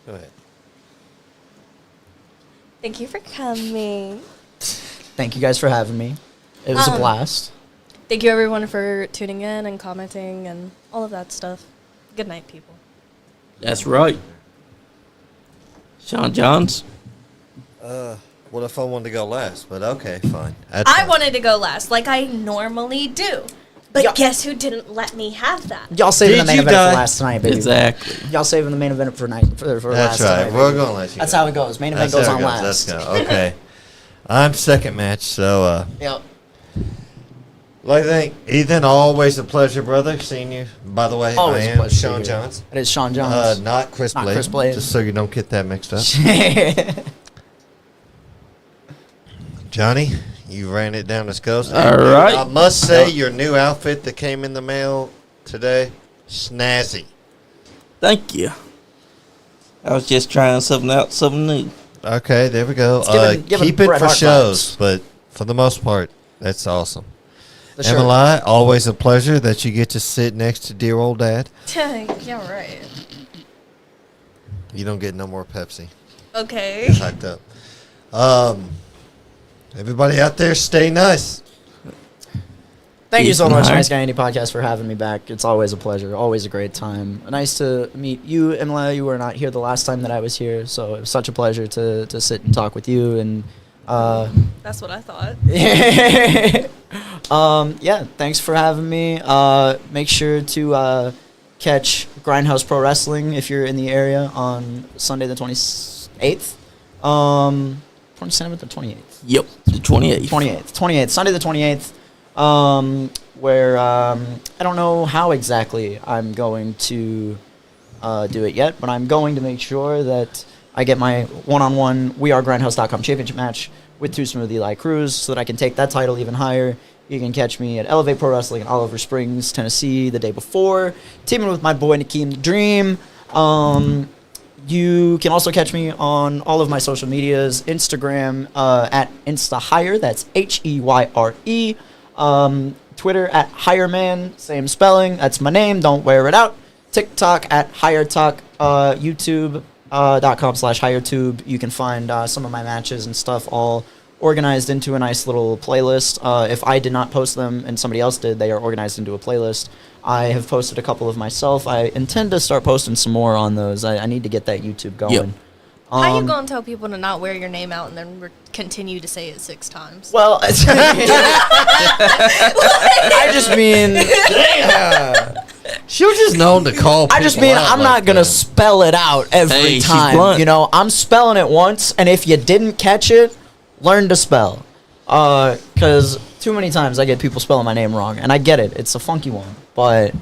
Go ahead. Thank you for coming. Thank you guys for having me. It was a blast. Thank you everyone for tuning in and commenting and all of that stuff. Good night, people. That's right. Sean Jahns. What if I wanted to go last? But okay, fine. I wanted to go last, like I normally do. But Yeah. guess who didn't let me have that? Y'all saving the Did main you event die? for last night, baby. Exactly. Y'all saving the main event for last That's night. right. We're baby. gonna let you. That's go. how it goes. Main event That's goes how on it last. Let's go. Okay. I'm second match, so Yep. I think Ethan, always a pleasure, brother. Seeing you. By the way, Always I a am pleasure. Sean to be here. Jahns. It is Sean Jahns. Not Chris Not Blade. Chris Blade. Just so you don't get that mixed up. Johnny, you ran it down the coast. All right. I must say, your new outfit that came in the mail today, snazzy. Thank you. I was just trying something out, something new. Okay, there we go. Giving Keep it Bret for Hart shows, vibes. but for the most part, that's awesome. The shirt. Emili, always a pleasure that you get to sit next to dear old dad. Yeah, right. You don't get no more Pepsi. Okay. It's hyped up. Everybody out there, stay nice. Thank you so Ethan much, Heyre. Nice Guy Indie Podcast, for having me back. It's always a pleasure, always a great time. Nice to meet you, Emili. You were not here the last time that I was here, so it was such a pleasure to sit and talk with you. And That's what I thought. yeah, thanks for having me. Make sure to catch Grindhouse Pro Wrestling if you're in the area on Sunday the 28th. 27th or 28th? Yep, the 28th. 28th. Sunday the 28th. Where I don't know how exactly I'm going to do it yet, but I'm going to make sure that I get my one-on-one WeAreGrindhouse.com championship match with Too Smooth Eli Cruz so that I can take that title even higher. You can catch me at Elevate Pro Wrestling in Oliver Springs, Tennessee the day before, teaming with my boy Nakeem the Dream. You can also catch me on all of my social medias, Instagram at InstaHeyre, that's Heyre. Twitter at HeyreMan, same spelling, that's my name, don't wear it out. TikTok at HeyreTalk, YouTube.com/HeyreTube. You can find some of my matches and stuff all organized into a nice little playlist. If I did not post them and somebody else did, they are organized into a playlist. I have posted a couple of myself. I intend to start posting some more on those. I need to get that YouTube going. Yep. How you gonna tell people to not wear your name out and then continue to say it 6 times? Well, I just mean, She was just known to call I just people mean, out I'm like not gonna that. spell it out every Hey, she's time. blunt. You know, I'm spelling it once, and if you didn't catch it, learn to spell. Because too many times I get people spelling my name wrong, and I get it. It's a funky one, but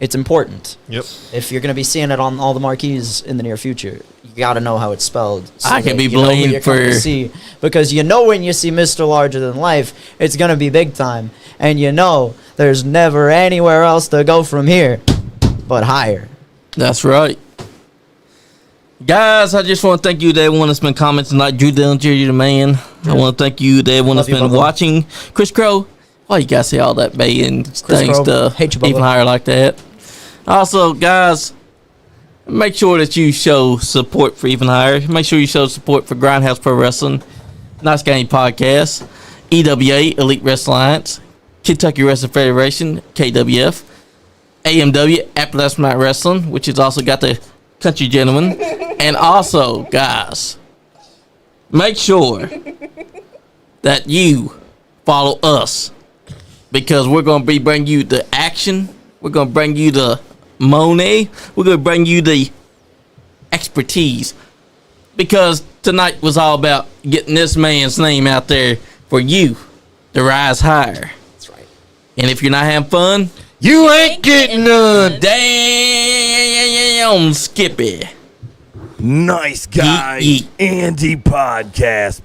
it's important. Yep. If you're gonna be seeing it on all the marquees in the near future, you gotta know how it's spelled. So I can that be you know who blamed you're coming to for- see, because you know when you see Mr. Larger Than Life, it's gonna be big time, and you know there's never anywhere else to go from here but higher. That's right. Guys, I just want to thank you to everyone that's been commenting tonight. Drew Dillinger, you're the man. I want to thank you to everyone Love that's you, been Bubba. watching. Chris Crow, why you guys say all that bait and things Crow, to hate you, Bubba. even higher like that? Also, guys, make sure that you show support for Even Higher. Make sure you show support for Grindhouse Pro Wrestling, Nice Game Podcast, EWA, Elite Wrestling Alliance, Kentucky Wrestling Federation, KWF, AMW, Appalachian Mountain Wrestling, which has also got the Country Gentleman. And also, guys, make sure that you follow us, because we're going to be bringing you the action. We're going to bring you the money. We're going to bring you the expertise, because tonight was all about getting this man's name out there for you to rise higher. That's right. And if you're not having fun, You ain't getting none. damn, Skippy. Nice Guy Yeet, Andy Podcast.